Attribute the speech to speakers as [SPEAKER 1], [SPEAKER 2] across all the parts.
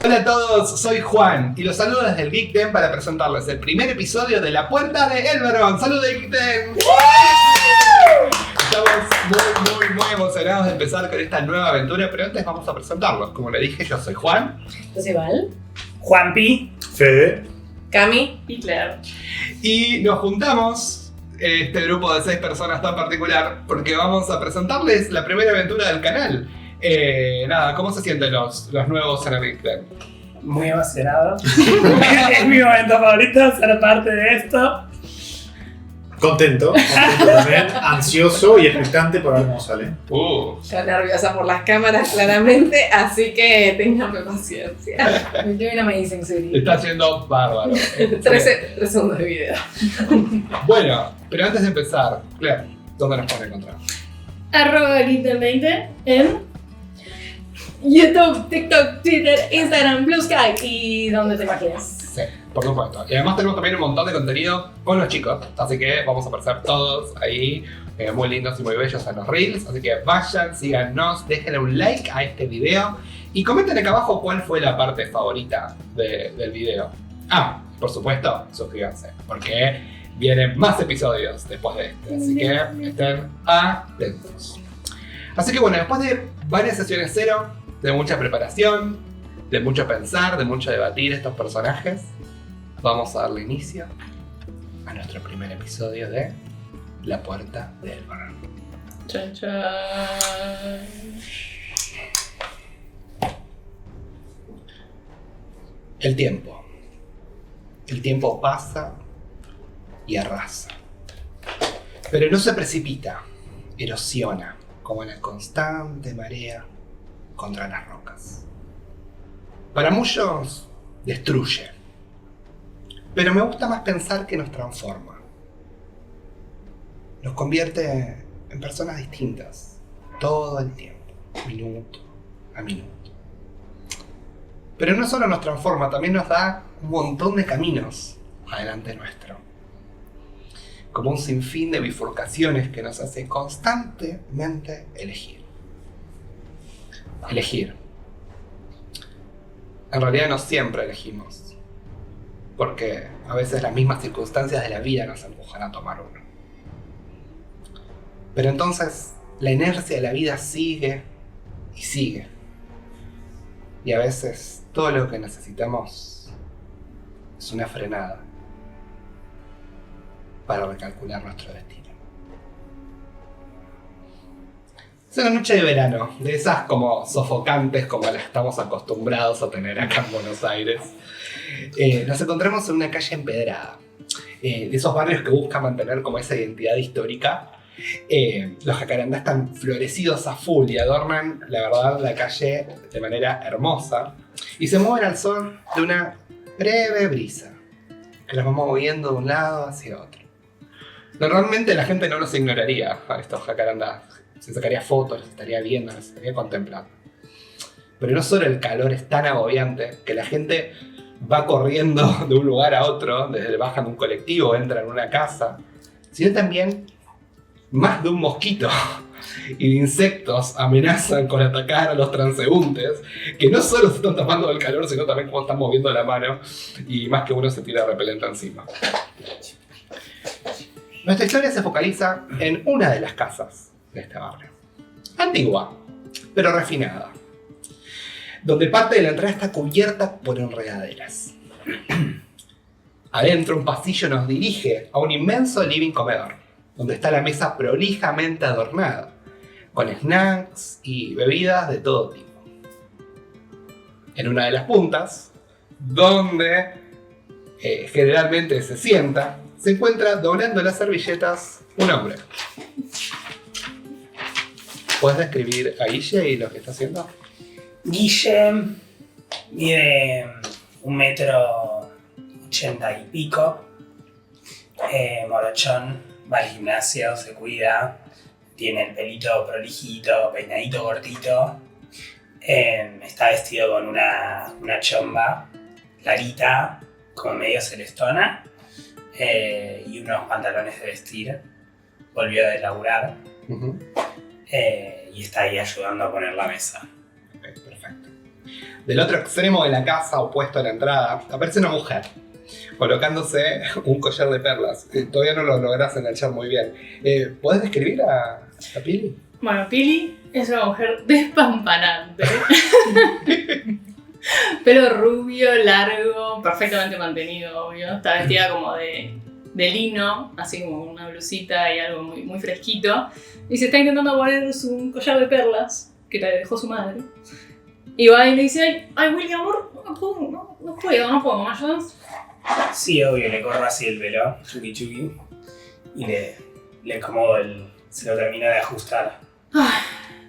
[SPEAKER 1] Hola a todos, soy Juan y los saludo desde el Geek Den para presentarles el primer episodio de La Puerta de Elberon. ¡Saludos de Geek Den! Estamos muy emocionados de empezar con esta nueva aventura, pero antes vamos a presentarlos. Como le dije, yo soy Juan.
[SPEAKER 2] Yo soy Val.
[SPEAKER 3] Juanpi.
[SPEAKER 4] Fede.
[SPEAKER 2] Cami. Y Claire.
[SPEAKER 1] Y nos juntamos, este grupo de 6 personas tan particular, porque vamos a presentarles la primera aventura del canal. ¿Cómo se sienten los nuevos en el Geek Den?
[SPEAKER 3] Muy emocionado. Es mi momento favorito ser parte de esto.
[SPEAKER 4] Contento también, ansioso y expectante por ver cómo sale.
[SPEAKER 2] Yo nerviosa por las cámaras, claramente, así que ténganme paciencia.
[SPEAKER 5] Doing amazing, sweetie.
[SPEAKER 1] Está haciendo bárbaro.
[SPEAKER 2] 13 segundos de video.
[SPEAKER 1] Bueno, pero antes de empezar, Claire, ¿dónde nos pueden encontrar?
[SPEAKER 5] @geekden20 en YouTube, TikTok, Twitter, Instagram, Blue Sky y donde te imagines.
[SPEAKER 1] Sí, por supuesto. Y además tenemos también un montón de contenido con los chicos, así que vamos a aparecer todos ahí, muy lindos y muy bellos en los reels. Así que vayan, síganos, déjenle un like a este video y comenten acá abajo cuál fue la parte favorita del video. Por supuesto, suscríbanse, porque vienen más episodios después de este, así que estén atentos. Así que bueno, después de varias sesiones cero, de mucha preparación, de mucho pensar, de mucho debatir estos personajes, vamos a darle inicio a nuestro primer episodio de La Puerta de Elberon.
[SPEAKER 2] Chan, chan.
[SPEAKER 1] El tiempo. El tiempo pasa y arrasa. Pero no se precipita, erosiona como la constante marea contra las rocas. Para muchos, destruye. Pero me gusta más pensar que nos transforma. Nos convierte en personas distintas todo el tiempo, minuto a minuto. Pero no solo nos transforma, también nos da un montón de caminos adelante nuestro. Como un sinfín de bifurcaciones que nos hace constantemente elegir. Elegir. En realidad no siempre elegimos, porque a veces las mismas circunstancias de la vida nos empujan a tomar uno. Pero entonces la inercia de la vida sigue y sigue. Y a veces todo lo que necesitamos es una frenada para recalcular nuestro destino. Es una noche de verano, de esas como sofocantes como las estamos acostumbrados a tener acá en Buenos Aires. Nos encontramos en una calle empedrada, de esos barrios que buscan mantener como esa identidad histórica. Los jacarandás están florecidos a full y adornan, la verdad, la calle de manera hermosa. Y se mueven al son de una breve brisa, que los va moviendo de un lado hacia otro. Normalmente la gente no los ignoraría a estos jacarandás. Se sacaría fotos, los estaría viendo, los estaría contemplando. Pero no solo el calor es tan agobiante que la gente va corriendo de un lugar a otro, desde bajan de un colectivo, entran en una casa, sino también más de un mosquito y de insectos amenazan con atacar a los transeúntes, que no solo se están tapando del calor, sino también como están moviendo la mano y más que uno se tira repelente encima. Nuestra historia se focaliza en una de las casas de este barrio. Antigua, pero refinada. Donde parte de la entrada está cubierta por enredaderas. Adentro un pasillo nos dirige a un inmenso living comedor, donde está la mesa prolijamente adornada, con snacks y bebidas de todo tipo. En una de las puntas, donde generalmente se sienta, se encuentra doblando las servilletas un hombre. ¿Puedes describir a Guille y lo que está haciendo?
[SPEAKER 3] Guille mide 1,80 m y pico. Morochón, va al gimnasio, se cuida. Tiene el pelito prolijito, peinadito cortito. Está vestido con una chomba clarita, como medio celestona. Y unos pantalones de vestir. Volvió de laburar.
[SPEAKER 1] Uh-huh.
[SPEAKER 3] Y está ahí ayudando a poner la mesa.
[SPEAKER 1] Ok, perfecto. Del otro extremo de la casa, opuesto a la entrada, aparece una mujer, colocándose un collar de perlas. Todavía no lo lográs enganchar muy bien. ¿Podés describir a Pili?
[SPEAKER 5] Bueno, Pili es una mujer despampanante. Pelo rubio, largo, perfectamente mantenido, obvio. Está vestida como de lino, así como una blusita y algo muy, muy fresquito. Y se está intentando poner un collar de perlas que le dejó su madre. Y va y le dice, ay Willy, amor, no puedo, ¿me ayudas?
[SPEAKER 3] Sí, obvio, le corro así el velo, chuki chuki, y le acomodo se lo termino de ajustar.
[SPEAKER 5] Ay,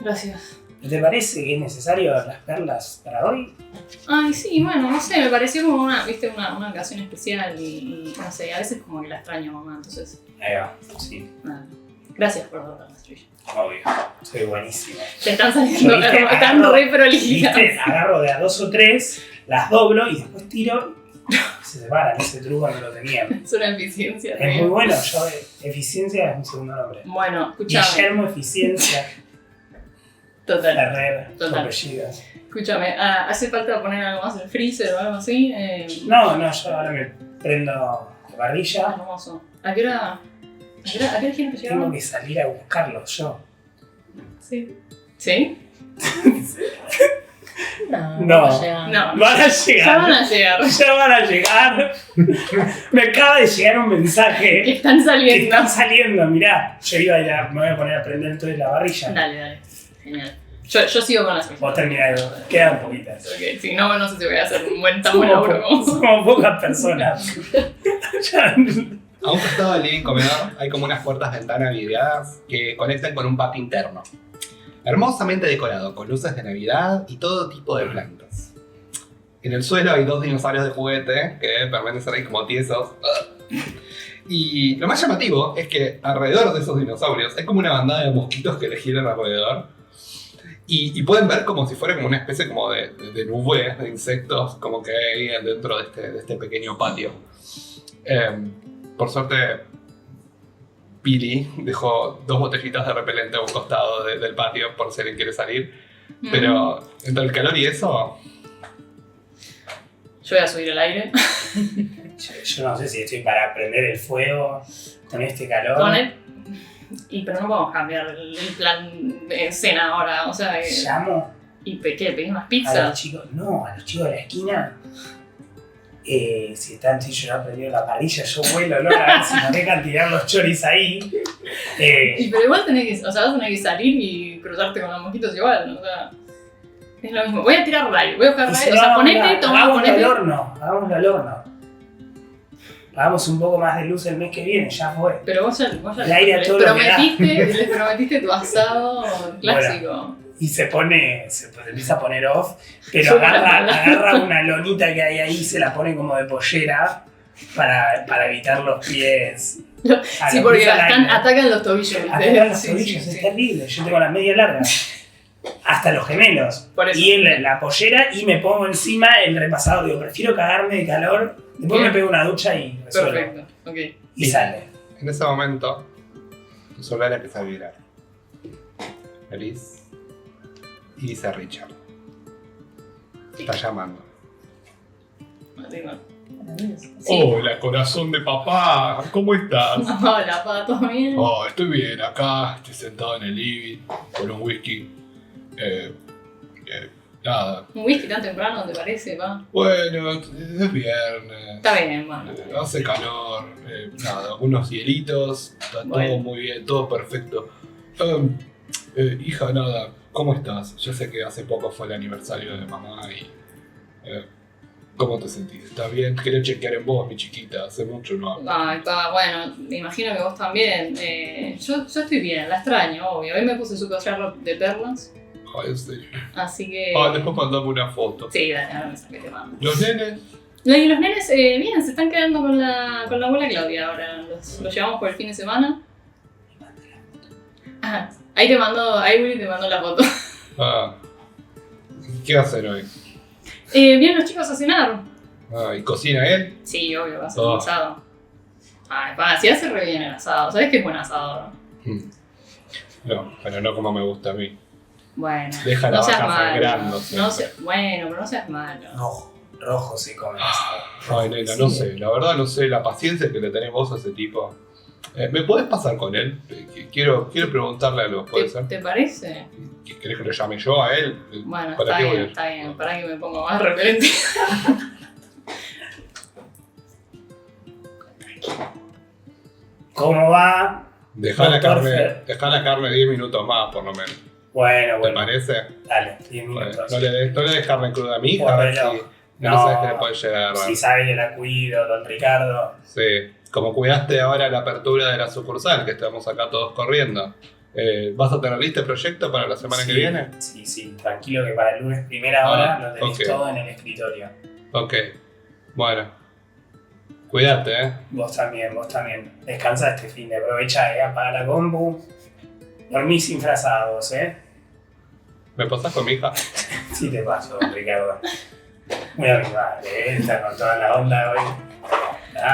[SPEAKER 5] gracias.
[SPEAKER 3] ¿Te parece que es necesario las perlas para hoy?
[SPEAKER 5] Ay, sí, bueno, no sé, me pareció como una ocasión especial y no sé, a veces como que la extraño, mamá, entonces,
[SPEAKER 3] Ahí va, sí,
[SPEAKER 5] nada. Gracias por darme la estrella.
[SPEAKER 3] obvio, soy buenísimo.
[SPEAKER 5] Te están saliendo,
[SPEAKER 3] Yo, ¿viste?
[SPEAKER 5] están re prolijas.
[SPEAKER 3] ¿Viste? Agarro de a 2 o 3, las doblo y después tiro y se separan. Ese truco no lo tenían.
[SPEAKER 5] Es una eficiencia.
[SPEAKER 3] Es muy bueno, eficiencia es mi segundo nombre.
[SPEAKER 5] Bueno, escúchame.
[SPEAKER 3] Guillermo Eficiencia,
[SPEAKER 5] Total.
[SPEAKER 3] Ferrer, su
[SPEAKER 5] Total.
[SPEAKER 3] apellido.
[SPEAKER 5] Escúchame, ¿hace falta poner algo más en el freezer o algo así?
[SPEAKER 3] No, yo ahora me prendo la parrilla.
[SPEAKER 5] Hermoso. ¿A qué hora quieren que
[SPEAKER 3] Tengo
[SPEAKER 5] llegamos?
[SPEAKER 3] que salir a buscarlos yo.
[SPEAKER 5] Sí. ¿Sí?
[SPEAKER 3] No.
[SPEAKER 5] va a llegar. No.
[SPEAKER 3] Van a llegar.
[SPEAKER 5] Ya van a llegar.
[SPEAKER 3] Ya van a llegar. Me acaba de llegar un
[SPEAKER 5] Que
[SPEAKER 3] mensaje
[SPEAKER 5] están
[SPEAKER 3] que
[SPEAKER 5] saliendo.
[SPEAKER 3] están saliendo. Mirá, yo iba a ir me voy a poner a prender entonces la parrilla.
[SPEAKER 5] Dale. Genial. Yo sigo con las
[SPEAKER 3] Vos terminás, quedan poquitas.
[SPEAKER 5] Okay, si no, no sé si voy a hacer un tan buen laburo como vos.
[SPEAKER 3] Somos pocas personas. Ya-
[SPEAKER 1] A un costado del living comedor hay como unas puertas ventanas vidriadas que conectan con un patio interno. Hermosamente decorado, con luces de Navidad y todo tipo de plantas. En el suelo hay 2 dinosaurios de juguete que permanecen ahí como tiesos. Y lo más llamativo es que alrededor de esos dinosaurios hay como una bandada de mosquitos que le giran alrededor. Y pueden ver como si fuera como una especie como de nube de insectos como que hay dentro de este pequeño patio. Por suerte, Pili dejó 2 botellitas de repelente a un costado del patio por si alguien quiere salir. Pero entre el calor y eso,
[SPEAKER 5] Yo voy a subir al aire.
[SPEAKER 3] Yo no sé si estoy para prender el fuego con este calor.
[SPEAKER 5] Pero no podemos cambiar el plan de cena ahora. O sea,
[SPEAKER 3] Llamo
[SPEAKER 5] ¿qué? ¿Pedís unas
[SPEAKER 3] a los
[SPEAKER 5] pizzas?
[SPEAKER 3] chicos, a los chicos de la esquina. Si yo ya prendido la parrilla, yo vuelo, a ver si nos dejan tirar los choris ahí.
[SPEAKER 5] Pero igual vas a tener que salir y cruzarte con los mosquitos igual, o sea, es lo mismo. Voy a tirar rayo, voy a buscar
[SPEAKER 3] Y si
[SPEAKER 5] rayo, o
[SPEAKER 3] no,
[SPEAKER 5] sea, ponete,
[SPEAKER 3] hagámoslo
[SPEAKER 5] ponete.
[SPEAKER 3] hagámoslo al horno. Hagamos un poco más de luz el mes que viene, ya fue.
[SPEAKER 5] Pero vos ya
[SPEAKER 3] El aire a todo lo que da.
[SPEAKER 5] les prometiste tu asado clásico.
[SPEAKER 3] Y se empieza a poner off, pero agarra una lonita que hay ahí y se la pone como de pollera para evitar los pies. a
[SPEAKER 5] Sí,
[SPEAKER 3] los
[SPEAKER 5] porque
[SPEAKER 3] pies al aire.
[SPEAKER 5] atacan los tobillos. ¿viste?
[SPEAKER 3] Atacan los
[SPEAKER 5] Sí,
[SPEAKER 3] tobillos,
[SPEAKER 5] sí,
[SPEAKER 3] es
[SPEAKER 5] sí.
[SPEAKER 3] terrible. Yo tengo las medias largas. Hasta los gemelos.
[SPEAKER 5] Por eso.
[SPEAKER 3] Y en la pollera y me pongo encima el repasador. Digo, prefiero cagarme de calor. Después
[SPEAKER 5] Bien.
[SPEAKER 3] me pego una ducha y resuelvo.
[SPEAKER 5] Perfecto, ok.
[SPEAKER 3] Y sale.
[SPEAKER 1] en ese momento, tu celular empieza a vibrar. Feliz. Y dice Richard. Está llamando.
[SPEAKER 5] Digo, sí.
[SPEAKER 1] Hola, corazón de papá. ¿Cómo estás?
[SPEAKER 5] Hola, Pato, ¿bien?
[SPEAKER 1] Oh, estoy bien acá. Estoy sentado en el living con un whisky. Nada.
[SPEAKER 5] Un whisky tan temprano, ¿te parece, pa?
[SPEAKER 1] Bueno, es viernes.
[SPEAKER 5] Está bien, bueno.
[SPEAKER 1] Hace calor. Nada, unos hielitos. Está
[SPEAKER 5] Bueno.
[SPEAKER 1] todo muy bien, todo perfecto. Hija, nada. ¿Cómo estás? Yo sé que hace poco fue el aniversario de mamá y... ¿Cómo te sentís? ¿Estás bien? Quería chequear en vos, mi chiquita. Hace mucho no hablo.
[SPEAKER 5] Ay, pa, bueno, me imagino que vos también. Yo estoy bien, la extraño, obvio. Hoy me puse su collar de perlas,
[SPEAKER 1] Ay, en serio.
[SPEAKER 5] así que...
[SPEAKER 1] Después mandame una foto.
[SPEAKER 5] Sí, dale, ahora me saqué te mando.
[SPEAKER 1] ¿Los nenes?
[SPEAKER 5] Y los nenes, bien, se están quedando con la abuela Claudia ahora. Los llevamos por el fin de semana. Ah, ahí Willy te mandó la foto.
[SPEAKER 1] ¿Qué va a hacer hoy?
[SPEAKER 5] Vienen los chicos a cenar.
[SPEAKER 1] ¿Y cocina él?
[SPEAKER 5] Sí, obvio, va a ser
[SPEAKER 1] Oh.
[SPEAKER 5] un asado. Ay, pa, si hace re bien el asado. ¿Sabes qué es buen asado?
[SPEAKER 1] No, pero no como me gusta a mí.
[SPEAKER 5] Bueno,
[SPEAKER 1] Deja la
[SPEAKER 5] no seas
[SPEAKER 1] vaca
[SPEAKER 5] malo.
[SPEAKER 1] sangrando
[SPEAKER 5] No
[SPEAKER 1] siempre.
[SPEAKER 5] bueno, pero no seas malo.
[SPEAKER 3] Rojo se come esto.
[SPEAKER 1] Ay, nena, no sé, la verdad no sé la paciencia que le tenés vos a ese tipo. ¿Me podés pasar con él? Quiero preguntarle algo, ¿puede ser?
[SPEAKER 5] ¿Te parece?
[SPEAKER 1] ¿Querés que lo llame yo a él?
[SPEAKER 5] Bueno,
[SPEAKER 1] ¿Para qué voy a ir?
[SPEAKER 5] está bien. Para que me ponga más repelente.
[SPEAKER 3] ¿Cómo va?
[SPEAKER 1] Dejá la
[SPEAKER 3] Doctor
[SPEAKER 1] carne,
[SPEAKER 3] Fer.
[SPEAKER 1] dejá la carne 10 minutos más, por lo menos.
[SPEAKER 3] Bueno,
[SPEAKER 1] ¿Te
[SPEAKER 3] bueno.
[SPEAKER 1] parece?
[SPEAKER 3] Dale, 10
[SPEAKER 1] Bueno,
[SPEAKER 3] minutos.
[SPEAKER 1] no le des carne cruda a mi hija, a ver si
[SPEAKER 3] Bueno,
[SPEAKER 1] no,
[SPEAKER 3] no.
[SPEAKER 1] sabes que le puede llegar.
[SPEAKER 3] Si sabe que la cuido, don Ricardo.
[SPEAKER 1] Sí, como cuidaste ahora la apertura de la sucursal, que estamos acá todos corriendo. ¿Vas a tener listo el proyecto para la semana que viene?
[SPEAKER 3] Sí, tranquilo que para el lunes primera hora lo tenés
[SPEAKER 1] ok.
[SPEAKER 3] todo en el escritorio.
[SPEAKER 1] Ok, bueno. Cuídate,
[SPEAKER 3] Vos también. Descansa este fin de aprovecha, apaga la compu. Dormís sin frazados,
[SPEAKER 1] ¿Me pasás con mi hija?
[SPEAKER 3] Sí te paso, don Ricardo. Muy amigable, está con toda la onda hoy.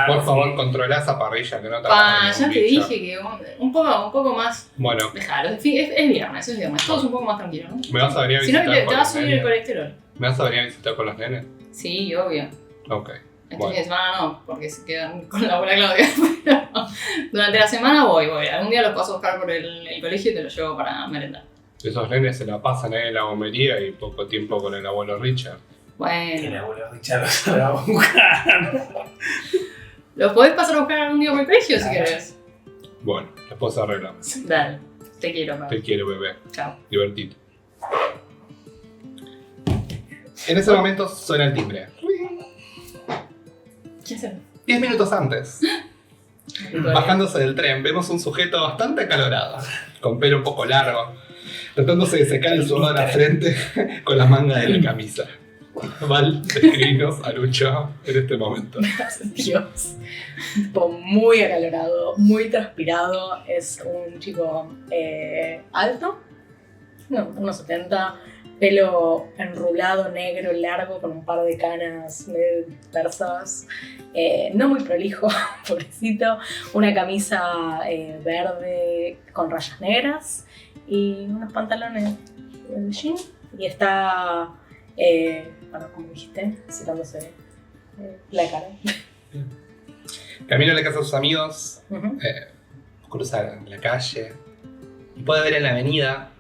[SPEAKER 1] Por favor,
[SPEAKER 3] sí.
[SPEAKER 1] controla esa parrilla que no te
[SPEAKER 5] Pa,
[SPEAKER 1] agarre
[SPEAKER 5] ya
[SPEAKER 1] ningún
[SPEAKER 5] te
[SPEAKER 1] bicho.
[SPEAKER 5] dije que un poco más.
[SPEAKER 1] Bueno,
[SPEAKER 5] Dejalo, es viernes, todos un poco más tranquilos, ¿no?
[SPEAKER 1] ¿me vas a venir a
[SPEAKER 5] Si no,
[SPEAKER 1] visitar
[SPEAKER 5] te
[SPEAKER 1] con
[SPEAKER 5] va a
[SPEAKER 1] los
[SPEAKER 5] subir el
[SPEAKER 1] nenes?
[SPEAKER 5] colesterol.
[SPEAKER 1] ¿Me vas a venir a visitar con los nenes?
[SPEAKER 5] Sí, obvio.
[SPEAKER 1] Ok.
[SPEAKER 5] Este
[SPEAKER 1] Bueno.
[SPEAKER 5] fin de semana no, porque se quedan con la abuela Claudia. Pero durante la semana voy. Algún día los paso a buscar por el colegio y te los llevo para merendar.
[SPEAKER 1] Esos nenes se la pasan ahí en la gomería y poco tiempo con el abuelo Richard.
[SPEAKER 3] Que el
[SPEAKER 5] Bueno,
[SPEAKER 3] abuelo Richard lo va a buscar.
[SPEAKER 5] los podés pasar a buscar algún día por el colegio si querés.
[SPEAKER 1] Bueno, después arreglamos.
[SPEAKER 5] Dale, te quiero, papá.
[SPEAKER 1] Te quiero, bebé.
[SPEAKER 5] Chao.
[SPEAKER 1] Divertido. En ese momento suena el timbre.
[SPEAKER 5] ¿Quién se
[SPEAKER 1] 10 minutos antes, bajándose del tren, vemos un sujeto bastante acalorado, con pelo un poco largo, tratándose de secar el sudor de la frente con la manga de la camisa. Val, describinos a Lucho en este momento.
[SPEAKER 6] Dios. Tipo, muy acalorado, muy transpirado. Es un chico alto, no, unos 70, pelo enrulado, negro, largo, con un par de canas medio dispersas. No muy prolijo, pobrecito. Una camisa verde con rayas negras y unos pantalones de jean. Y está, bueno, como dijiste, secándose la cara.
[SPEAKER 1] Camina a la casa de sus amigos,
[SPEAKER 6] Ujú.
[SPEAKER 1] cruza la calle y puede ver en la avenida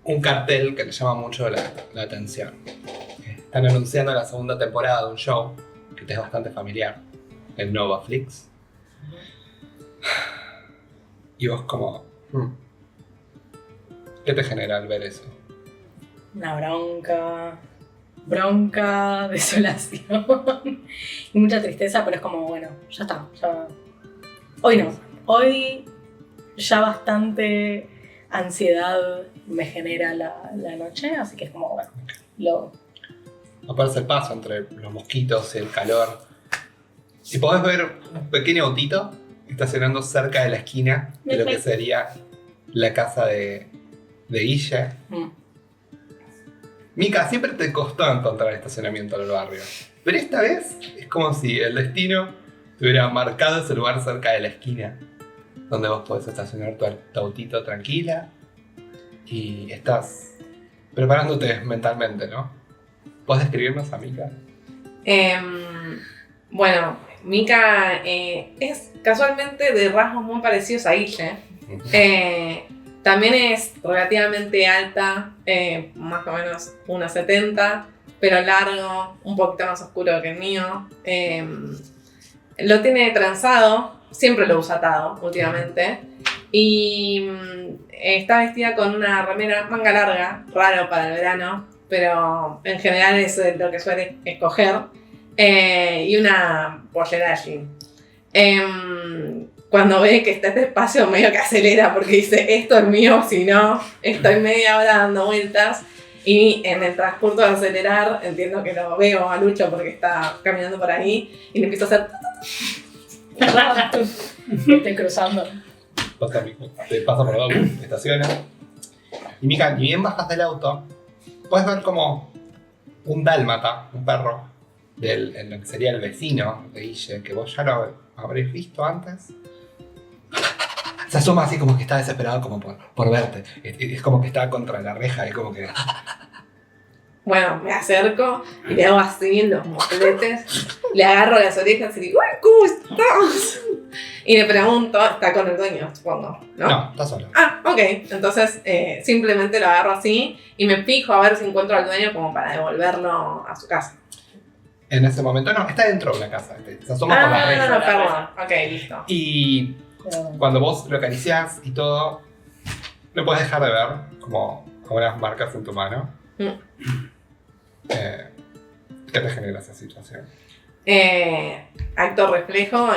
[SPEAKER 1] un cartel que le llama mucho la atención. Están anunciando la segunda temporada de un show que te es bastante familiar, el Nova Flix. Y vos como... ¿Qué te genera al ver eso?
[SPEAKER 6] Una bronca, desolación y mucha tristeza, pero es como, bueno, ya está. Hoy no. Hoy ya bastante ansiedad me genera la noche, así que es como, bueno,
[SPEAKER 1] Aparece el paso entre los mosquitos y el calor. Y podés ver un pequeño autito estacionando cerca de la esquina de lo que sería la casa de Guille.
[SPEAKER 6] Mm.
[SPEAKER 1] Mica, siempre te costó encontrar estacionamiento en el barrio. Pero esta vez es como si el destino te hubiera marcado ese lugar cerca de la esquina, donde vos podés estacionar tu autito tranquila y estás preparándote mentalmente, ¿no? ¿Podés describirnos a Mica?
[SPEAKER 2] Bueno, Mika es casualmente de rasgos muy parecidos a Guille. También es relativamente alta, más o menos 1,70, pero largo, un poquito más oscuro que el mío. Lo tiene trenzado, siempre lo usa atado últimamente. Y está vestida con una remera manga larga, raro para el verano, pero en general es lo que suele escoger. Y una pollera de jean. Cuando ve que está este espacio medio que acelera porque dice esto es mío, si no, estoy media hora dando vueltas y en el transcurso de acelerar entiendo que lo veo a Lucho porque está caminando por ahí y le empiezo a hacer
[SPEAKER 6] Estoy cruzando.
[SPEAKER 1] Te pasa por dos estaciones. Y Mica, ni bien bajas del auto, puedes ver como un dálmata, un perro, en lo que sería el vecino de Guille, que vos ya lo habréis visto antes. Se asoma así como que está desesperado como por verte. Es como que está contra la reja, es como que...
[SPEAKER 2] Bueno, me acerco y le hago así en los mostletes, le agarro las orejas y digo, ¡ay, cómo estás! Y le pregunto, está con el dueño, supongo, ¿no?
[SPEAKER 1] No, está solo.
[SPEAKER 2] Ah, ok. Entonces simplemente lo agarro así y me fijo a ver si encuentro al dueño como para devolverlo a su casa.
[SPEAKER 1] En ese momento, no, está dentro de la casa. Se asoma por la reja.
[SPEAKER 2] Ah, perdón. Ok, listo.
[SPEAKER 1] Y cuando vos lo acariciás y todo, no puedes dejar de ver como algunas marcas en tu mano. ¿Qué te genera esa situación?
[SPEAKER 2] Acto reflejo,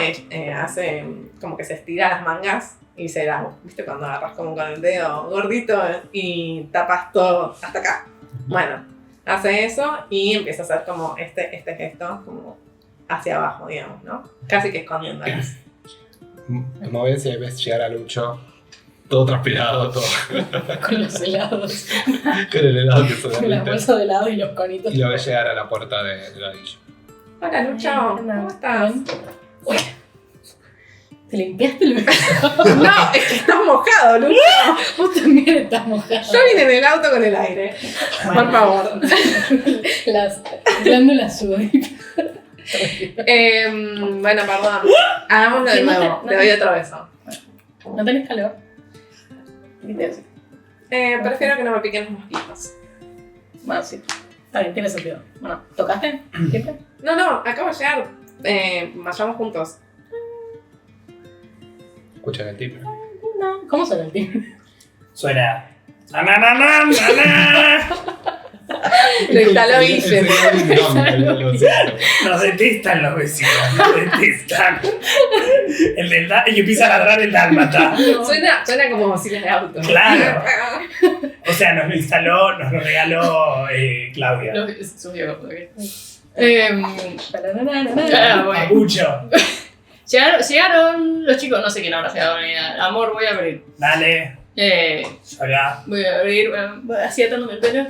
[SPEAKER 2] hace como que se estira las mangas y se da, ¿viste? Cuando agarras como con el dedo gordito y tapas todo hasta acá. Bueno, hace eso y empieza a hacer como este gesto como hacia abajo, digamos, ¿no? Casi que escondiéndolas.
[SPEAKER 1] Te mueves y ves llegar a Lucho, todo transpirado, todo
[SPEAKER 6] Con los helados.
[SPEAKER 1] con el helado que
[SPEAKER 6] Con la
[SPEAKER 1] solamente.
[SPEAKER 6] bolsa de helado y los conitos.
[SPEAKER 1] Y lo ves llegar a la puerta de la villa.
[SPEAKER 2] Hola, Lucho, ¿cómo estás?
[SPEAKER 6] ¿Te limpiaste el vestido?
[SPEAKER 2] No, es que estás mojado, Lucho.
[SPEAKER 6] Vos también estás mojado.
[SPEAKER 2] Yo vine en el auto con el aire. Por favor.
[SPEAKER 6] Las glándulas sudoríparas.
[SPEAKER 2] Bueno, perdón. Hagámoslo de nuevo. Te doy otro beso.
[SPEAKER 6] ¿No tenés calor?
[SPEAKER 2] Prefiero que no me piquen los mosquitos.
[SPEAKER 6] Bueno, sí. Está bien, tiene sentido. Bueno, ¿tocaste? ¿Siempre?
[SPEAKER 2] No, acabo de llegar. Vayamos juntos.
[SPEAKER 1] Escuchan el timbre.
[SPEAKER 6] No. ¿Cómo suena el timbre?
[SPEAKER 3] Suena. ¡Na, na, na, na, na,
[SPEAKER 2] Lo instaló Guille.
[SPEAKER 3] Nos detestan los vecinos, nos detestan. Y empieza a ladrar el dálmata.
[SPEAKER 2] Suena como bocinas de auto.
[SPEAKER 3] Claro. O sea, nos lo instaló, nos lo regaló Claudia.
[SPEAKER 5] Sus viejos, ok.
[SPEAKER 6] Ah,
[SPEAKER 5] bueno.
[SPEAKER 3] Papucho.
[SPEAKER 5] Llegaron los chicos, no sé quién habrá llegado. Amor, voy a abrir.
[SPEAKER 3] Dale. Llorá.
[SPEAKER 5] Voy a abrir, así atándome el pelo.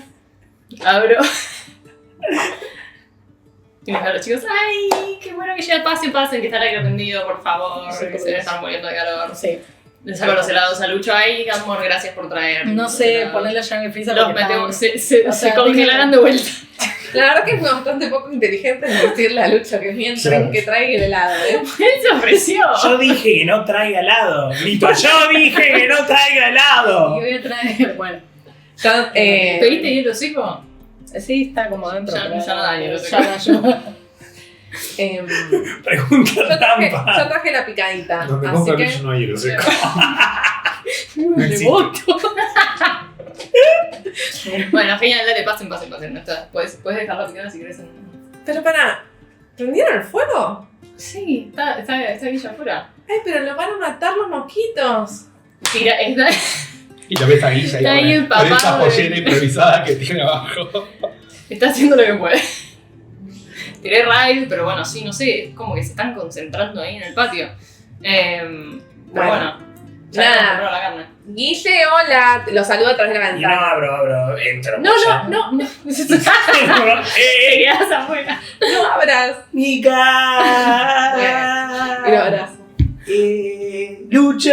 [SPEAKER 5] Abro. Y me a los chicos, ¡ay! ¡Qué bueno que ya pasen, que está el aire prendido, por favor!
[SPEAKER 6] Sí,
[SPEAKER 5] que se deben estar muriendo de calor.
[SPEAKER 6] Sí.
[SPEAKER 5] Le saco los helados a Lucho. ¡Ay, amor, gracias por traer!
[SPEAKER 6] No
[SPEAKER 5] los
[SPEAKER 6] sé,
[SPEAKER 5] helados.
[SPEAKER 6] ponerlos ya en el freezer.
[SPEAKER 5] Los
[SPEAKER 6] porque
[SPEAKER 5] metemos,
[SPEAKER 6] están-
[SPEAKER 5] se congelarán de vuelta.
[SPEAKER 2] La verdad que fue bastante poco inteligente en decirle a Lucho que mientras
[SPEAKER 4] Claro.
[SPEAKER 2] que traiga el helado, ¿eh?
[SPEAKER 5] Él se ofreció.
[SPEAKER 3] Yo dije que no traiga helado. Grito, yo dije que no traiga
[SPEAKER 6] Y
[SPEAKER 3] helado.
[SPEAKER 6] voy a traer, bueno.
[SPEAKER 2] Yo,
[SPEAKER 5] ¿Pediste hielo seco?
[SPEAKER 6] Sí, está como adentro.
[SPEAKER 5] Ya-
[SPEAKER 6] pero
[SPEAKER 5] ya no da hielo,
[SPEAKER 6] ya da yo.
[SPEAKER 3] Pregunta
[SPEAKER 2] yo
[SPEAKER 3] trampa.
[SPEAKER 2] traje la picadita.
[SPEAKER 4] Donde
[SPEAKER 2] Así
[SPEAKER 4] compra
[SPEAKER 2] que
[SPEAKER 4] Lucho no hay hielo seco.
[SPEAKER 6] Me
[SPEAKER 4] existe.
[SPEAKER 6] voto.
[SPEAKER 5] Bueno, genial, dale, pasen. No está. Puedes dejarla picada si querés.
[SPEAKER 2] Pero para, ¿prendieron el fuego?
[SPEAKER 5] Sí, está Guilla afuera.
[SPEAKER 2] Ay, pero lo van a matar los mosquitos.
[SPEAKER 5] Tira, está.
[SPEAKER 1] Y lo ves a Guilla
[SPEAKER 5] Está ahí
[SPEAKER 1] con esa
[SPEAKER 5] empapado de-
[SPEAKER 1] pollera improvisada que tiene abajo.
[SPEAKER 5] Está haciendo lo que puede. Tiré raid, pero bueno, sí, no sé, es como que se están concentrando ahí en el patio. Pero bueno, ya
[SPEAKER 2] nada.
[SPEAKER 5] hemos comprado la carne.
[SPEAKER 2] Guille, hola. Te lo saludo a través de la
[SPEAKER 3] No
[SPEAKER 2] ventana.
[SPEAKER 3] abro, entro.
[SPEAKER 2] No.
[SPEAKER 5] Te quedas afuera.
[SPEAKER 2] No abras.
[SPEAKER 3] Mica.
[SPEAKER 2] Y lo abrazo.
[SPEAKER 3] Lucho.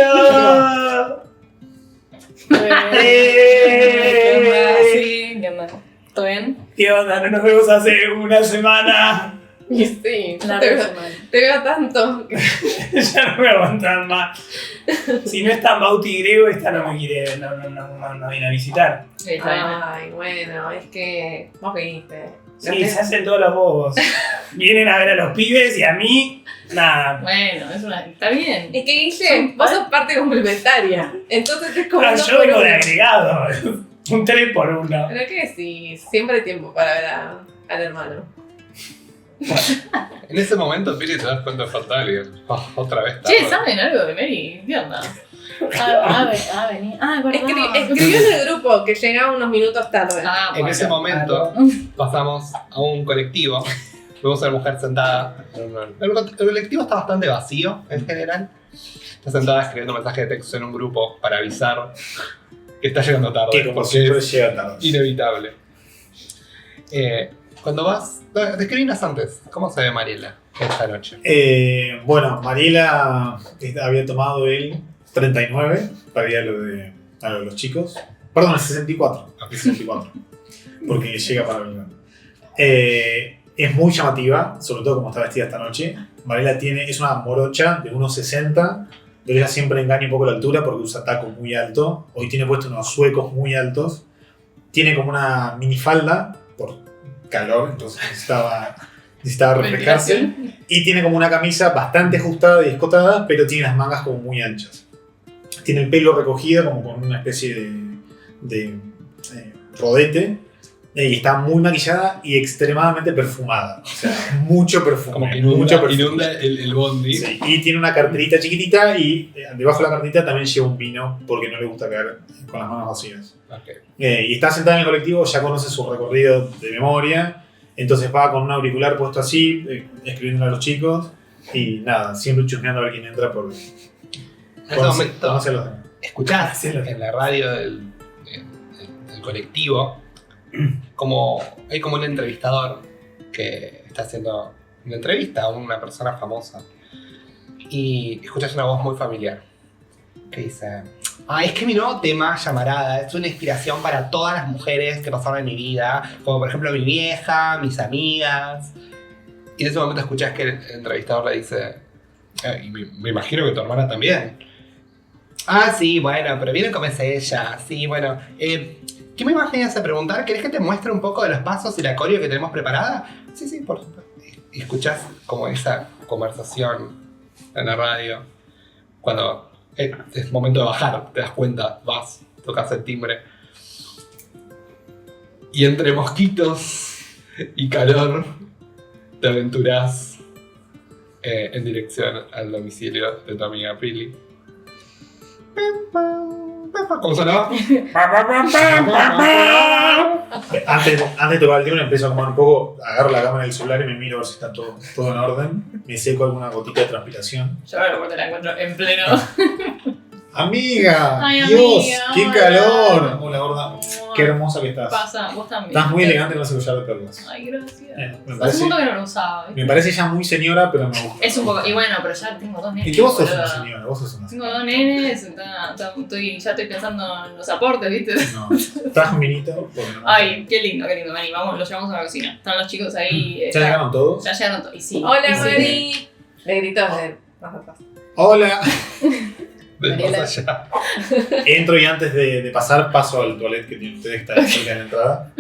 [SPEAKER 6] Sí, ¿qué onda? ¿Todo bien?
[SPEAKER 3] ¿Qué onda? No nos vemos hace una semana.
[SPEAKER 2] Y sí,
[SPEAKER 6] La
[SPEAKER 2] te,
[SPEAKER 6] semana.
[SPEAKER 2] te veo tanto.
[SPEAKER 3] Ya no me aguantan más. Si no está Bauti griego, esta no me quiere, no viene a visitar.
[SPEAKER 5] Sí, está bien.
[SPEAKER 2] Ay, bueno, es que vos viniste.
[SPEAKER 3] Sí, se hacen todos los bobos. Vienen a ver a los pibes y a mí, nada.
[SPEAKER 5] Bueno, está bien.
[SPEAKER 2] Es que Guille, vos sos parte complementaria. Entonces es como.
[SPEAKER 3] Ah,
[SPEAKER 2] uno
[SPEAKER 3] yo
[SPEAKER 2] por
[SPEAKER 3] vengo de
[SPEAKER 2] uno.
[SPEAKER 3] agregado. Un 3 por 1.
[SPEAKER 2] Pero que sí, siempre hay tiempo para ver al hermano.
[SPEAKER 1] En ese momento, Piri, te das cuenta de falta alguien. Otra vez.
[SPEAKER 5] Che,
[SPEAKER 1] tarde.
[SPEAKER 5] ¿saben algo de Mary? ¿Qué onda?
[SPEAKER 6] Vení. Ah, es verdad.
[SPEAKER 2] Escribió en el grupo que llegaba unos minutos tarde.
[SPEAKER 5] Ah,
[SPEAKER 1] En
[SPEAKER 5] bueno.
[SPEAKER 1] ese momento pasamos a un colectivo. Vemos a una mujer sentada. El colectivo está bastante vacío en general. Está sentada escribiendo mensajes de texto en un grupo para avisar que está llegando tarde.
[SPEAKER 4] Que como
[SPEAKER 1] porque
[SPEAKER 4] siempre
[SPEAKER 1] es
[SPEAKER 4] llega tarde.
[SPEAKER 1] inevitable. Cuando vas. Describinas antes. ¿Cómo se ve Mariela esta noche?
[SPEAKER 4] Bueno, Mariela había tomado él 39, para ir a lo de los chicos. Perdón, el 64. El 64. Porque llega para el grande. Es muy llamativa, sobre todo como está vestida esta noche. Mariela es una morocha de 1,60, pero ella siempre engaña un poco la altura porque usa tacos muy altos. Hoy tiene puesto unos suecos muy altos. Tiene como una minifalda por calor, entonces necesitaba refrescarse. Y tiene como una camisa bastante ajustada y escotada, pero tiene las mangas como muy anchas. Tiene el pelo recogido como con una especie de rodete. Y está muy maquillada y extremadamente perfumada. O sea, mucho perfume.
[SPEAKER 1] Como que
[SPEAKER 4] mucho perfume.
[SPEAKER 1] inunda el bondi.
[SPEAKER 4] Sí, y tiene una carterita chiquitita y debajo de la carterita también lleva un vino porque no le gusta caer con las manos vacías.
[SPEAKER 1] Okay.
[SPEAKER 4] Y está sentada en el colectivo, ya conoce su recorrido de memoria, entonces va con un auricular puesto así, escribiendo a los chicos y nada, siempre chusmeando a ver quién entra por...
[SPEAKER 1] En ese momento
[SPEAKER 4] conoce a los demás.
[SPEAKER 1] escuchás en la radio del colectivo como hay como un entrevistador que está haciendo una entrevista a una persona famosa y escuchas una voz muy familiar que dice: es que mi nuevo tema, Llamarada, es una inspiración para todas las mujeres que pasaron en mi vida, como por ejemplo mi vieja, mis amigas. Y en ese momento escuchás que el entrevistador le dice: y me imagino que tu hermana también. Sí, bueno, pero miren cómo es ella. Sí, bueno, ¿qué me imaginas a preguntar? ¿Querés que te muestre un poco de los pasos y la coreo que tenemos preparada? Sí, por supuesto. Y escuchás como esa conversación en la radio. Cuando es momento de bajar, te das cuenta, vas, tocas el timbre. Y entre mosquitos y calor, te aventurás en dirección al domicilio de tu amiga Pili. ¿Cómo sonaba?
[SPEAKER 4] Antes de tocar el timbre empiezo a acomodar un poco, agarro la cámara del celular y me miro a ver si está todo en orden. Me seco alguna gotita de transpiración.
[SPEAKER 5] Yo ahora te la encuentro en pleno.
[SPEAKER 4] ¡Amiga!
[SPEAKER 5] Ay,
[SPEAKER 4] ¡Dios!
[SPEAKER 5] amiga,
[SPEAKER 4] ¡Qué
[SPEAKER 5] hola.
[SPEAKER 4] calor! Hola, gorda. ¡Qué hermosa que estás!
[SPEAKER 5] Pasa, vos también.
[SPEAKER 4] Estás muy elegante con ese collar de perlas.
[SPEAKER 5] Ay, gracias.
[SPEAKER 4] Me
[SPEAKER 5] Hace
[SPEAKER 4] parece,
[SPEAKER 5] un montón que no lo usaba. ¿viste?
[SPEAKER 4] me parece ya muy señora, pero me gusta.
[SPEAKER 5] Es un poco. Y bueno, pero ya tengo dos nenes.
[SPEAKER 4] ¿Y qué vos sos
[SPEAKER 5] boluda.
[SPEAKER 4] una señora? Vos sos una
[SPEAKER 5] Tengo
[SPEAKER 4] señora.
[SPEAKER 5] dos nenes, ya estoy pensando en los aportes, ¿viste?
[SPEAKER 4] No, estás un vinito. Porque no.
[SPEAKER 5] Ay, qué lindo, Mani. Vamos, los llevamos a la cocina. Están los chicos ahí.
[SPEAKER 4] ¿Ya llegaron todos?
[SPEAKER 5] Ya llegaron todos. Y sí.
[SPEAKER 2] Hola,
[SPEAKER 5] y sí.
[SPEAKER 2] Mari. Le gritó de más atrás.
[SPEAKER 4] ¡Hola!
[SPEAKER 1] Del
[SPEAKER 6] Mariela.
[SPEAKER 1] más allá.
[SPEAKER 4] Entro y antes de pasar paso al toilet que tiene ustedes que está cerca de la entrada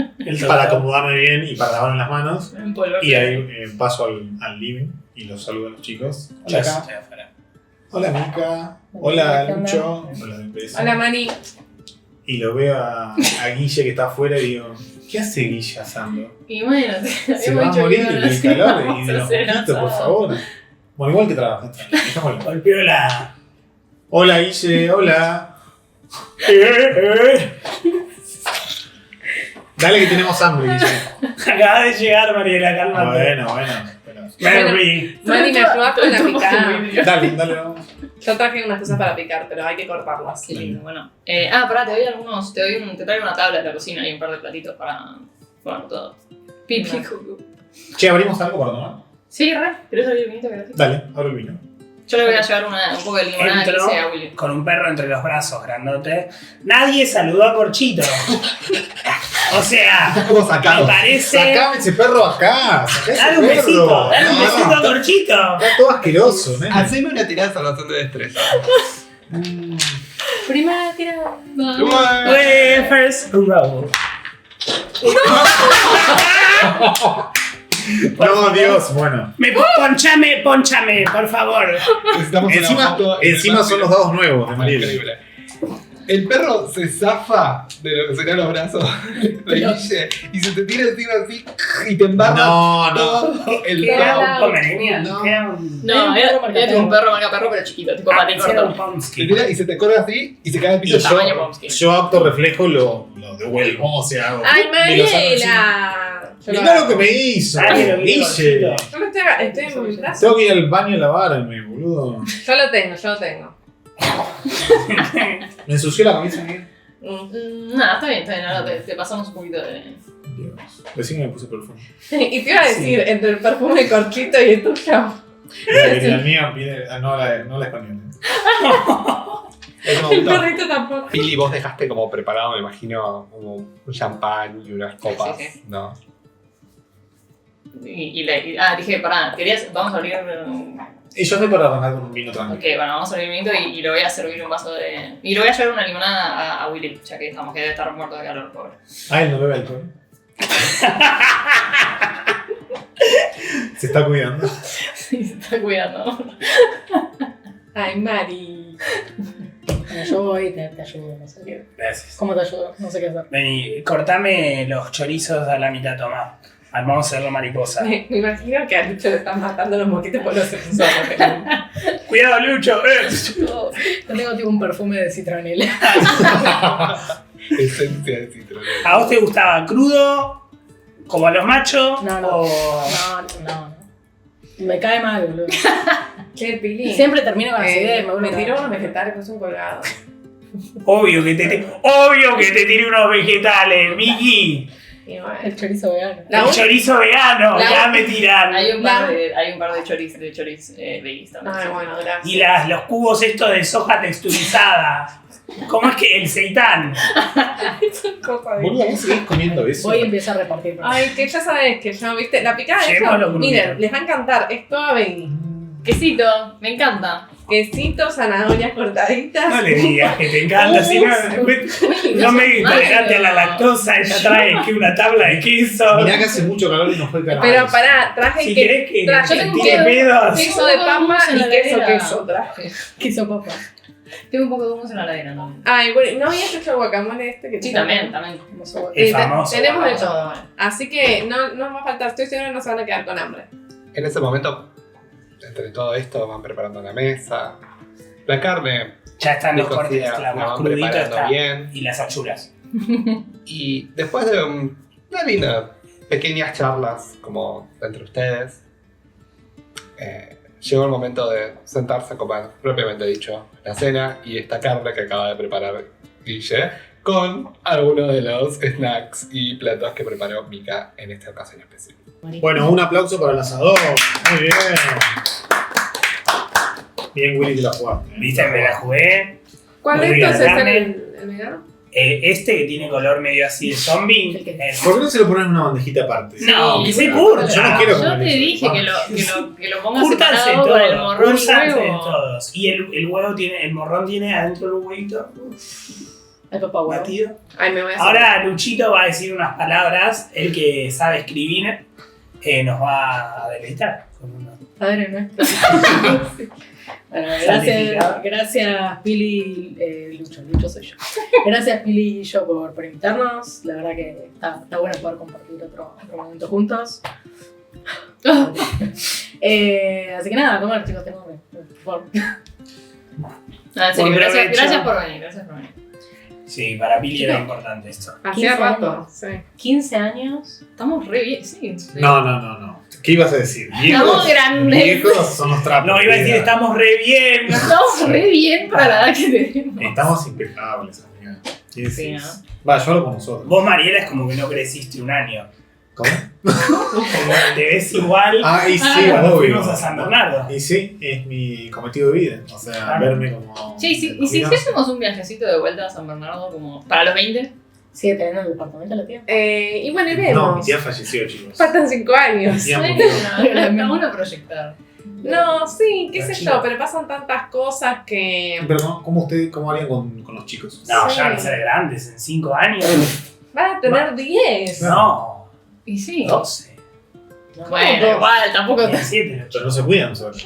[SPEAKER 4] para acomodarme bien y para lavarme las manos.
[SPEAKER 5] Un polvo.
[SPEAKER 4] Y ahí paso al living y los saludo a los chicos. Hola, acá.
[SPEAKER 3] Estoy afuera.
[SPEAKER 4] Hola, Mica. Hola,
[SPEAKER 6] ¿Qué onda?
[SPEAKER 4] Lucho. Hola, de empresa.
[SPEAKER 2] Hola, Mari.
[SPEAKER 4] Y lo veo a Guille que está afuera y digo: ¿qué hace Guille asando?
[SPEAKER 5] Y bueno,
[SPEAKER 4] Se va a morir del calor y de los mosquitos, por favor. Bueno, igual que trabaja. Dejémoslo.
[SPEAKER 3] Golpeó la.
[SPEAKER 4] Hola, Guille. Hola. Dale que tenemos hambre, Guille.
[SPEAKER 3] Acaba de llegar, Mariela, cálmate.
[SPEAKER 4] Bueno.
[SPEAKER 3] Mary.
[SPEAKER 2] Mari, me ayudas con la picada.
[SPEAKER 4] Dale, vamos.
[SPEAKER 2] Yo traje unas cosas para picar, pero hay que cortarlas.
[SPEAKER 5] Qué lindo, bueno. Pará, te traigo una tabla de la cocina y un par de platitos para todo. Pipi, cucú.
[SPEAKER 4] Che, ¿abrimos algo para tomar?
[SPEAKER 5] Sí, ¿querés abrir el vinito que trajiste?
[SPEAKER 4] Dale, abro el vino.
[SPEAKER 5] Yo le voy a llevar un poco de limonada que
[SPEAKER 3] Entro
[SPEAKER 5] sea Willy.
[SPEAKER 3] con un perro entre los brazos, grandote. Nadie saludó a Corchito. O sea,
[SPEAKER 1] ¿Cómo
[SPEAKER 3] me
[SPEAKER 1] sacado?
[SPEAKER 3] parece.
[SPEAKER 4] Sacame ese perro acá. Sacá ese
[SPEAKER 3] Dale un
[SPEAKER 4] perro.
[SPEAKER 3] besito, dale un
[SPEAKER 4] No,
[SPEAKER 3] besito a Corchito.
[SPEAKER 4] Está todo asqueroso, nene.
[SPEAKER 1] Haceme una tirada de salvación de destreza.
[SPEAKER 6] Primera tirada.
[SPEAKER 3] First roll.
[SPEAKER 4] No, Dios, bueno.
[SPEAKER 3] Ponchame, por favor.
[SPEAKER 1] Necesitamos una foto.
[SPEAKER 4] Encima son los dados nuevos de Mariela.
[SPEAKER 1] Increíble. El perro se zafa de lo que serían los brazos de Guille y se te tira encima así y te embarra
[SPEAKER 4] No.
[SPEAKER 1] todo el
[SPEAKER 2] Qué
[SPEAKER 1] perro.
[SPEAKER 2] ala.
[SPEAKER 3] Pomerania.
[SPEAKER 1] No.
[SPEAKER 5] No, era tipo un perro marca perro, pero chiquito, tipo patín
[SPEAKER 3] Era un
[SPEAKER 5] corto.
[SPEAKER 1] Se
[SPEAKER 3] Pomsky.
[SPEAKER 1] tira y se te corre así y se cae al
[SPEAKER 4] Y
[SPEAKER 1] piso.
[SPEAKER 5] Tamaño Pomsky.
[SPEAKER 4] yo acto reflejo lo devuelvo, o sea, hago.
[SPEAKER 2] ¡Ay,
[SPEAKER 4] me lo saco
[SPEAKER 2] Mariela! Yo
[SPEAKER 4] Mirá lo que me hizo,
[SPEAKER 3] Dale, lo
[SPEAKER 4] Guille.
[SPEAKER 3] Corchito.
[SPEAKER 2] Yo me estoy en mi brazo.
[SPEAKER 4] Tengo que ir al baño a lavarme, boludo.
[SPEAKER 2] Yo lo tengo.
[SPEAKER 4] Me ensució la camisa, Miguel.
[SPEAKER 5] Nada, está bien, ahora te pasamos un poquito de...
[SPEAKER 4] Dios. Recién me puse perfume.
[SPEAKER 2] Y te iba a decir, entre el perfume de Corchito y el tuyo.
[SPEAKER 4] La mía pide. No la española.
[SPEAKER 1] ese momento,
[SPEAKER 2] Perrito tampoco.
[SPEAKER 1] Pili, vos dejaste como preparado, me imagino, como un champán y unas copas,
[SPEAKER 5] Sí, sí.
[SPEAKER 1] ¿no?
[SPEAKER 5] Dije, pará, vamos a abrir
[SPEAKER 4] Y yo estoy para arrancar con un vino tranquilo.
[SPEAKER 5] Ok, bueno, vamos a abrir un minuto y le voy a servir un vaso de... Y le voy a llevar una limonada a Willy, ya que estamos, que debe estar muerto de calor, pobre.
[SPEAKER 4] Ah, él no bebe alcohol. Se está cuidando.
[SPEAKER 5] Sí, se está cuidando.
[SPEAKER 2] Ay, Mari.
[SPEAKER 6] Bueno, yo voy y te ayudo, no sé qué.
[SPEAKER 3] Gracias.
[SPEAKER 6] ¿Cómo te ayudo? No sé qué hacer.
[SPEAKER 3] Vení, cortame los chorizos a la mitad, tomá. Armamos cerro mariposa.
[SPEAKER 2] Me imagino que a Lucho le están matando los moquitos por los sensores.
[SPEAKER 3] Cuidado, Lucho.
[SPEAKER 6] Yo tengo tipo un perfume de citronela.
[SPEAKER 1] Esencia de citrón.
[SPEAKER 3] ¿A vos te gustaba crudo? ¿Como a los machos?
[SPEAKER 6] No, no.
[SPEAKER 3] O...
[SPEAKER 6] No. Me cae mal, boludo.
[SPEAKER 2] Che, Pili.
[SPEAKER 6] Siempre termino con acidez,
[SPEAKER 2] me tiró unos vegetales que son colgados.
[SPEAKER 3] Obvio que te tiré unos vegetales, Miki.
[SPEAKER 2] Y bueno.
[SPEAKER 6] El chorizo vegano.
[SPEAKER 2] La
[SPEAKER 3] El
[SPEAKER 2] un-
[SPEAKER 3] chorizo vegano,
[SPEAKER 2] la-
[SPEAKER 3] ya me tiran.
[SPEAKER 5] Hay un par de choris veggies también.
[SPEAKER 2] Ay, bueno, gracias.
[SPEAKER 3] Y los cubos estos de soja texturizada. ¿Cómo es que el seitán?
[SPEAKER 4] Boludo, ¿vos seguís comiendo eso?
[SPEAKER 6] Voy a empezar a repartir. por ahí.
[SPEAKER 2] Ay, que ya sabes que yo, viste, la picada de
[SPEAKER 3] Llevémoslo
[SPEAKER 2] eso,
[SPEAKER 3] con
[SPEAKER 2] miren,
[SPEAKER 3] un-
[SPEAKER 2] les va a encantar, es toda veggie.
[SPEAKER 5] Quesito, me encanta.
[SPEAKER 2] Quesito, zanahorias cortaditas.
[SPEAKER 3] No le digas que te encanta, si no, no me intolerante a la lactosa, ella trae que una tabla de queso.
[SPEAKER 4] Mirá que hace mucho calor y nos fue calor.
[SPEAKER 2] Pero pará, traje
[SPEAKER 3] Si
[SPEAKER 2] que
[SPEAKER 3] querés que
[SPEAKER 2] traje
[SPEAKER 5] yo tengo
[SPEAKER 3] tire pedos.
[SPEAKER 2] queso de papa
[SPEAKER 5] en la
[SPEAKER 2] y queso
[SPEAKER 5] heladera.
[SPEAKER 2] traje.
[SPEAKER 6] Queso papa.
[SPEAKER 5] Tengo un poco de hummus en la heladera también.
[SPEAKER 2] Ay, bueno, ¿no habías hecho el guacamole este que
[SPEAKER 5] Sí,
[SPEAKER 2] tenemos?
[SPEAKER 5] también.
[SPEAKER 6] Como soy.
[SPEAKER 3] El famoso
[SPEAKER 2] Tenemos de
[SPEAKER 3] guacamole.
[SPEAKER 2] todo. Así que no nos va a faltar, estoy segura que no se van a quedar con hambre.
[SPEAKER 1] En ese momento, entre todo esto, van preparando la mesa. La carne,
[SPEAKER 3] Ya están los
[SPEAKER 1] Nico
[SPEAKER 3] cortes,
[SPEAKER 1] decía, la
[SPEAKER 3] clavos,
[SPEAKER 1] van
[SPEAKER 3] crudito
[SPEAKER 1] preparando
[SPEAKER 3] está.
[SPEAKER 1] bien.
[SPEAKER 3] Y las achuras.
[SPEAKER 1] Y después de una linda, pequeñas charlas como entre ustedes, llegó el momento de sentarse a comer, propiamente dicho, la cena y esta carne que acaba de preparar Guille, con algunos de los snacks y platos que preparó Mika en esta ocasión específica.
[SPEAKER 4] Bueno, un aplauso para el asador. Muy bien. Bien, Willy, te la jugaste.
[SPEAKER 3] ¿Viste? Me la jugué.
[SPEAKER 2] ¿Cuál
[SPEAKER 3] Muy
[SPEAKER 2] de
[SPEAKER 3] bien,
[SPEAKER 2] estos es
[SPEAKER 3] carne.
[SPEAKER 2] el vegano?
[SPEAKER 3] Este que tiene color medio así de zombie.
[SPEAKER 6] El que-
[SPEAKER 4] ¿Por qué no se lo pones en una bandejita aparte?
[SPEAKER 3] No, que se
[SPEAKER 5] Sí,
[SPEAKER 3] curta.
[SPEAKER 4] yo no quiero
[SPEAKER 5] Yo
[SPEAKER 4] comer
[SPEAKER 5] te
[SPEAKER 4] eso.
[SPEAKER 5] dije que lo pongas
[SPEAKER 3] Curtanse
[SPEAKER 5] separado para el
[SPEAKER 3] todo,
[SPEAKER 5] morrón y
[SPEAKER 3] curtanse
[SPEAKER 5] huevo.
[SPEAKER 3] todos. Y el huevo tiene, el morrón tiene adentro un huevito
[SPEAKER 6] El papá huevo.
[SPEAKER 3] batido.
[SPEAKER 2] Ay, me voy a hacer.
[SPEAKER 3] Ahora Luchito va a decir unas palabras, el que sabe escribir nos va a deleitar con uno.
[SPEAKER 6] Padre nuestro. Bueno,
[SPEAKER 3] Santificado.
[SPEAKER 6] gracias Pili, Lucho soy yo. Gracias Pili y yo por invitarnos. La verdad que está bueno poder compartir otro momento juntos. Así que nada, comer chicos, tengo hambre. Por favor.
[SPEAKER 5] Ah, en serio,
[SPEAKER 3] Buen
[SPEAKER 5] gracias
[SPEAKER 3] provecho.
[SPEAKER 5] por venir,
[SPEAKER 3] Sí, para Pili era importante esto.
[SPEAKER 2] Hacía
[SPEAKER 6] 15
[SPEAKER 2] rato.
[SPEAKER 6] años.
[SPEAKER 2] Sí.
[SPEAKER 6] 15 años.
[SPEAKER 5] Estamos re bien, sí.
[SPEAKER 4] No. ¿Qué ibas a decir?
[SPEAKER 5] Estamos grandes.
[SPEAKER 4] Viejos son los trapos.
[SPEAKER 3] No, iba a decir,
[SPEAKER 4] mira.
[SPEAKER 3] estamos re bien.
[SPEAKER 5] Estamos re bien para la edad que tenemos.
[SPEAKER 4] Estamos impecables, amiga. ¿Qué
[SPEAKER 5] Sí,
[SPEAKER 4] decís? Va, yo hablo con nosotros.
[SPEAKER 3] Vos, Mariela, es como que no creciste un año.
[SPEAKER 4] ¿Cómo?
[SPEAKER 3] Como que te ves igual
[SPEAKER 4] Ah, y sí,
[SPEAKER 3] cuando
[SPEAKER 4] obvio.
[SPEAKER 3] fuimos a San Bernardo.
[SPEAKER 4] Y sí, es mi cometido de vida. O sea,
[SPEAKER 3] Claro.
[SPEAKER 4] verme como.
[SPEAKER 5] Sí, sí, y si hiciésemos un viajecito de vuelta a San Bernardo como para los 20.
[SPEAKER 6] ¿Sigue teniendo el departamento la tía?
[SPEAKER 2] Y bueno, y
[SPEAKER 4] No, mi
[SPEAKER 2] vemos.
[SPEAKER 4] tía falleció, chicos.
[SPEAKER 2] Faltan 5 años.
[SPEAKER 4] Mi tía
[SPEAKER 5] Bueno,
[SPEAKER 4] murió.
[SPEAKER 5] está bueno proyectar.
[SPEAKER 2] No, sí, qué sé
[SPEAKER 3] Tranquilo.
[SPEAKER 2] yo, pero pasan tantas cosas que
[SPEAKER 4] Pero no, ¿cómo harían con los chicos?
[SPEAKER 3] No,
[SPEAKER 2] Sí.
[SPEAKER 3] ya van a ser grandes, en 5 años.
[SPEAKER 2] van a tener 10.
[SPEAKER 3] No,
[SPEAKER 5] Y sí.
[SPEAKER 3] 12.
[SPEAKER 5] Bueno, igual, tampoco.
[SPEAKER 3] 17,
[SPEAKER 4] Pero no se cuidan, sobre.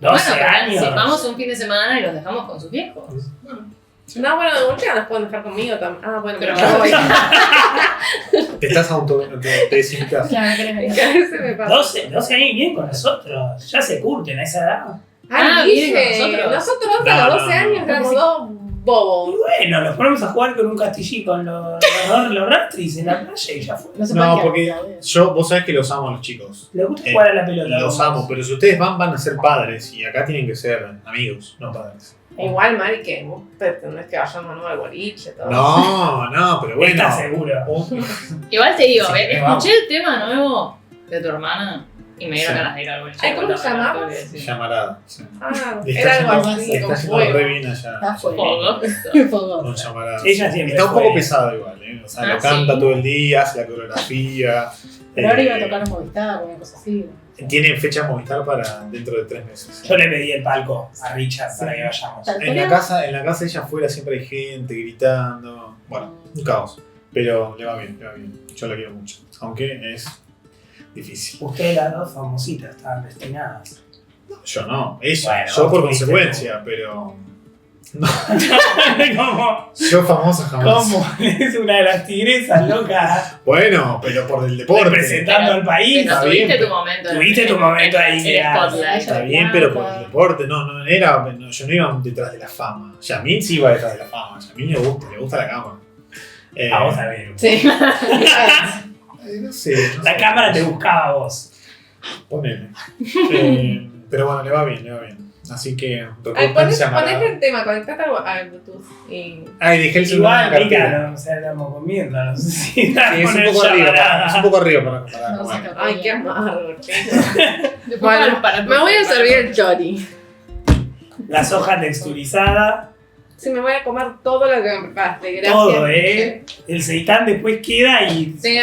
[SPEAKER 3] 12
[SPEAKER 5] pero
[SPEAKER 3] años.
[SPEAKER 5] Si vamos un fin de semana y los dejamos con sus viejos.
[SPEAKER 2] No, bueno, de última las pueden dejar conmigo también. Ah, bueno, pero
[SPEAKER 5] Pero-
[SPEAKER 2] yo voy.
[SPEAKER 4] Te estás te desinvitas.
[SPEAKER 6] Claro, querés
[SPEAKER 2] Que a veces me pasa.
[SPEAKER 3] 12 años bien con nosotros. Ya se curten a esa edad.
[SPEAKER 5] Ah,
[SPEAKER 2] Ay,
[SPEAKER 5] vienen con
[SPEAKER 2] Guille,
[SPEAKER 5] nosotros.
[SPEAKER 2] nosotros antes
[SPEAKER 4] No,
[SPEAKER 2] a los
[SPEAKER 4] no,
[SPEAKER 2] 12
[SPEAKER 4] no.
[SPEAKER 2] años éramos
[SPEAKER 6] Sí.
[SPEAKER 2] dos bobos.
[SPEAKER 3] Bueno, nos ponemos a jugar con un castillí con los rastris en la playa y ya fue.
[SPEAKER 6] No se
[SPEAKER 4] No,
[SPEAKER 6] pueden quedar
[SPEAKER 4] porque
[SPEAKER 6] todavía.
[SPEAKER 4] vos sabés que los amo a los chicos.
[SPEAKER 3] ¿Le gusta jugar a la pelota?
[SPEAKER 4] Los amo, pero si ustedes van a ser padres y acá tienen que ser amigos, no padres.
[SPEAKER 2] Igual, Mari, que vos pretendés que vayamos ¿no? al boliche, todo.
[SPEAKER 4] No, pero bueno.
[SPEAKER 3] ¿Estás seguro?
[SPEAKER 4] Un-
[SPEAKER 5] Igual te digo,
[SPEAKER 4] Sí,
[SPEAKER 5] escuché
[SPEAKER 4] vamos.
[SPEAKER 5] el tema nuevo de tu hermana. Y me dieron
[SPEAKER 4] Sí.
[SPEAKER 5] ganas de ir al boliche.
[SPEAKER 2] Ay, ¿cómo
[SPEAKER 5] de
[SPEAKER 2] se
[SPEAKER 5] vuelta,
[SPEAKER 2] llamaba?
[SPEAKER 5] tengo que decir.
[SPEAKER 4] Llamarada. Sí.
[SPEAKER 2] Ah,
[SPEAKER 4] Está
[SPEAKER 2] era algo
[SPEAKER 4] yendo-
[SPEAKER 2] así,
[SPEAKER 4] está
[SPEAKER 2] con
[SPEAKER 4] yendo
[SPEAKER 2] fuego.
[SPEAKER 4] re bien allá.
[SPEAKER 6] Está fuerte.
[SPEAKER 5] Fogoso.
[SPEAKER 4] Con llamarada.
[SPEAKER 3] Ella siempre
[SPEAKER 4] Está un
[SPEAKER 3] fue-
[SPEAKER 4] poco pesado igual, ¿eh? O sea,
[SPEAKER 5] Ah,
[SPEAKER 4] lo canta
[SPEAKER 5] sí.
[SPEAKER 4] todo el día, hace la coreografía.
[SPEAKER 6] Pero ahora iba a tocar en Movistar, una cosa así.
[SPEAKER 4] Tiene fecha Movistar para dentro de 3 meses.
[SPEAKER 3] Yo le pedí el palco a Richard para que vayamos.
[SPEAKER 4] En la casa ella afuera siempre hay gente gritando. Bueno, un caos. Pero le va bien, le va bien. Yo la quiero mucho. Aunque es difícil.
[SPEAKER 3] Ustedes las dos famositas estaban destinadas.
[SPEAKER 4] Yo no, ella.
[SPEAKER 3] Bueno,
[SPEAKER 4] yo por
[SPEAKER 3] viste
[SPEAKER 4] consecuencia, pero.
[SPEAKER 3] ¿Cómo?
[SPEAKER 4] Yo famosa jamás.
[SPEAKER 3] ¿Cómo? Es una de las tigresas, loca.
[SPEAKER 4] Bueno, pero por el deporte.
[SPEAKER 3] Representando al país.
[SPEAKER 5] Pero
[SPEAKER 4] Está
[SPEAKER 5] tuviste
[SPEAKER 4] bien,
[SPEAKER 5] tu momento.
[SPEAKER 3] Tuviste tu momento ahí,
[SPEAKER 5] El
[SPEAKER 3] que era-
[SPEAKER 5] spotlight.
[SPEAKER 4] Está bien, pero por el deporte. No era. No, yo no iba detrás de la fama. Yamin sí iba detrás de la fama. Yamin le gusta la cámara.
[SPEAKER 3] A vos también.
[SPEAKER 2] Sí.
[SPEAKER 4] No sé. no
[SPEAKER 3] La
[SPEAKER 4] sé.
[SPEAKER 3] cámara te buscaba a vos.
[SPEAKER 4] Ponele. Pero bueno, le va bien, le va bien. Así que
[SPEAKER 2] Ay,
[SPEAKER 4] recorten llamarada.
[SPEAKER 2] ponete el tema, conectate al Bluetooth. Y...
[SPEAKER 4] Ay, dejé el celular en la
[SPEAKER 3] Igual,
[SPEAKER 4] cartera.
[SPEAKER 3] Mica, no, o sea, estamos comiendo, no sé si
[SPEAKER 4] Sí, es un poco arriba, es un poco arriba para comparar.
[SPEAKER 6] No,
[SPEAKER 4] bueno.
[SPEAKER 6] saca-
[SPEAKER 2] Ay, qué amargo.
[SPEAKER 5] Después
[SPEAKER 2] Bueno,
[SPEAKER 5] para-
[SPEAKER 2] me voy a servir el chori.
[SPEAKER 3] La soja texturizada,
[SPEAKER 2] Sí, me voy a comer todo lo que me preparaste. Gracias.
[SPEAKER 3] todo, El seitán después queda y.
[SPEAKER 2] Este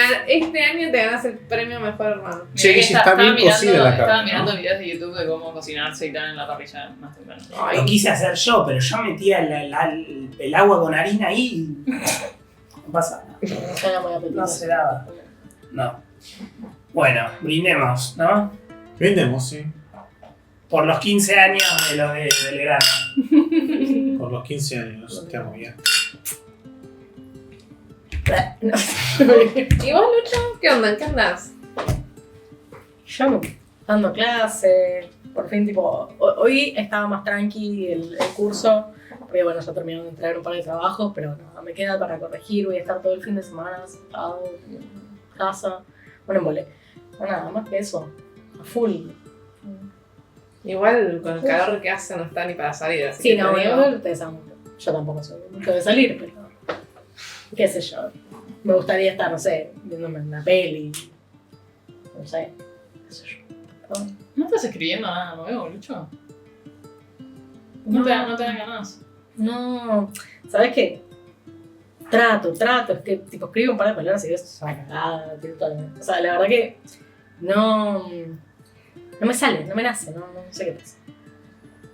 [SPEAKER 2] año te ganas el premio Mejor Hermano.
[SPEAKER 4] Che,
[SPEAKER 5] Mirá que
[SPEAKER 4] Guille, está bien cocida la
[SPEAKER 5] Estaba
[SPEAKER 4] carne,
[SPEAKER 5] mirando
[SPEAKER 4] ¿no?
[SPEAKER 5] videos de YouTube de cómo cocinar seitán en la parrilla más temprano.
[SPEAKER 2] Ay,
[SPEAKER 3] Lo quise hacer yo, pero yo metía el agua con harina ahí y. No pasa nada.
[SPEAKER 6] No suena muy apetitoso.
[SPEAKER 3] No se daba. No. Bueno, brindemos, ¿no?
[SPEAKER 4] Vendemos, sí.
[SPEAKER 3] Por los 15 años de lo de Belgrano.
[SPEAKER 4] Por los 15 años, te amo bien.
[SPEAKER 2] ¿Y vos, Lucho? ¿Qué onda? ¿En qué andás?
[SPEAKER 6] Yo dando clase, por fin, tipo, hoy estaba más tranqui el curso, porque bueno, ya terminaron de entregar un par de trabajos, pero nada, me queda para corregir, voy a estar todo el fin de semana sentado en casa, bueno, en volé. No, nada más que eso, a full.
[SPEAKER 2] Igual con el calor que hace no está ni para salir. Así
[SPEAKER 6] Sí,
[SPEAKER 2] que
[SPEAKER 6] no,
[SPEAKER 2] te digo,
[SPEAKER 6] bueno, ustedes saben, yo tampoco soy mucho de salir, pero qué sé yo, me gustaría estar, no sé, viéndome una peli, no sé, qué sé yo. Perdón.
[SPEAKER 5] ¿No estás escribiendo nada nuevo, Lucho? No te dan ganas.
[SPEAKER 6] No, ¿sabes qué? Trato, es que tipo escribo un par de palabras y esto es una cagada, o sea, la verdad que no me sale, no me nace, no sé qué pasa.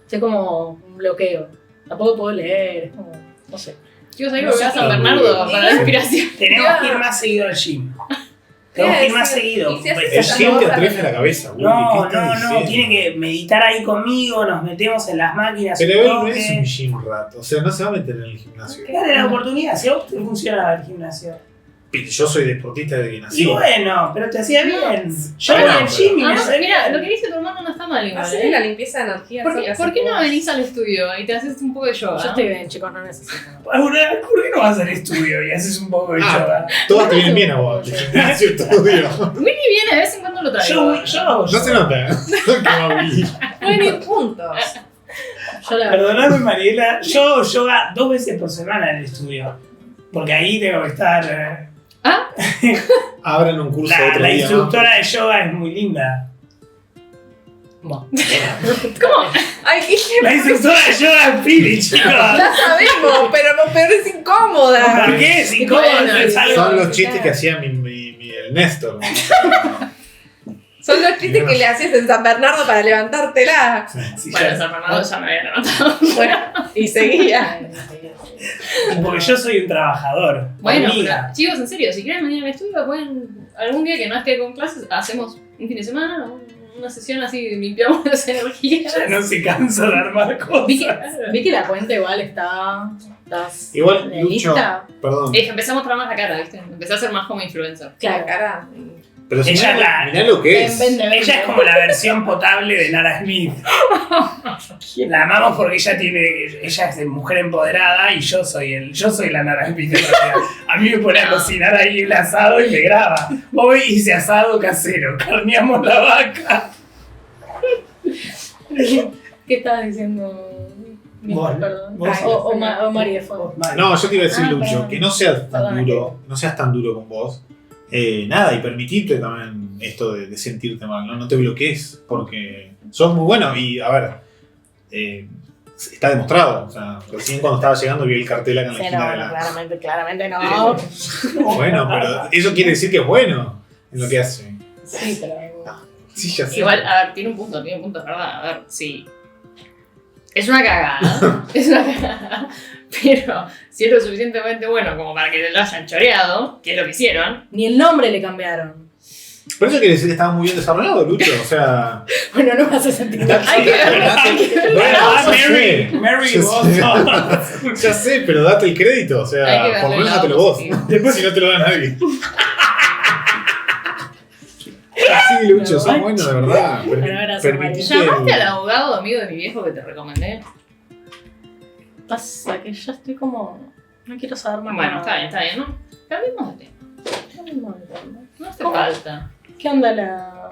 [SPEAKER 6] Estoy como un bloqueo, tampoco puedo leer, es como, no sé.
[SPEAKER 5] Chicos, ahí
[SPEAKER 3] No
[SPEAKER 5] volví a
[SPEAKER 3] sé
[SPEAKER 5] San
[SPEAKER 3] qué-
[SPEAKER 5] Bernardo para la inspiración.
[SPEAKER 3] Tenemos que ir más seguido al gym. Tenemos que ir más seguido.
[SPEAKER 2] ¿Y si haces
[SPEAKER 4] El
[SPEAKER 2] esa
[SPEAKER 4] gym te
[SPEAKER 2] cosa?
[SPEAKER 4] atrofia la cabeza, Willy,
[SPEAKER 3] No,
[SPEAKER 4] ¿qué estás
[SPEAKER 3] no,
[SPEAKER 4] diciendo?
[SPEAKER 3] tiene que meditar ahí conmigo, nos metemos en las máquinas.
[SPEAKER 4] Pero
[SPEAKER 3] un
[SPEAKER 4] él no
[SPEAKER 3] toque.
[SPEAKER 4] es un gym rat, o sea, no se va a meter en el gimnasio.
[SPEAKER 3] Dale la oportunidad, si a vos te funciona el gimnasio.
[SPEAKER 4] Yo soy deportista desde que
[SPEAKER 3] Y
[SPEAKER 4] nací.
[SPEAKER 3] bueno, pero te hacía bien. Yo
[SPEAKER 4] Bueno,
[SPEAKER 3] voy al gym y me
[SPEAKER 5] Además,
[SPEAKER 3] sale
[SPEAKER 5] mira,
[SPEAKER 3] bien.
[SPEAKER 5] lo que dice tu hermano no está mal igual.
[SPEAKER 2] Hacerle la limpieza de energía.
[SPEAKER 5] ¿Por
[SPEAKER 2] eso que
[SPEAKER 5] qué,
[SPEAKER 2] haces
[SPEAKER 5] ¿Por qué no
[SPEAKER 2] vos.
[SPEAKER 5] venís al estudio y te haces un poco de yoga?
[SPEAKER 6] Yo estoy bien, chicos, no necesito nada.
[SPEAKER 3] ¿Por qué no vas al estudio y haces un poco de yoga?
[SPEAKER 4] Todas te vienen bien a vos, el gimnasio, estudio.
[SPEAKER 5] Willy viene, de vez en cuando lo traigo.
[SPEAKER 3] Yo,
[SPEAKER 4] No se nota. Que va a Willy.
[SPEAKER 2] Pueden ir juntos.
[SPEAKER 6] Yo la
[SPEAKER 3] Perdóname, Mariela, yo hago yoga 2 veces por semana en el estudio. Porque ahí tengo que estar.
[SPEAKER 4] Abran un curso
[SPEAKER 3] La
[SPEAKER 4] otro día.
[SPEAKER 3] instructora de yoga es muy linda.
[SPEAKER 6] Bueno,
[SPEAKER 5] ¿Cómo?
[SPEAKER 2] Ay, ¿qué?
[SPEAKER 3] La instructora de yoga es Pili, chicos.
[SPEAKER 2] Ya sabemos, pero lo peor es incómoda.
[SPEAKER 3] ¿Por qué? Es incómodo,
[SPEAKER 5] Bueno,
[SPEAKER 3] es algo.
[SPEAKER 4] Son los chistes que hacía el Néstor.
[SPEAKER 2] Son los chistes que le hacías en San Bernardo para levantártela.
[SPEAKER 3] Sí,
[SPEAKER 5] Bueno,
[SPEAKER 3] ya-
[SPEAKER 5] San Bernardo ya me había levantado.
[SPEAKER 2] Bueno, y seguía.
[SPEAKER 3] porque yo soy un trabajador.
[SPEAKER 5] Bueno,
[SPEAKER 3] hormiga.
[SPEAKER 5] pero, chicos, en serio, si quieren venir al estudio, pueden. Algún día que no esté con clases, hacemos un fin de semana, una sesión así, limpiamos las energías.
[SPEAKER 3] Ya no se cansa de armar cosas.
[SPEAKER 6] vi que la cuenta igual estás
[SPEAKER 4] Igual,
[SPEAKER 6] en
[SPEAKER 4] Lucho,
[SPEAKER 6] lista.
[SPEAKER 4] perdón.
[SPEAKER 5] Es que empecé a mostrar más la cara, ¿viste? Empecé a ser más como influencer.
[SPEAKER 2] La
[SPEAKER 6] Claro.
[SPEAKER 2] cara.
[SPEAKER 4] Pero si
[SPEAKER 3] Ella
[SPEAKER 4] mirá,
[SPEAKER 3] la-
[SPEAKER 4] mirá lo que es.
[SPEAKER 6] Vende.
[SPEAKER 3] Ella es como la versión potable de Nara Smith. La amamos porque ella es mujer empoderada y yo soy la Nara Smith. En realidad. A mí me pone a cocinar ahí el asado y me graba. Hoy hice asado casero, carneamos la vaca.
[SPEAKER 6] ¿Qué estabas diciendo?
[SPEAKER 3] Vos,
[SPEAKER 6] Perdón.
[SPEAKER 3] vos.
[SPEAKER 6] O María fue.
[SPEAKER 4] No, yo te iba a decir,
[SPEAKER 6] Ah,
[SPEAKER 4] Lucho,
[SPEAKER 6] perdón.
[SPEAKER 4] que no seas tan
[SPEAKER 6] Perdón,
[SPEAKER 4] duro, no seas tan duro con vos. Nada, y permitirte también esto de sentirte mal, ¿no? No te bloquees, porque sos muy bueno y, a ver, está demostrado. O sea, recién cuando estaba llegando vi el cartel acá en la
[SPEAKER 6] Sí,
[SPEAKER 4] esquina
[SPEAKER 6] no,
[SPEAKER 4] de la...
[SPEAKER 6] claramente no.
[SPEAKER 4] Bueno, pero eso quiere decir que es bueno en lo que hace.
[SPEAKER 6] Sí, pero.
[SPEAKER 4] Sí, ya sé.
[SPEAKER 5] Igual, a ver, tiene un punto, es verdad. A ver, sí. Es una cagada. Es una cagada. Pero si es lo suficientemente bueno como para que te lo hayan choreado, que es lo que hicieron.
[SPEAKER 6] Ni el nombre le cambiaron.
[SPEAKER 4] Pero eso quiere decir que estaba muy bien desarrollado, Lucho. O sea.
[SPEAKER 6] Bueno, no me hace sentido.
[SPEAKER 5] Hay que verlo.
[SPEAKER 4] Bueno, ya sé.
[SPEAKER 3] Mary,
[SPEAKER 4] Ya
[SPEAKER 3] vos sos.
[SPEAKER 4] Ya sé, pero date el crédito. O
[SPEAKER 5] Hay que
[SPEAKER 4] sea,
[SPEAKER 5] darle
[SPEAKER 4] por lo menos
[SPEAKER 5] el lado
[SPEAKER 4] dátelo vos.
[SPEAKER 5] positivo.
[SPEAKER 4] Si no te lo da nadie. Sí, Lucho, sos bueno, de verdad. Permitiste.
[SPEAKER 5] ¿Llamaste al abogado amigo de mi viejo que te recomendé?
[SPEAKER 6] Pasa que ya estoy como. No quiero saber más.
[SPEAKER 5] Bueno,
[SPEAKER 6] nada.
[SPEAKER 5] está bien, ¿no? Cambiemos de tema.
[SPEAKER 6] Cambiemos de tema.
[SPEAKER 5] No hace
[SPEAKER 6] ¿Cómo?
[SPEAKER 5] falta.
[SPEAKER 6] ¿Qué onda la.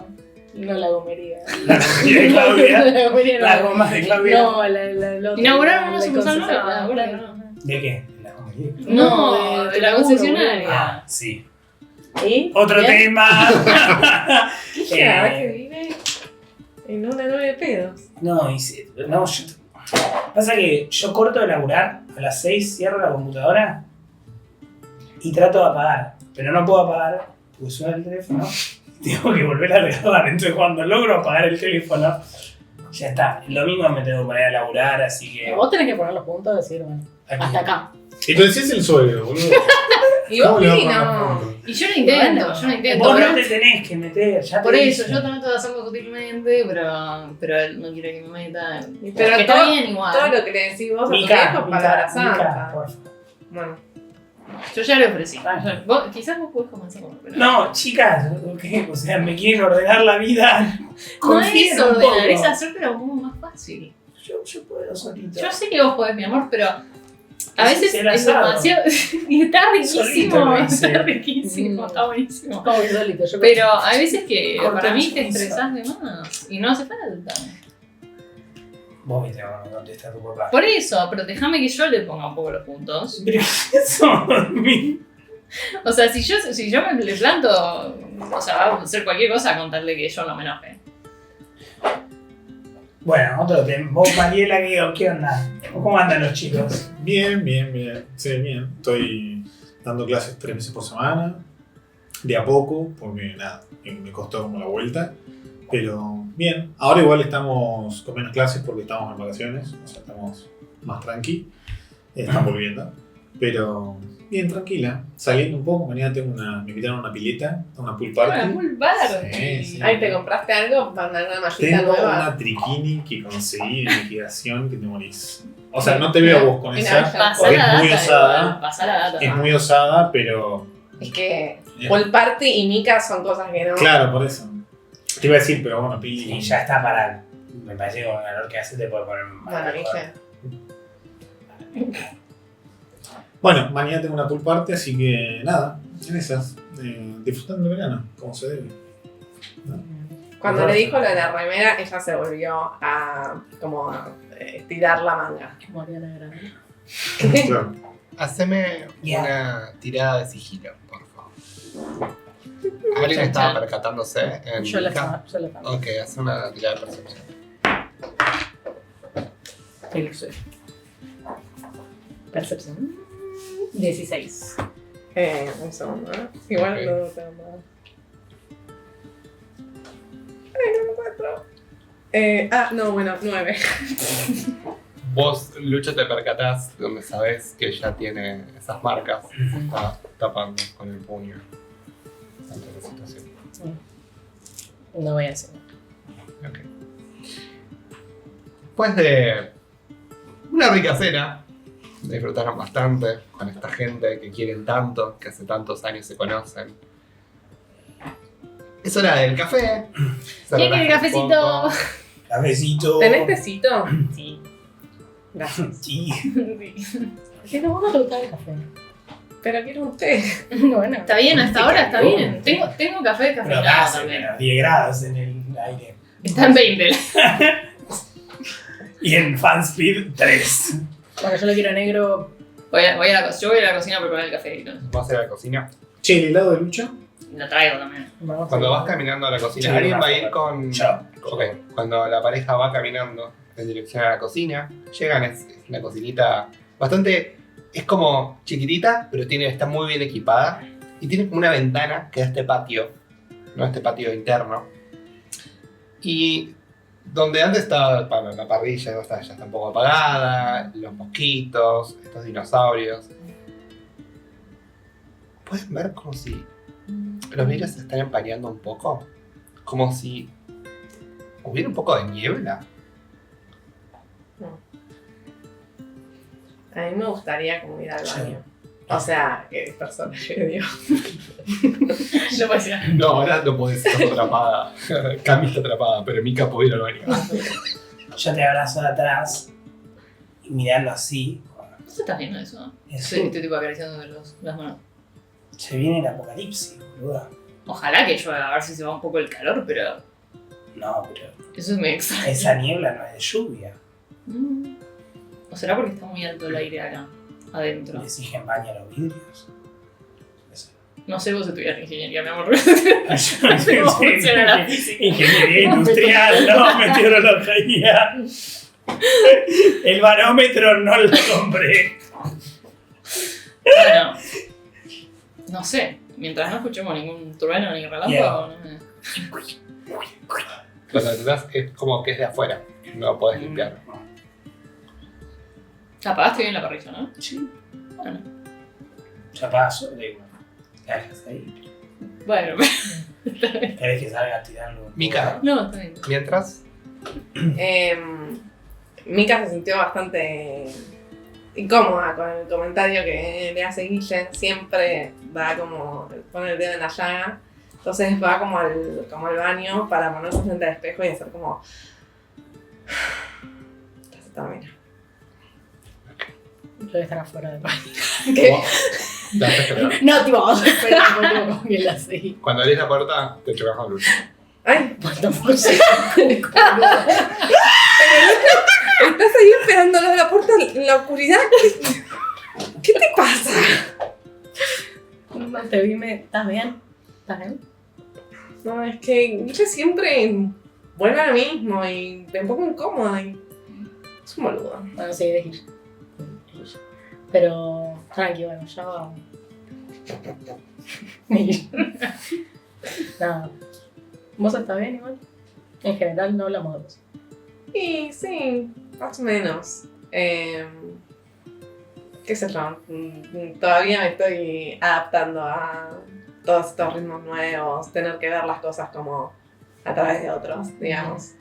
[SPEAKER 6] No la gomería?
[SPEAKER 3] La comida de Claudia.
[SPEAKER 6] La gomería no.
[SPEAKER 3] La goma de Claudia.
[SPEAKER 6] No, la otra.
[SPEAKER 5] Inauguraron una
[SPEAKER 6] la
[SPEAKER 5] sucursal nueva,
[SPEAKER 6] concesionaria.
[SPEAKER 5] bueno.
[SPEAKER 3] ¿De qué? ¿La comería?
[SPEAKER 5] No, de la concesionaria.
[SPEAKER 3] Ah, sí.
[SPEAKER 6] ¿Y?
[SPEAKER 3] Otro
[SPEAKER 6] ¿Bien?
[SPEAKER 3] tema.
[SPEAKER 2] Claro, que vive en una nube de pedos.
[SPEAKER 3] No, pasa que yo corto de laburar, a las 6 cierro la computadora y trato de apagar, pero no puedo apagar porque suena el teléfono, tengo que volver a grabar, entonces cuando logro apagar el teléfono, ya está, el domingo me tengo que poner a laburar, así que...
[SPEAKER 6] Vos tenés que poner los puntos y decir, bueno,
[SPEAKER 3] aquí.
[SPEAKER 6] hasta acá.
[SPEAKER 4] Entonces es el suegro, boludo.
[SPEAKER 2] Y vos,
[SPEAKER 4] ¿Cómo le va a
[SPEAKER 2] Vicky,
[SPEAKER 4] poner
[SPEAKER 2] no.
[SPEAKER 4] puntos?
[SPEAKER 5] Y yo lo intento,
[SPEAKER 3] Vos no te tenés que meter, ya te
[SPEAKER 5] Por eso,
[SPEAKER 3] dije.
[SPEAKER 5] yo trato de hacerlo sutilmente, pero él no quiere que me meta.
[SPEAKER 2] Pero
[SPEAKER 5] Que está bien igual.
[SPEAKER 2] Todo lo que le decís vos a tu
[SPEAKER 3] Mica,
[SPEAKER 2] viejo es palabra
[SPEAKER 3] Mica,
[SPEAKER 2] santa.
[SPEAKER 3] por favor.
[SPEAKER 2] Bueno,
[SPEAKER 5] Yo ya le ofrecí. Quizás vos podés comenzar con pero
[SPEAKER 3] No, chicas, ¿qué? O sea, me quieren ordenar la vida.
[SPEAKER 5] no
[SPEAKER 3] Confíen
[SPEAKER 5] es
[SPEAKER 3] un poco.
[SPEAKER 5] ordenar, es hacértelo como más fácil.
[SPEAKER 3] Yo puedo solito.
[SPEAKER 5] Yo sé que vos podés, mi amor, pero a
[SPEAKER 3] Es
[SPEAKER 5] veces
[SPEAKER 3] el
[SPEAKER 5] es
[SPEAKER 3] asado.
[SPEAKER 5] demasiado. Y está
[SPEAKER 3] Solito
[SPEAKER 5] riquísimo,
[SPEAKER 3] lo hice.
[SPEAKER 5] está riquísimo, está buenísimo.
[SPEAKER 6] Como insólito. Yo
[SPEAKER 5] Pero hay veces que
[SPEAKER 3] Corta
[SPEAKER 5] para mí
[SPEAKER 3] el
[SPEAKER 5] te
[SPEAKER 3] chorizo.
[SPEAKER 5] estresás de más y no hace falta.
[SPEAKER 3] Vos viste cómo me contesta tu papá.
[SPEAKER 5] Por eso, pero déjame que yo le ponga un poco los puntos.
[SPEAKER 3] Pero eso, mi...
[SPEAKER 5] O sea, si yo me le planto, o sea, va a hacer cualquier cosa con tal de que yo no me enoje.
[SPEAKER 3] Bueno, otro tema. Vos, Mariela, ¿qué onda? ¿Cómo andan los chicos?
[SPEAKER 4] Bien. Sí, bien. Estoy dando clases 3 veces por semana. De a poco, porque nada, me costó como la vuelta. Pero bien. Ahora igual estamos con menos clases porque estamos en vacaciones. O sea, estamos más tranqui. Están volviendo. Pero bien, tranquila. Saliendo un poco. Mañana me invitaron a una pileta, a una pool party.
[SPEAKER 5] Bueno, full bar.
[SPEAKER 4] Sí.
[SPEAKER 2] ahí te compraste algo para una mallita
[SPEAKER 4] Tengo
[SPEAKER 2] nueva.
[SPEAKER 4] una triquini que conseguí de liquidación que te morís. O sea, no te veo vos con
[SPEAKER 2] Mira,
[SPEAKER 4] esa.
[SPEAKER 2] ya.
[SPEAKER 5] Pasá
[SPEAKER 4] Es
[SPEAKER 5] la data.
[SPEAKER 4] muy osada.
[SPEAKER 5] igual, pasá la data.
[SPEAKER 4] Es muy osada, pero...
[SPEAKER 2] Es que Pool Party y Mika son cosas que no.
[SPEAKER 4] Claro, por eso. Te iba a decir, pero bueno, Pili...
[SPEAKER 3] Y ya está para... Me parece que con el calor que hace te puede poner más.
[SPEAKER 2] Bueno, ¿viste?
[SPEAKER 4] Bueno, mañana tengo una pool party, así que nada, en esas. Disfrutando el verano, como se debe. ¿No?
[SPEAKER 2] Cuando le dijo lo de la remera, ella se volvió a como a, estirar la manga.
[SPEAKER 6] Como Ariana Grande.
[SPEAKER 4] Claro.
[SPEAKER 1] Haceme
[SPEAKER 3] Ya.
[SPEAKER 1] una tirada de sigilo, por favor. ¿Alguien estaba percatándose? En
[SPEAKER 6] Yo la
[SPEAKER 1] Mica?
[SPEAKER 6] estaba.
[SPEAKER 1] Ok, hace una tirada de percepción.
[SPEAKER 6] Percepción. 16.
[SPEAKER 2] Un segundo, ¿eh? Igual
[SPEAKER 1] Ok.
[SPEAKER 2] no tengo nada. Ay, no me encuentro. No, bueno, 9.
[SPEAKER 1] Vos, Lucho, te percatás donde sabés que ella tiene esas marcas. Se está tapando con el puño ante la situación.
[SPEAKER 6] No voy a decir.
[SPEAKER 1] Ok. Después de una rica cena, disfrutaron bastante con esta gente que quieren tanto, que hace tantos años se conocen. Es hora del café. Se
[SPEAKER 5] ¿Quién quiere
[SPEAKER 1] relajan un
[SPEAKER 5] cafecito?
[SPEAKER 1] poco.
[SPEAKER 3] Cafecito.
[SPEAKER 2] ¿Tenés tecito?
[SPEAKER 5] Sí.
[SPEAKER 2] Gracias.
[SPEAKER 3] Sí.
[SPEAKER 6] ¿Por qué no te gusta el café?
[SPEAKER 2] Pero quiero un té.
[SPEAKER 6] Bueno.
[SPEAKER 5] Está bien, hasta ahora está bien. Tengo café
[SPEAKER 3] Pero
[SPEAKER 5] cafeinado
[SPEAKER 3] acá hace
[SPEAKER 5] también.
[SPEAKER 3] menos 10 grados en el aire.
[SPEAKER 5] Está en 20.
[SPEAKER 3] Y en Fanspeed 3.
[SPEAKER 6] Bueno, yo lo quiero negro.
[SPEAKER 5] Yo voy a la cocina a preparar el café. ¿no?
[SPEAKER 1] ¿Vas a ir a la cocina?
[SPEAKER 4] Che, el helado de Lucho.
[SPEAKER 5] la traigo también.
[SPEAKER 1] Cuando vas caminando a la cocina,
[SPEAKER 3] Yo
[SPEAKER 1] ¿alguien
[SPEAKER 3] no
[SPEAKER 1] va a
[SPEAKER 3] me
[SPEAKER 1] ir
[SPEAKER 3] acuerdo.
[SPEAKER 1] con...?
[SPEAKER 3] Yo.
[SPEAKER 1] Ok, cuando la pareja va caminando en dirección a la cocina, llegan, es una cocinita bastante... Es como chiquitita, pero está muy bien equipada. Y tiene como una ventana que da este patio, ¿no? Este patio interno. Y donde antes estaba, bueno, la parrilla ya está un poco apagada, los mosquitos, estos dinosaurios. Pueden ver como si los vidrios se están empañando un poco. Como si hubiera un poco de niebla.
[SPEAKER 2] A mí me gustaría como ir al
[SPEAKER 3] Sí.
[SPEAKER 2] baño. O sea, que persona, yo digo.
[SPEAKER 5] No puede ser.
[SPEAKER 1] No, ahora no podés, estás atrapada. Cami está atrapada, pero Mika puede ir al baño.
[SPEAKER 3] Yo te abrazo de atrás y mirando así.
[SPEAKER 5] ¿No estás viendo eso?
[SPEAKER 3] Eso.
[SPEAKER 5] Sí, estoy tipo acariciando las manos.
[SPEAKER 3] Se viene el apocalipsis, boludo.
[SPEAKER 5] Ojalá que llueva, a ver si se va un poco el calor, pero
[SPEAKER 3] No, pero
[SPEAKER 5] eso es muy extraño.
[SPEAKER 3] esa niebla no es de lluvia.
[SPEAKER 5] ¿O será porque está muy alto el aire acá, adentro?
[SPEAKER 3] Decís que empaña los vidrios.
[SPEAKER 5] No sé, vos estudias ingeniería, mi amor.
[SPEAKER 3] ¿Cómo
[SPEAKER 5] funciona la física?
[SPEAKER 3] Ingeniería industrial, no, meteorología. El barómetro no lo compré.
[SPEAKER 5] Bueno, no sé. Mientras no escuchemos ningún trueno ni relámpago, no me...
[SPEAKER 1] Cuando entras es como que es de afuera. No podés limpiar.
[SPEAKER 5] Apagaste bien la parrilla, ¿no?
[SPEAKER 3] Sí.
[SPEAKER 5] Bueno,
[SPEAKER 3] Ya paso, digo. ¿Qué haces ahí?
[SPEAKER 5] bueno.
[SPEAKER 3] ¿Querés que salga a tirarlo?
[SPEAKER 1] Mica.
[SPEAKER 5] No, está bien.
[SPEAKER 1] Mientras,
[SPEAKER 2] Mika se sintió bastante incómoda con el comentario que le hace Guille. Siempre va como, pone el dedo en la llaga. Entonces va como al baño para ponerse frente al espejo y hacer como... Ya se termina.
[SPEAKER 6] Yo voy a estar afuera del baño.
[SPEAKER 2] ¿Qué?
[SPEAKER 1] la haces creer.
[SPEAKER 6] No, tipo, espera, como que la seguí.
[SPEAKER 1] Cuando abrís la puerta, te chocas con luz.
[SPEAKER 2] Ay,
[SPEAKER 6] Pues tampoco sé.
[SPEAKER 2] estás ahí esperándolo de la puerta en la oscuridad. ¿Qué te pasa?
[SPEAKER 6] No te vi, ¿estás bien? ¿Estás bien?
[SPEAKER 2] No, es que Guille siempre vuelve a lo mismo y me pongo incómoda y es un boludo.
[SPEAKER 6] Bueno, sí, de Gil. Pero, tranqui, bueno, ya va. Nada. ¿Vos estás bien igual? En general no hablamos de vos.
[SPEAKER 2] Y sí, más o menos. ¿Qué sé yo? Todavía me estoy adaptando a todos estos ritmos nuevos, tener que ver las cosas como a través de otros, digamos.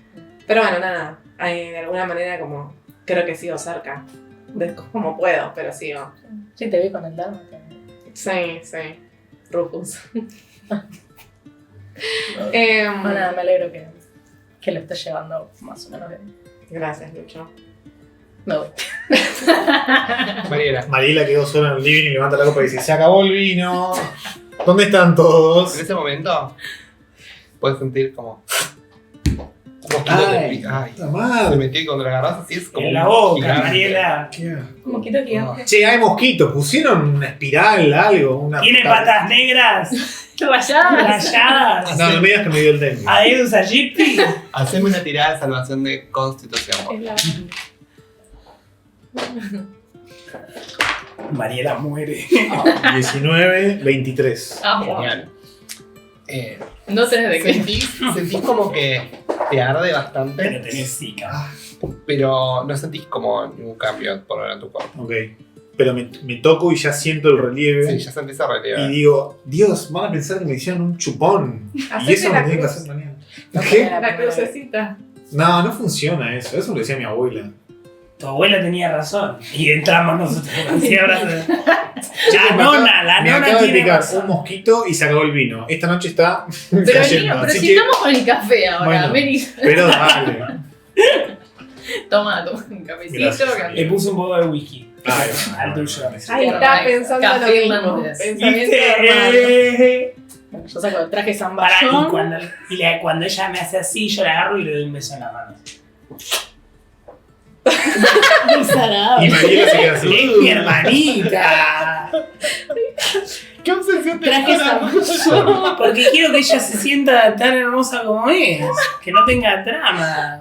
[SPEAKER 2] Pero bueno, nada, de alguna manera como creo que sigo cerca, de como puedo, pero sigo.
[SPEAKER 6] Sí, te vi con el Dharma.
[SPEAKER 2] Sí, sí, Rufus.
[SPEAKER 6] Nada, me alegro que lo estés llevando más o menos bien.
[SPEAKER 2] Gracias, Lucho.
[SPEAKER 6] Me voy.
[SPEAKER 1] Mariela,
[SPEAKER 4] Mariela quedó sola en el living y levanta la copa y dice: se acabó el vino. ¿Dónde están todos?
[SPEAKER 1] en ese momento, puedes sentir como...
[SPEAKER 4] Ay,
[SPEAKER 1] Ay,
[SPEAKER 4] puta
[SPEAKER 1] se
[SPEAKER 4] madre.
[SPEAKER 1] metió y cuando la agarras así es como
[SPEAKER 3] En la
[SPEAKER 1] un
[SPEAKER 3] boca,
[SPEAKER 1] gigante.
[SPEAKER 3] Mariela.
[SPEAKER 4] ¿Qué?
[SPEAKER 6] Mosquito gigante.
[SPEAKER 4] Che, hay mosquitos. ¿Pusieron una espiral, algo? Una
[SPEAKER 3] ¿Tiene patas negras?
[SPEAKER 5] Rayadas.
[SPEAKER 3] Rayadas.
[SPEAKER 4] No, no me digas que me dio el dengue.
[SPEAKER 3] Aedes aegypti.
[SPEAKER 1] Haceme una tirada de salvación de constitución. por
[SPEAKER 6] Es la...
[SPEAKER 3] Mariela muere.
[SPEAKER 4] 19, 23.
[SPEAKER 5] Ah,
[SPEAKER 1] favor. Genial.
[SPEAKER 5] no tenés de qué.
[SPEAKER 1] Sentís como que te arde
[SPEAKER 3] Pero
[SPEAKER 1] bastante,
[SPEAKER 3] tenés zika.
[SPEAKER 1] pero no sentís como ningún cambio por ahora en tu cuerpo.
[SPEAKER 4] Ok. Pero me toco y ya siento el relieve.
[SPEAKER 1] Sí, ya sentís ese
[SPEAKER 4] Y
[SPEAKER 1] relieve.
[SPEAKER 4] digo: Dios, van a pensar que me hicieron un chupón. Y
[SPEAKER 2] Hacete
[SPEAKER 4] eso me
[SPEAKER 2] la
[SPEAKER 4] tiene que
[SPEAKER 2] cruz.
[SPEAKER 4] hacer mañana.
[SPEAKER 6] No,
[SPEAKER 4] ¿Qué?
[SPEAKER 6] la
[SPEAKER 2] La
[SPEAKER 6] primera vez.
[SPEAKER 2] crucecita.
[SPEAKER 4] No, no funciona eso. Eso lo decía mi abuela.
[SPEAKER 3] Tu abuela tenía razón. Y entramos nosotros. Así ahora
[SPEAKER 4] Me
[SPEAKER 3] la nona
[SPEAKER 4] acaba de
[SPEAKER 3] tiene
[SPEAKER 4] picar un
[SPEAKER 3] razón.
[SPEAKER 4] mosquito y se acabó el vino. Esta noche está
[SPEAKER 5] Pero,
[SPEAKER 4] cayendo.
[SPEAKER 5] niño, pero
[SPEAKER 4] así
[SPEAKER 5] si
[SPEAKER 4] que,
[SPEAKER 5] estamos con el café ahora,
[SPEAKER 4] Bueno.
[SPEAKER 5] vení.
[SPEAKER 4] pero dale.
[SPEAKER 5] Toma un cafecito.
[SPEAKER 4] Gracias.
[SPEAKER 5] que-
[SPEAKER 3] Le puse un poco de whisky.
[SPEAKER 4] Ay,
[SPEAKER 3] Al tuyo.
[SPEAKER 2] Ahí está pensando
[SPEAKER 5] Café
[SPEAKER 2] lo mismo.
[SPEAKER 5] irlandés.
[SPEAKER 2] Pensamiento hermano.
[SPEAKER 3] ¿Viste?
[SPEAKER 6] Bueno, yo saco el traje
[SPEAKER 3] Pará,
[SPEAKER 6] zamballón.
[SPEAKER 3] cuando ella me hace así, yo la agarro y le doy un beso en la mano.
[SPEAKER 6] Desagradable.
[SPEAKER 4] Y Mariela se queda así.
[SPEAKER 3] ¡Es mi hermanita!
[SPEAKER 1] ¿Qué obsesión
[SPEAKER 6] Traje esa
[SPEAKER 3] Porque quiero que ella se sienta tan hermosa como es. Que no tenga trama.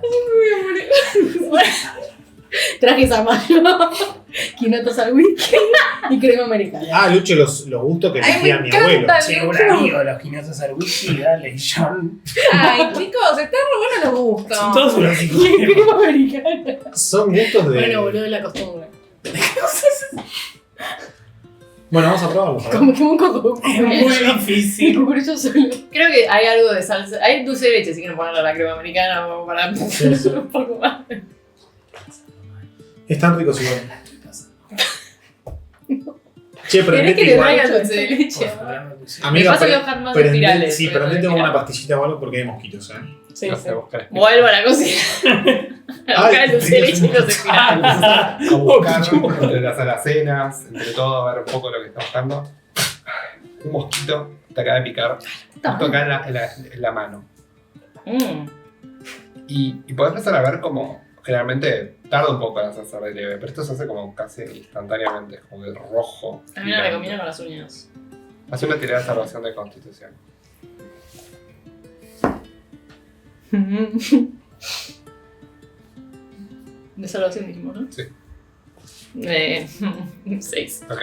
[SPEAKER 6] Traje Zamayo, quinotos al whisky y crema americana.
[SPEAKER 4] Ah, Lucho, los gustos que
[SPEAKER 2] Ay,
[SPEAKER 4] elegía
[SPEAKER 2] me
[SPEAKER 4] mi abuelo.
[SPEAKER 2] encanta.
[SPEAKER 3] Che, un amigo, los quinotos al whisky, dale, John.
[SPEAKER 2] Ay, chicos, están re buenos los gustos.
[SPEAKER 3] Son todos unos hijos
[SPEAKER 6] Y
[SPEAKER 3] de
[SPEAKER 6] crema americana.
[SPEAKER 4] Son gustos de.
[SPEAKER 6] Bueno, boludo, la costumbre.
[SPEAKER 4] Bueno, vamos a probarlos. a ver.
[SPEAKER 6] Como que un coco.
[SPEAKER 3] Es muy difícil.
[SPEAKER 6] Por eso solo. Creo que hay algo de salsa. Hay dulce de leche, si quieren ponerle a la crema americana o para
[SPEAKER 4] Sí, sí.
[SPEAKER 6] un poco más.
[SPEAKER 4] Están ricos igual. Che,
[SPEAKER 6] ¿Querés
[SPEAKER 4] prendete
[SPEAKER 6] que le
[SPEAKER 4] igual.
[SPEAKER 6] traiga dulce de leche?
[SPEAKER 4] Amiga,
[SPEAKER 6] Me pasa que
[SPEAKER 4] pre-
[SPEAKER 6] bajar más
[SPEAKER 4] prende-
[SPEAKER 6] espirales,
[SPEAKER 4] Sí,
[SPEAKER 6] pero
[SPEAKER 4] prendete
[SPEAKER 6] no
[SPEAKER 4] como una
[SPEAKER 6] espirales.
[SPEAKER 4] pastillita o algo porque hay mosquitos,
[SPEAKER 6] Sí,
[SPEAKER 1] No
[SPEAKER 6] sí.
[SPEAKER 1] sé, buscar.
[SPEAKER 6] Vuelvo a la cocina. A buscar el dulce de leche y los espirales.
[SPEAKER 1] A buscar entre las alacenas, entre todo, a ver un poco lo que está buscando. Un mosquito te acaba de picar, justo acá en la mano. Y podés empezar a ver como, generalmente tarda un poco en hacerse de leve, pero esto se hace como casi instantáneamente, es como de rojo.
[SPEAKER 6] A mí no me
[SPEAKER 1] gigante.
[SPEAKER 6] combina con las uñas.
[SPEAKER 1] Hace una tirada de salvación de constitución.
[SPEAKER 6] De salvación dijimos, ¿no?
[SPEAKER 1] Sí.
[SPEAKER 6] 6.
[SPEAKER 1] Ok.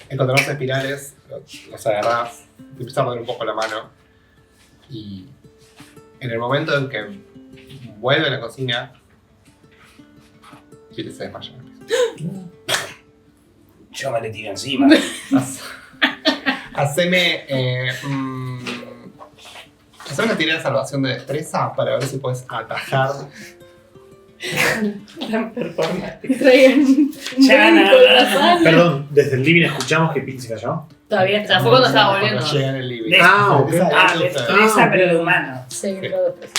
[SPEAKER 1] Encontramos espirales, los agarrás, te empiezas a mover un poco la mano y en el momento en que vuelve a la cocina, Chile se desmaya.
[SPEAKER 3] Yo me le tiro encima.
[SPEAKER 1] Haceme haceme una tirada de salvación de destreza para ver si puedes atajar.
[SPEAKER 2] Tan performante.
[SPEAKER 6] Traigan un
[SPEAKER 3] Ya,
[SPEAKER 6] médico de la sala.
[SPEAKER 4] Perdón, desde el living escuchamos que Pete se cayó.
[SPEAKER 6] Todavía está. Fue cuando estaba
[SPEAKER 1] Cuando
[SPEAKER 6] volviendo.
[SPEAKER 1] llega en el living.
[SPEAKER 3] De-
[SPEAKER 4] ok.
[SPEAKER 3] Ah, destreza, pero de humano.
[SPEAKER 6] Se entró después.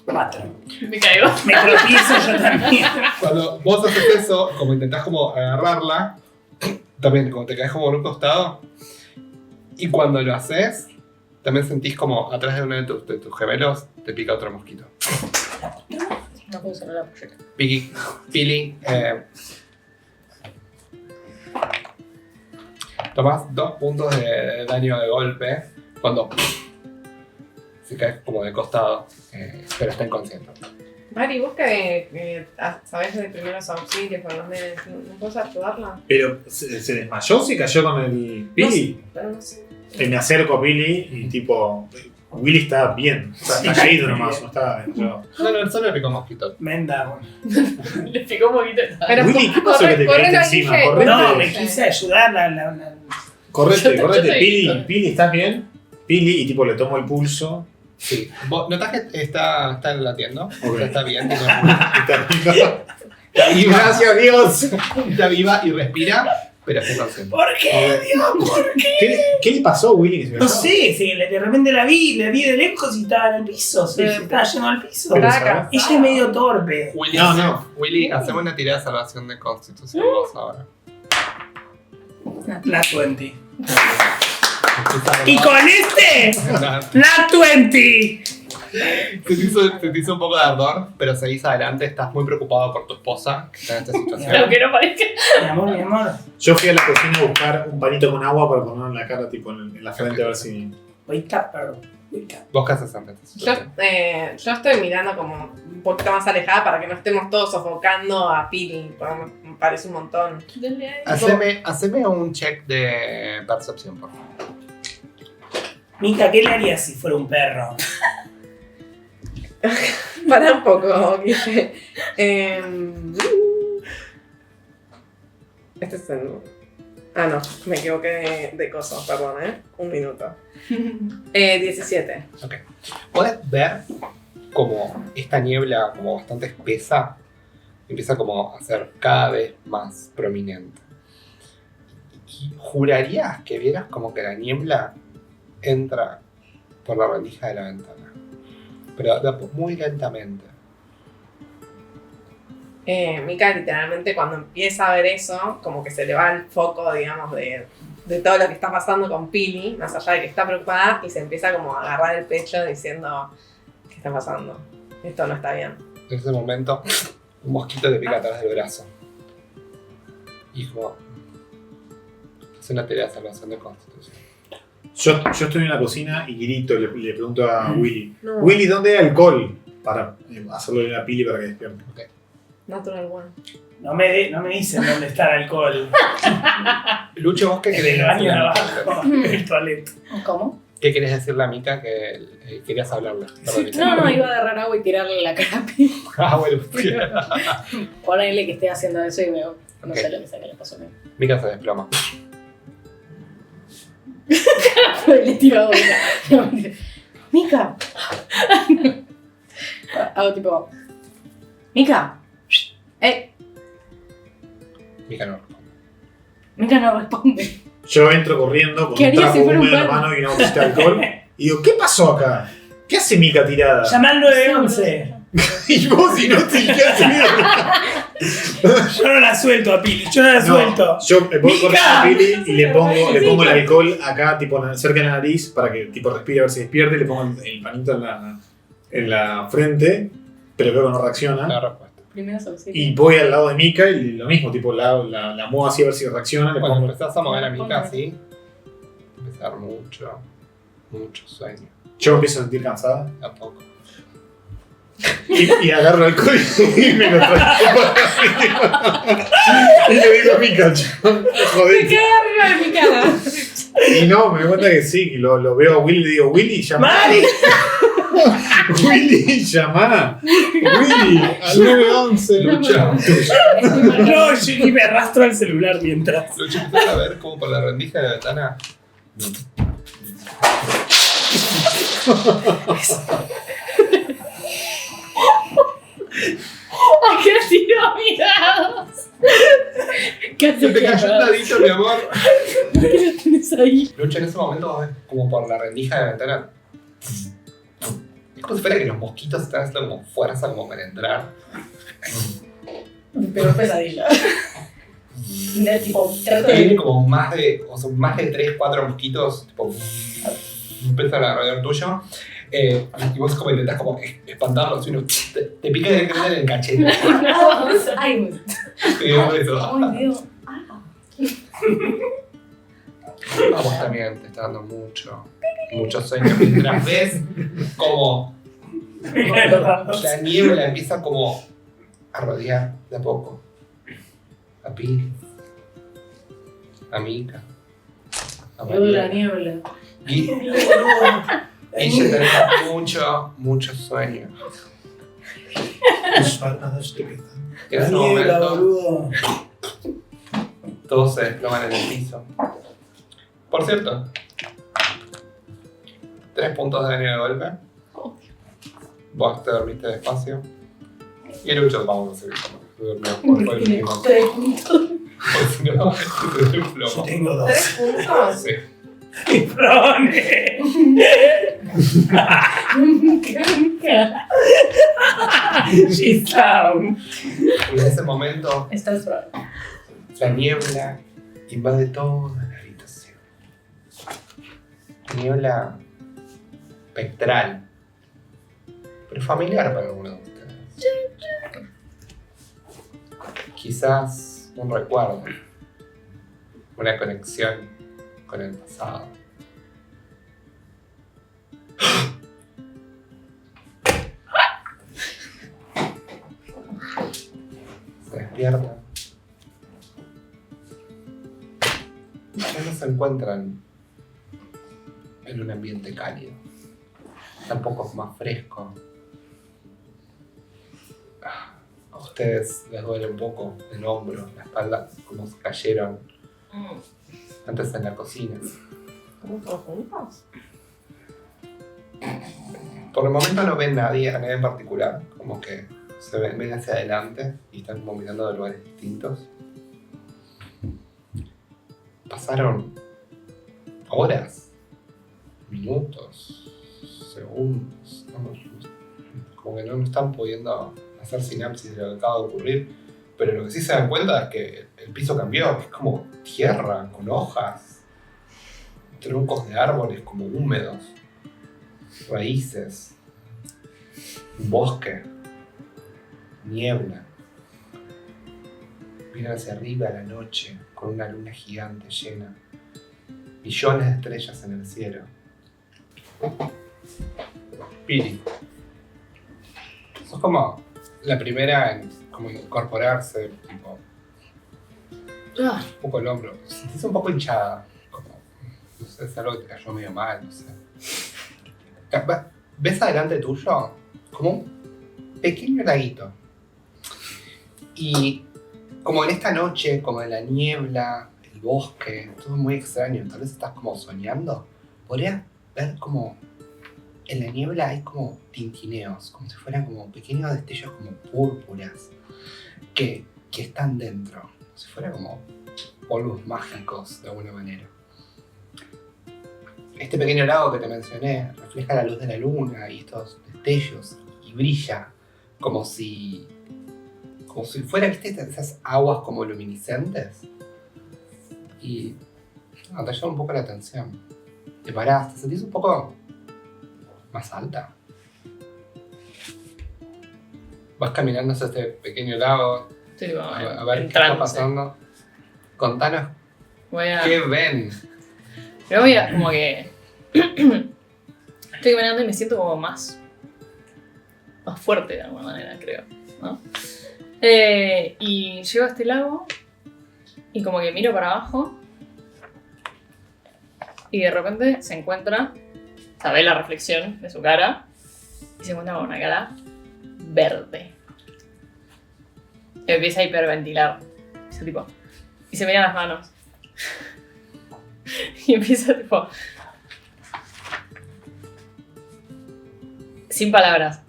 [SPEAKER 3] 4.
[SPEAKER 6] Me caigo.
[SPEAKER 3] Me tropiezo yo también.
[SPEAKER 1] Cuando vos haces eso, como intentás como agarrarla, también como te caes como en un costado, y cuando lo haces, también sentís como atrás de uno de tus gemelos te pica otro mosquito.
[SPEAKER 6] No puedo cerrar la pollera.
[SPEAKER 1] Pili, tomás 2 puntos de daño de golpe cuando se cae como de costado, pero está inconsciente.
[SPEAKER 2] Mari, vos que sabés de primeros auxilios con los nenes, ¿no puedes ayudarla?
[SPEAKER 4] Pero se desmayó, se cayó con el Billy.
[SPEAKER 2] Pero no sé.
[SPEAKER 4] Me acerco a Billy y tipo. Willy está bien. O sea, está caído nomás, no está dentro.
[SPEAKER 1] No, solo le picó mosquito.
[SPEAKER 3] Menda.
[SPEAKER 6] Le picó un poquito.
[SPEAKER 2] Pero
[SPEAKER 4] Willy, ¿qué pasó que te
[SPEAKER 2] corre
[SPEAKER 4] caíste
[SPEAKER 2] la
[SPEAKER 4] encima?
[SPEAKER 2] Guille.
[SPEAKER 4] Correte.
[SPEAKER 3] No, me quise ayudar.
[SPEAKER 4] Correte,
[SPEAKER 6] Yo
[SPEAKER 4] correte.
[SPEAKER 6] te
[SPEAKER 4] Pili,
[SPEAKER 6] grito.
[SPEAKER 4] Pili, ¿estás bien? Pili, y tipo le tomo el pulso.
[SPEAKER 1] Sí. ¿Vos notás que está latiendo?
[SPEAKER 4] Ok.
[SPEAKER 1] O sea, está bien, tiene-
[SPEAKER 4] Está rico.
[SPEAKER 1] está viva,
[SPEAKER 4] Gracias a Dios.
[SPEAKER 1] está viva y respira, pero está inconsciente.
[SPEAKER 3] ¿Por qué, Dios? ¿Por qué?
[SPEAKER 4] ¿Qué le pasó a Willy que se
[SPEAKER 3] No
[SPEAKER 4] cayó?
[SPEAKER 3] sé, sí, de repente la vi de lejos y estaba en el piso. Se estaba yendo al piso.
[SPEAKER 4] Pero,
[SPEAKER 2] Estaba
[SPEAKER 4] ¿sabes?
[SPEAKER 3] Ella es medio torpe.
[SPEAKER 1] Willy,
[SPEAKER 4] No.
[SPEAKER 1] Willy, hacemos una tirada de salvación de constitución vos ahora.
[SPEAKER 3] La 20. Y con este,
[SPEAKER 1] Nada,
[SPEAKER 3] la 20.
[SPEAKER 1] te hizo un poco de ardor, pero seguís adelante, estás muy preocupado por tu esposa que está en esta situación.
[SPEAKER 6] Aunque no parezca.
[SPEAKER 3] Mi amor.
[SPEAKER 4] Yo fui a la cocina a buscar un panito con agua para ponerlo en la cara, tipo en la frente, a ver si.
[SPEAKER 3] Wake up, bro. Wake up.
[SPEAKER 1] ¿Vos qué haces ante esta
[SPEAKER 2] Yo,
[SPEAKER 1] situación?
[SPEAKER 2] yo estoy mirando como un poquito más alejada para que no estemos todos sofocando a Pili, porque me parece un montón.
[SPEAKER 1] Haceme un check de percepción, por favor.
[SPEAKER 3] Mica, ¿qué le harías si fuera un perro?
[SPEAKER 2] Para un poco, Guille. Este es el... Ah, no, me equivoqué de cosas, perdón, un minuto. 17.
[SPEAKER 1] Ok. Podés ver como esta niebla como bastante espesa empieza como a ser cada vez más prominente. Y jurarías que vieras como que la niebla entra por la rendija de la ventana. Pero muy lentamente.
[SPEAKER 2] Mika literalmente cuando empieza a ver eso, como que se le va el foco, digamos, de todo lo que está pasando con Pili, más allá de que está preocupada, y se empieza como a agarrar el pecho diciendo, ¿qué está pasando? Esto no está bien.
[SPEAKER 1] en ese momento un mosquito te pica atrás del brazo. Y es como... Es una tarea de salvación de constitución.
[SPEAKER 4] Yo estoy en la cocina y grito, le pregunto a Willy.
[SPEAKER 2] No.
[SPEAKER 4] Willy, ¿dónde hay alcohol? Para hacerlo en la pili para que despierte.
[SPEAKER 2] Natural one.
[SPEAKER 3] No me dicen dónde está el alcohol.
[SPEAKER 1] Lucho, ¿vos qué
[SPEAKER 3] En
[SPEAKER 1] querés
[SPEAKER 3] el baño de
[SPEAKER 1] decirle a
[SPEAKER 3] abajo,
[SPEAKER 1] Mica?
[SPEAKER 3] en el toilet.
[SPEAKER 6] ¿Cómo?
[SPEAKER 1] ¿Qué querés decirle a Mica que querías hablarle?
[SPEAKER 6] No, iba a agarrar agua y tirarle la cara a Pi.
[SPEAKER 1] Ah, bueno.
[SPEAKER 6] Ponerle que esté haciendo eso y veo. No
[SPEAKER 1] Ok.
[SPEAKER 6] sé lo que sea que le pasó a mí.
[SPEAKER 1] Mica se desploma.
[SPEAKER 6] Le tiro agua. ¡Mica! Hago tipo. ¡Mica!
[SPEAKER 1] Mica no responde.
[SPEAKER 6] Mica no responde.
[SPEAKER 4] Yo entro corriendo con
[SPEAKER 6] ¿Qué
[SPEAKER 4] un
[SPEAKER 6] harías
[SPEAKER 4] trapo
[SPEAKER 6] si fuera un
[SPEAKER 4] húmedo en la
[SPEAKER 6] perro?
[SPEAKER 4] mano y una botellita de alcohol. Y digo, ¿qué pasó acá? ¿Qué hace Mica tirada?
[SPEAKER 3] Llama al 911.
[SPEAKER 4] Y vos, si no te ¿qué hace
[SPEAKER 3] Yo no la suelto a Pili, yo no la suelto.
[SPEAKER 4] Yo me pongo con
[SPEAKER 3] ¡Mica!
[SPEAKER 4] a Pili y le pongo el alcohol acá, tipo cerca de la nariz, para que tipo respire a ver si despierte. Le pongo el panito en la frente, pero veo que no reacciona.
[SPEAKER 1] La respuesta.
[SPEAKER 6] Primero auxilio.
[SPEAKER 4] Y voy al lado de Mica y lo mismo, tipo la muevo así a ver si reacciona. Le
[SPEAKER 1] Bueno,
[SPEAKER 4] pongo...
[SPEAKER 1] empezás a mover a Mica así. Empieza a dar mucho sueño.
[SPEAKER 4] Yo empiezo a sentir cansada
[SPEAKER 1] Tampoco.
[SPEAKER 4] y agarro el alcohol y me lo traigo y le digo a Mica,
[SPEAKER 2] Se
[SPEAKER 4] joder.
[SPEAKER 2] queda arriba de mi cara.
[SPEAKER 4] Y no, me doy cuenta que sí, lo veo a Willy y le digo, Willy, llama.
[SPEAKER 3] ¡Mari!
[SPEAKER 4] Willy, llama. Willy, al 911.
[SPEAKER 1] Lucha.
[SPEAKER 3] No, yo y me arrastro al celular mientras.
[SPEAKER 1] Lucha, empiezas a ver como por la rendija de la ventana.
[SPEAKER 5] ¿A qué tiro mirados?
[SPEAKER 6] ¿Qué
[SPEAKER 1] Se
[SPEAKER 6] hace
[SPEAKER 1] te cayó un dadito, mi amor.
[SPEAKER 6] ¿Por qué lo tenés ahí?
[SPEAKER 1] Lucha, en ese momento vos ves como por la rendija de la ventana. Es como si fuera que los mosquitos están haciendo como fuerza como para entrar.
[SPEAKER 6] Pero pesadilla. De tipo, trato
[SPEAKER 1] Y vienen
[SPEAKER 6] de.
[SPEAKER 1] como más de 3, 4 mosquitos, tipo, empiezan alrededor tuyo. Y vos como intentás como espantarlos y uno te pica directamente en el cachete.
[SPEAKER 6] Ay,
[SPEAKER 1] Y vos eso.
[SPEAKER 6] ay, Dios. Ah.
[SPEAKER 1] A vos también te está dando mucho sueño. Mientras ves como la niebla empieza como a rodear de a poco. A Pili, a Mica, a
[SPEAKER 6] Veo la
[SPEAKER 1] María.
[SPEAKER 6] niebla.
[SPEAKER 1] Y ella tenía mucho sueño. En ese momento
[SPEAKER 3] boludo.
[SPEAKER 1] todos se desploman en el piso. Por cierto, 3 puntos de daño de golpe. Vos te dormiste despacio. Y el Lucho vamos a seguir como durmió por el mismo.
[SPEAKER 6] Tres puntos.
[SPEAKER 1] Porque si no, te
[SPEAKER 3] Yo
[SPEAKER 1] desplomo.
[SPEAKER 3] tengo 2.
[SPEAKER 2] 3 puntos.
[SPEAKER 1] Sí.
[SPEAKER 3] ¡Prone! She's down.
[SPEAKER 1] Y en ese momento
[SPEAKER 6] Está el sol.
[SPEAKER 1] la niebla invade toda la habitación. Niebla espectral, pero familiar para algunos de ustedes. Quizás un recuerdo, una conexión con el pasado. Se despiertan. Ya no se encuentran en un ambiente cálido. Tampoco es más fresco. A ustedes les duele un poco el hombro, la espalda, como se cayeron antes en la cocina.
[SPEAKER 2] ¿Juntos juntos?
[SPEAKER 1] Por el momento no ven a nadie en particular, como que se ven hacia adelante y están como mirando de lugares distintos. Pasaron horas, minutos, segundos, como que no están pudiendo hacer sinapsis de lo que acaba de ocurrir, pero lo que sí se dan cuenta es que el piso cambió, es como tierra con hojas, troncos de árboles como húmedos, raíces, un bosque. niebla. Miran hacia arriba la noche con una luna gigante llena. Millones de estrellas en el cielo. Pili. Sos como la primera en como incorporarse, tipo,
[SPEAKER 6] Ah,
[SPEAKER 1] un poco el hombro. Te sentís un poco hinchada. Como, no sé, es algo que te cayó medio mal, no sé. ¿Ves adelante tuyo? Como un pequeño laguito. Y como en esta noche, como en la niebla, el bosque, todo muy extraño. Tal vez estás como soñando. Podrías ver como en la niebla hay como tintineos, como si fueran como pequeños destellos como púrpuras que están dentro. Como si fueran como polvos mágicos de alguna manera. Este pequeño lago que te mencioné refleja la luz de la luna y estos destellos y brilla como si fuera, ¿viste? Esas aguas como luminiscentes. Y te llama un poco la atención. Te parás, te sentís un poco más alta. Vas caminando hacia este pequeño lago
[SPEAKER 5] Estoy tipo,
[SPEAKER 1] a ver
[SPEAKER 5] en
[SPEAKER 1] qué está
[SPEAKER 5] trance.
[SPEAKER 1] pasando. Contanos
[SPEAKER 5] Voy a...
[SPEAKER 1] qué ven.
[SPEAKER 5] Pero voy a como que... Estoy caminando y me siento como más fuerte de alguna manera, creo, ¿no? Y llego a este lago y como que miro para abajo y de repente se encuentra, o sea, ve la reflexión de su cara y se encuentra con una cara verde. Y empieza a hiperventilar. Ese tipo. Y se mira las manos. Y empieza tipo... Sin palabras.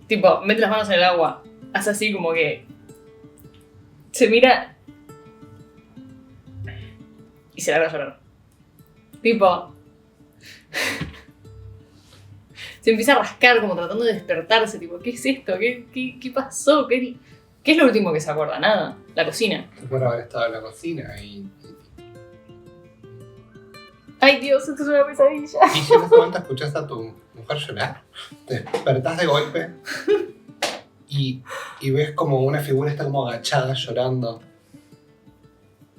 [SPEAKER 5] Tipo, mete las manos en el agua. Hace así como que... Se mira... Y se larga a llorar. Tipo... Se empieza a rascar como tratando de despertarse. Tipo, ¿qué es esto? ¿Qué pasó? ¿Qué es lo último que se acuerda? Nada. La cocina.
[SPEAKER 1] Recuerdo haber estado en la cocina y
[SPEAKER 5] Ay Dios, esto es una pesadilla.
[SPEAKER 1] en ese momento escuchás a tu mujer llorar. Te despertás de golpe y ves como una figura está como agachada llorando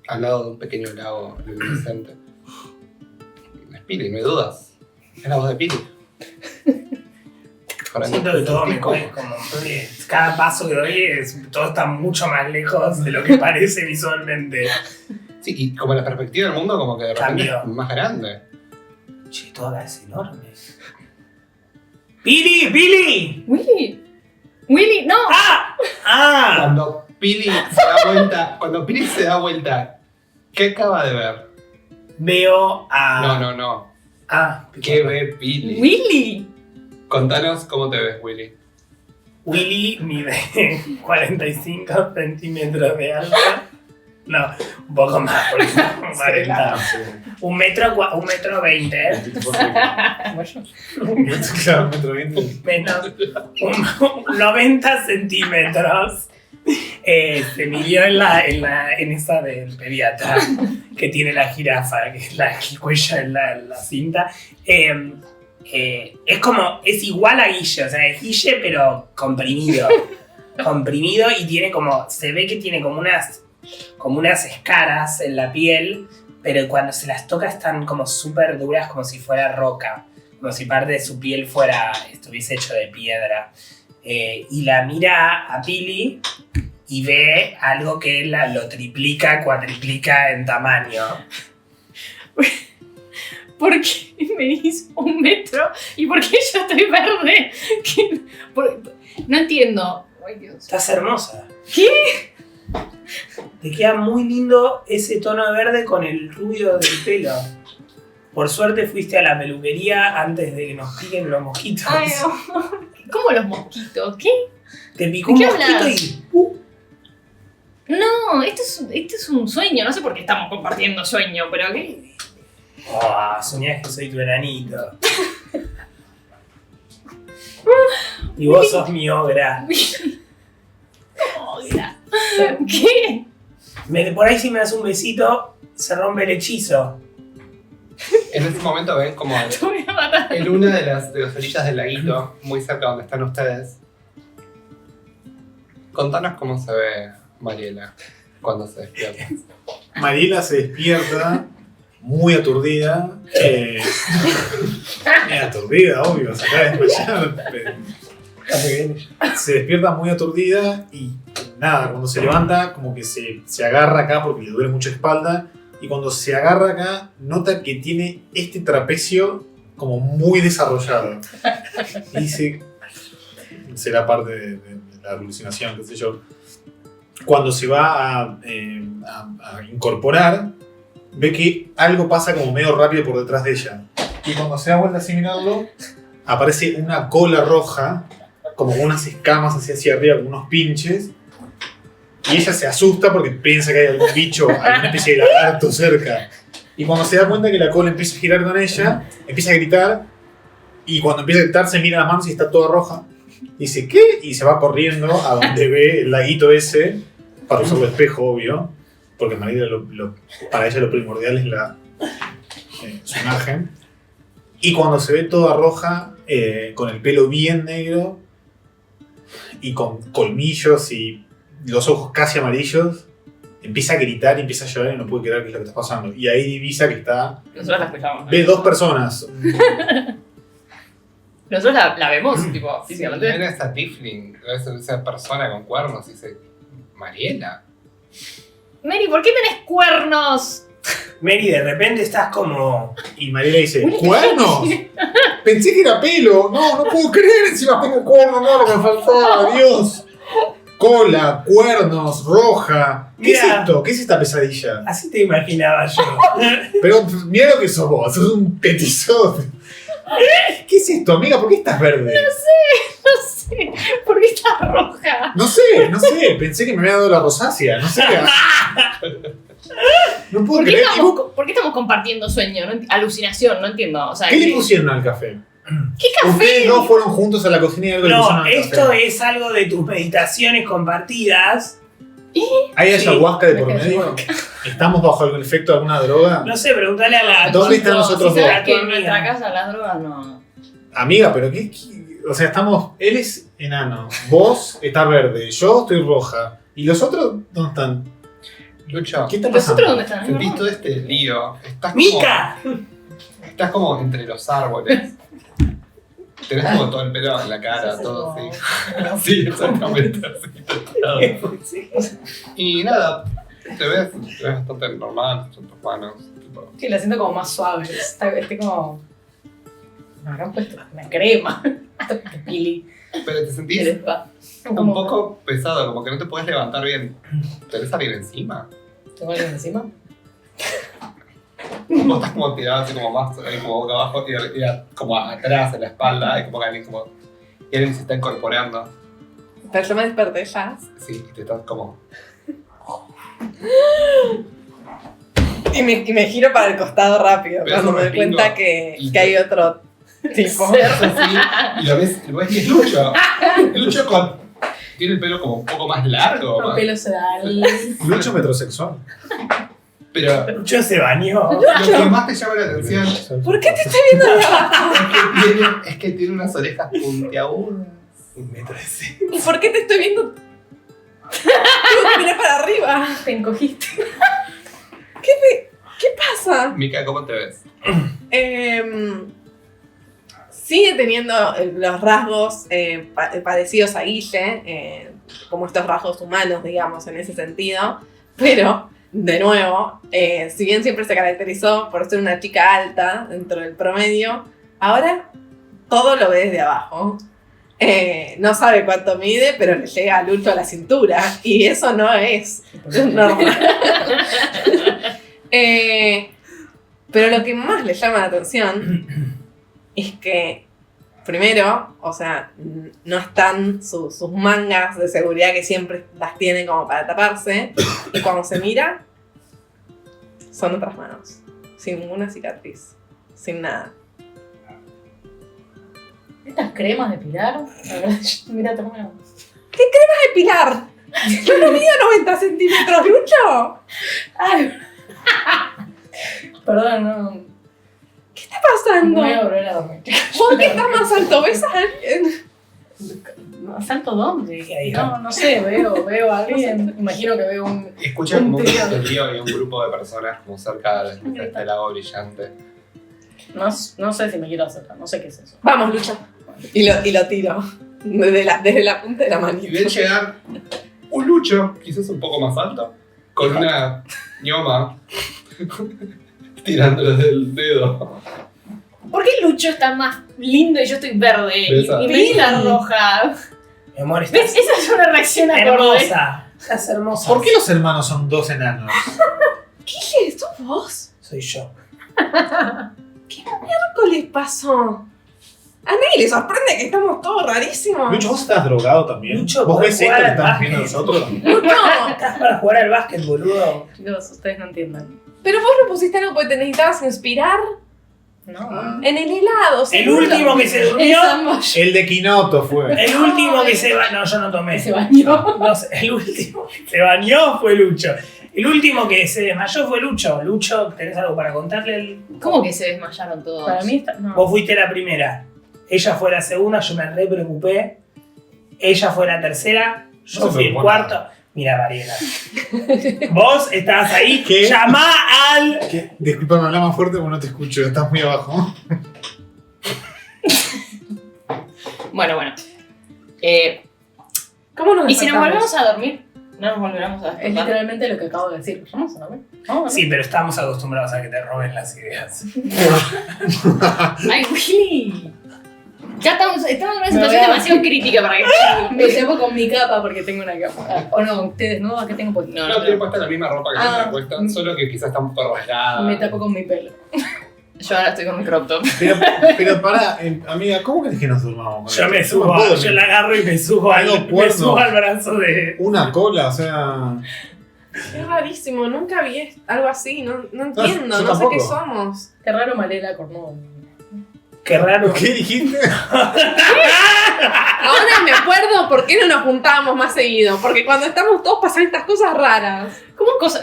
[SPEAKER 1] al lado de un pequeño lago luminiscente. Es Pili, no hay dudas. Es la voz de Pili.
[SPEAKER 3] Siento que todo me mueve como que cada paso que doy todo está mucho más lejos de lo que parece visualmente.
[SPEAKER 1] Sí, y como la perspectiva del mundo como que de repente
[SPEAKER 3] Cambió.
[SPEAKER 1] es más grande.
[SPEAKER 3] Che, todo acá es enorme. ¡Pili! ¡Pili!
[SPEAKER 5] Willy, no.
[SPEAKER 3] ¡Ah! ¡Ah!
[SPEAKER 1] Cuando Pili se da vuelta, ¿qué acaba de ver?
[SPEAKER 3] Veo a...
[SPEAKER 1] No.
[SPEAKER 3] Ah,
[SPEAKER 1] ¿Qué ve Pili?
[SPEAKER 5] Willy.
[SPEAKER 1] Contanos cómo te ves, Willy.
[SPEAKER 3] Willy mide 45 centímetros de alto. No, un poco más, porque 40. Un metro 20, ¿eh?
[SPEAKER 4] Claro, 1,20 m.
[SPEAKER 3] Menos. 90 centímetros. Se midió en esa del pediatra que tiene la jirafa, que es el cuello en la cinta. Es igual a Guille, o sea, es Guille pero comprimido. Comprimido y tiene como, se ve que tiene como unas escaras en la piel, pero cuando se las toca están como súper duras, como si fuera roca, como si parte de su piel estuviese hecho de piedra. Y la mira a Pili y ve algo que lo triplica, cuatriplica en tamaño.
[SPEAKER 5] ¿Por qué medís 1 metro? ¿Y por qué yo estoy verde? No entiendo. Ay, Dios.
[SPEAKER 3] Estás hermosa.
[SPEAKER 5] ¿Qué?
[SPEAKER 3] Te queda muy lindo ese tono de verde con el rubio del pelo. Por suerte fuiste a la peluquería antes de que nos piquen los mosquitos.
[SPEAKER 5] Ay, no. ¿Cómo los mosquitos? ¿Qué?
[SPEAKER 3] Te picó un
[SPEAKER 5] ¿De qué
[SPEAKER 3] mosquito
[SPEAKER 5] hablas?
[SPEAKER 3] y...
[SPEAKER 5] No, esto es un sueño. No sé por qué estamos compartiendo sueño, pero ¿qué?
[SPEAKER 3] Soñás que soy tu enanito. Y vos sos mi obra.
[SPEAKER 5] ¿Qué?
[SPEAKER 3] Por ahí si me das un besito, se rompe el hechizo.
[SPEAKER 1] En este momento ven como
[SPEAKER 5] Te voy a matar.
[SPEAKER 1] en una de las orillas del laguito, muy cerca donde están ustedes, Contanos cómo se ve Mariela cuando se despierta.
[SPEAKER 4] Mariela se despierta muy aturdida. Muy aturdida, obvio, se acaba de desmayar. Se despierta muy aturdida y nada, cuando se levanta como que se agarra acá porque le duele mucho la espalda y cuando se agarra acá nota que tiene este trapecio como muy desarrollado. Y dice, será parte de la alucinación, qué sé yo. Cuando se va a incorporar, ve que algo pasa como medio rápido por detrás de ella. Y cuando se da vuelta a mirarlo, aparece una cola roja, como con unas escamas hacia arriba, como unos pinches. Y ella se asusta porque piensa que hay algún bicho, alguna especie de lagarto cerca. Y cuando se da cuenta que la cola empieza a girar con ella, empieza a gritar. Y cuando empieza a gritar, se mira las manos y está toda roja. Dice, ¿qué? Y se va corriendo a donde ve el laguito ese, para usar el espejo, obvio. Porque para ella lo primordial es su imagen. Y cuando se ve toda roja, con el pelo bien negro, y con colmillos y los ojos casi amarillos, empieza a gritar y empieza a llorar y no puede creer qué es lo que está pasando. Y ahí divisa que está...
[SPEAKER 5] Nosotros la escuchamos, ¿no?
[SPEAKER 4] Ve dos personas.
[SPEAKER 5] Nosotros la vemos, tipo, físicamente.
[SPEAKER 1] Viene esa Tifling, esa persona con cuernos y dice, Mariela.
[SPEAKER 5] Mary, ¿por qué tenés cuernos?
[SPEAKER 3] Mary, de repente estás como...
[SPEAKER 4] Y Mariela dice, ¿cuernos? Pensé que era pelo. No puedo creer, encima tengo cuernos, no, lo que me faltaba, Dios. Cola, cuernos, roja. ¿Qué es
[SPEAKER 3] Mira.
[SPEAKER 4] esto? ¿Qué es esta pesadilla?
[SPEAKER 3] Así te imaginaba yo.
[SPEAKER 4] Pero mira lo que sos vos, sos un petizote. ¿Qué es esto, amiga? ¿Por qué estás verde?
[SPEAKER 5] No sé, ¿por qué está roja?
[SPEAKER 4] No sé, pensé que me había dado la rosácea, no sé. No puedo
[SPEAKER 5] ¿Por qué,
[SPEAKER 4] creer.
[SPEAKER 5] ¿Por qué estamos compartiendo sueño? Alucinación, no entiendo. O sea,
[SPEAKER 4] ¿Qué le pusieron al café?
[SPEAKER 5] ¿Qué café?
[SPEAKER 4] Ustedes dos fueron juntos a la cocina y algo le pusieron
[SPEAKER 3] No,
[SPEAKER 4] al
[SPEAKER 3] esto
[SPEAKER 4] café.
[SPEAKER 3] es algo de tus meditaciones compartidas.
[SPEAKER 4] ¿Hay
[SPEAKER 3] Sí.
[SPEAKER 4] ayahuasca de por
[SPEAKER 6] Me quedé
[SPEAKER 4] medio? ¿Estamos bajo el efecto de alguna droga?
[SPEAKER 3] No sé, preguntale a la...
[SPEAKER 4] ¿Dónde están los otros
[SPEAKER 5] si
[SPEAKER 4] dos?
[SPEAKER 5] sabes que en
[SPEAKER 3] Amiga.
[SPEAKER 5] nuestra casa las drogas no...
[SPEAKER 4] Amiga, pero ¿qué? O sea, estamos... Él es enano, vos estás verde, yo estoy roja. ¿Y los otros dónde están?
[SPEAKER 1] Lucho,
[SPEAKER 4] ¿Qué está
[SPEAKER 5] ¿Los
[SPEAKER 4] pasando?
[SPEAKER 5] otros dónde están?
[SPEAKER 1] sentís todo este lío.
[SPEAKER 3] ¡Mica!
[SPEAKER 1] Estás como entre los árboles. Tenés como todo el pelo en la cara, todo así. Sí, exactamente así. Y nada, te ves bastante normal, son tus manos. Tipo,
[SPEAKER 6] Sí, la siento como más suave. Estoy como. Me habrán puesto una crema. Pili.
[SPEAKER 1] pero te sentís un poco pesado, como que no te puedes levantar bien. ¿Tenés alguien encima?
[SPEAKER 6] ¿Tengo alguien encima?
[SPEAKER 1] Vos estás como tirado así como más, como boca abajo y como atrás en la espalda, y como que alguien como... Y alguien se está incorporando.
[SPEAKER 2] Pero yo me desperté ya.
[SPEAKER 1] Sí, y te estás como...
[SPEAKER 2] Y me giro para el costado rápido
[SPEAKER 1] Pero
[SPEAKER 2] cuando
[SPEAKER 1] es un
[SPEAKER 2] me doy cuenta
[SPEAKER 1] respingo.
[SPEAKER 2] que hay otro tipo.
[SPEAKER 1] así, y lo ves y es Lucho. Lucho tiene el pelo como un poco más largo.
[SPEAKER 6] Un
[SPEAKER 1] más-
[SPEAKER 6] pelo sedal.
[SPEAKER 4] Lucho metrosexual.
[SPEAKER 1] Pero
[SPEAKER 3] Lucho se bañó.
[SPEAKER 1] lo que más te llama la atención
[SPEAKER 2] ¿Por qué te estoy viendo de abajo?
[SPEAKER 1] es que tiene unas orejas puntiagudas.
[SPEAKER 3] 1,13 m.
[SPEAKER 2] ¿Y por qué te estoy viendo? Tengo que mirar para arriba.
[SPEAKER 6] Te encogiste.
[SPEAKER 2] ¿Qué pasa?
[SPEAKER 1] Mica, ¿cómo te ves?
[SPEAKER 2] Sigue teniendo los rasgos parecidos a Guille, como estos rasgos humanos, digamos, en ese sentido, pero, de nuevo, si bien siempre se caracterizó por ser una chica alta dentro del promedio, ahora todo lo ve desde abajo. No sabe cuánto mide, pero le llega a Lucho a la cintura, y eso no es normal. Pero lo que más le llama la atención es que, primero, o sea, no están sus mangas de seguridad que siempre las tiene como para taparse, y cuando se mira, son otras manos, sin ninguna cicatriz, sin nada.
[SPEAKER 6] Estas cremas de Pilar. Mira, toma.
[SPEAKER 2] ¡Ay, Pilar! Yo no mido 90 centímetros, Lucho.
[SPEAKER 6] Ay. Perdón, no.
[SPEAKER 2] ¿Qué está pasando?
[SPEAKER 6] No voy a volver a dormir.
[SPEAKER 2] ¿Por qué estás más alto? ¿Ves a alguien?
[SPEAKER 6] ¿Salto dónde?
[SPEAKER 3] ¿Qué hay?
[SPEAKER 6] No sé, veo a alguien. Imagino que veo un.
[SPEAKER 1] Escucha como un
[SPEAKER 6] trío.
[SPEAKER 1] griterío y un grupo de personas como cerca de este lago brillante.
[SPEAKER 6] No sé si me quiero acercar, no sé qué es eso.
[SPEAKER 2] Vamos, Lucha. Y lo tiro. Desde la punta de la
[SPEAKER 1] Y
[SPEAKER 2] manita.
[SPEAKER 1] ven llegar un lucho, quizás un poco más alto, con una ñoma tirándole del dedo.
[SPEAKER 5] ¿Por qué Lucho está más lindo y yo estoy verde?
[SPEAKER 1] Besa.
[SPEAKER 5] Y me está roja.
[SPEAKER 3] Mi amor,
[SPEAKER 5] ¿Ves?
[SPEAKER 3] estás
[SPEAKER 5] Esa es una reacción acorde.
[SPEAKER 3] hermosa. Estás hermosa.
[SPEAKER 4] ¿Por qué los hermanos son dos enanos?
[SPEAKER 2] ¿Qué? ¿Sos vos?
[SPEAKER 3] Soy yo.
[SPEAKER 2] ¿Qué les pasó? A nadie le sorprende que estamos todos rarísimos.
[SPEAKER 4] Lucho, ¿vos estás drogado también?
[SPEAKER 3] Lucho,
[SPEAKER 4] ¿Vos
[SPEAKER 3] podés
[SPEAKER 4] ves esto
[SPEAKER 3] jugar
[SPEAKER 4] que
[SPEAKER 3] al
[SPEAKER 4] estamos viendo
[SPEAKER 3] básquet.
[SPEAKER 4] nosotros?
[SPEAKER 2] No,
[SPEAKER 3] Estás para jugar al básquet, boludo.
[SPEAKER 6] Chicos, ustedes no entienden.
[SPEAKER 2] pero vos no pusiste algo porque te necesitabas inspirar
[SPEAKER 6] No.
[SPEAKER 2] en el helado.
[SPEAKER 3] El
[SPEAKER 2] seguro.
[SPEAKER 3] último que se durmió.
[SPEAKER 4] El de Quinoto fue.
[SPEAKER 3] El último que se bañó. No, yo no tomé.
[SPEAKER 6] Se bañó.
[SPEAKER 3] No sé, el último que se bañó fue Lucho. El último que se desmayó fue Lucho. Lucho, ¿tenés algo para contarle?
[SPEAKER 5] ¿Cómo que se desmayaron todos?
[SPEAKER 6] Para mí está. No.
[SPEAKER 3] Vos fuiste la primera. Ella fue la segunda, yo me re preocupé. Ella fue la tercera, yo
[SPEAKER 4] No se
[SPEAKER 3] fui el
[SPEAKER 4] preocupó
[SPEAKER 3] cuarto.
[SPEAKER 4] nada.
[SPEAKER 3] Mira, Mariela. Vos estabas ahí.
[SPEAKER 4] ¿Qué?
[SPEAKER 3] Llamá al.
[SPEAKER 4] ¿Qué? Disculpame, habla más fuerte porque no te escucho, estás muy abajo.
[SPEAKER 5] Bueno.
[SPEAKER 2] ¿Cómo nos
[SPEAKER 5] ¿Y si nos
[SPEAKER 2] despertamos?
[SPEAKER 5] volvemos a dormir? No nos volveremos a
[SPEAKER 6] Es
[SPEAKER 5] despertar.
[SPEAKER 6] literalmente lo que acabo de decir. Vamos a dormir. Vamos a dormir.
[SPEAKER 3] Sí, pero estamos acostumbrados a que te roben las ideas.
[SPEAKER 5] ¡Ay, Willy! Ya estamos en una
[SPEAKER 6] Me
[SPEAKER 5] situación
[SPEAKER 6] voy a-
[SPEAKER 5] demasiado crítica para que...
[SPEAKER 6] Me tapo con mi capa porque tengo una capa. O no, ustedes no, que tengo poquito.
[SPEAKER 1] No, tiene puesta la misma ropa que
[SPEAKER 6] Ah.
[SPEAKER 1] siempre puesta, solo que quizás está un poco rasgada.
[SPEAKER 6] Me tapo con mi pelo.
[SPEAKER 5] Yo ahora estoy con mi crop top.
[SPEAKER 4] Pero pará, amiga, ¿cómo querés que nos durmamos?
[SPEAKER 3] Yo me
[SPEAKER 4] No
[SPEAKER 3] subo,
[SPEAKER 4] puedo
[SPEAKER 3] yo
[SPEAKER 4] dormir.
[SPEAKER 3] la agarro y me subo
[SPEAKER 4] Tengo
[SPEAKER 3] me
[SPEAKER 4] cuernos.
[SPEAKER 3] subo al brazo de.
[SPEAKER 4] Una cola, o sea.
[SPEAKER 2] Es rarísimo, nunca vi algo así, no entiendo,
[SPEAKER 4] yo
[SPEAKER 2] no sé
[SPEAKER 4] tampoco.
[SPEAKER 2] qué somos.
[SPEAKER 6] Qué raro Malera cornudo.
[SPEAKER 3] Qué raro.
[SPEAKER 4] ¿Qué dijiste?
[SPEAKER 2] Ahora me acuerdo por qué no nos juntábamos más seguido, porque cuando estamos todos pasan estas cosas raras.
[SPEAKER 5] ¿Cómo cosa?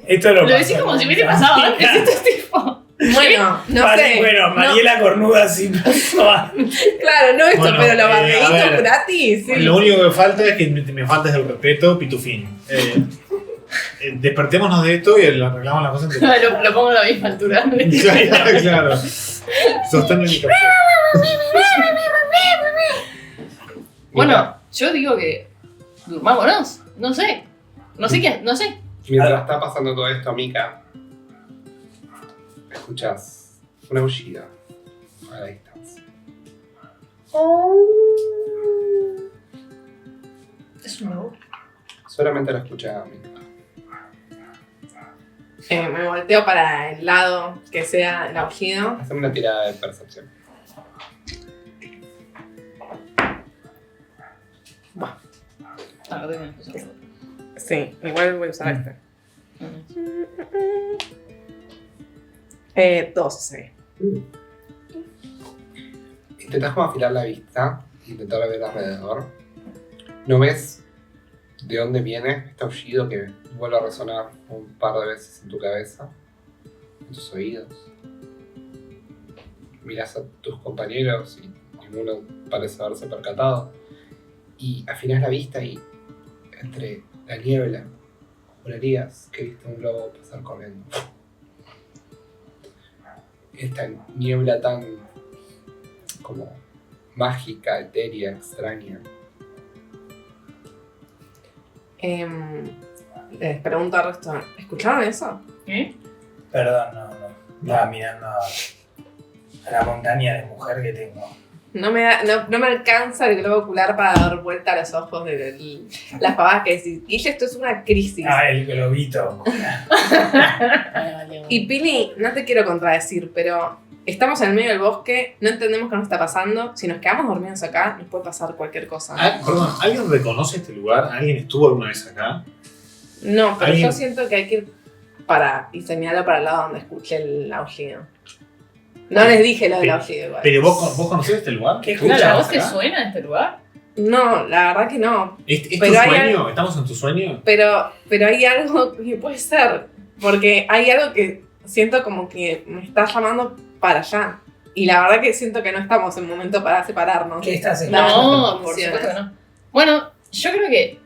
[SPEAKER 3] Esto no
[SPEAKER 5] Lo
[SPEAKER 3] pasa
[SPEAKER 5] decís como si hubiese
[SPEAKER 3] nunca.
[SPEAKER 5] pasado antes. Esto es tipo...
[SPEAKER 2] Bueno, no sé.
[SPEAKER 3] Bueno,
[SPEAKER 2] No,
[SPEAKER 3] Mariela Cornuda sí pasó antes.
[SPEAKER 2] claro, no esto,
[SPEAKER 4] Bueno,
[SPEAKER 2] pero los
[SPEAKER 4] a
[SPEAKER 2] barriditos
[SPEAKER 4] ver.
[SPEAKER 2] gratis. Sí.
[SPEAKER 4] Lo único que falta es que me faltes el respeto, pitufín. Despertémonos de esto y le arreglamos las cosas entre
[SPEAKER 5] lo pongo a la misma altura.
[SPEAKER 4] Claro, claro. Sosténme mi café.
[SPEAKER 5] Bueno, yo digo que... Durmámonos. No sé. No sé qué... No sé.
[SPEAKER 1] Mientras está pasando todo esto, Mika, escuchas un aullido a la distancia.
[SPEAKER 5] Es un nuevo.
[SPEAKER 1] Solamente lo escucha Mika.
[SPEAKER 2] Me volteo para el lado que sea el aullido.
[SPEAKER 1] Haceme una tirada de percepción.
[SPEAKER 5] Ah, no tengo que usar.
[SPEAKER 2] Sí, igual voy a usar este.
[SPEAKER 5] Mm.
[SPEAKER 2] 12.
[SPEAKER 1] Intentás como afilar la vista, intentar ver alrededor. No ves de dónde viene este aullido que vuelve a resonar un par de veces en tu cabeza, en tus oídos. Miras a tus compañeros y ninguno parece haberse percatado. Y afinás la vista y entre la niebla jurarías que viste un globo pasar corriendo. Esta niebla tan como mágica, etérea, extraña.
[SPEAKER 2] Les pregunto al resto, ¿escucharon eso?
[SPEAKER 5] ¿Qué?
[SPEAKER 3] Perdón, no. Estaba mirando a la montaña de mujer que tengo.
[SPEAKER 2] No me alcanza el globo ocular para dar vuelta a los ojos de las pavadas que decís. Guille, esto es una crisis.
[SPEAKER 3] Ah, el globito.
[SPEAKER 2] Y Pili, no te quiero contradecir, pero estamos en el medio del bosque, no entendemos qué nos está pasando. Si nos quedamos dormidos acá, nos puede pasar cualquier cosa.
[SPEAKER 4] Perdón, ¿alguien reconoce este lugar? ¿Alguien estuvo alguna vez acá?
[SPEAKER 2] No, pero
[SPEAKER 4] ¿Alguien?
[SPEAKER 2] yo siento que hay que ir y señalo para el lado donde escuché el aullido. No les dije lo del aullido igual.
[SPEAKER 4] ¿Pero vos conocés este lugar?
[SPEAKER 3] ¿Qué
[SPEAKER 5] Claro, ¿a
[SPEAKER 3] escuchas
[SPEAKER 5] vos te
[SPEAKER 4] acá?
[SPEAKER 5] suena este lugar?
[SPEAKER 2] No, la verdad que no.
[SPEAKER 4] ¿Es tu
[SPEAKER 2] Pero hay
[SPEAKER 4] sueño? ¿Estamos en tu sueño?
[SPEAKER 2] Pero hay algo que puede ser. Porque hay algo que siento como que me está llamando para allá. Y la verdad que siento que no estamos en momento para separarnos.
[SPEAKER 3] ¿Qué estás
[SPEAKER 2] No,
[SPEAKER 3] esperando?
[SPEAKER 5] No, por supuesto que no. Bueno, yo creo que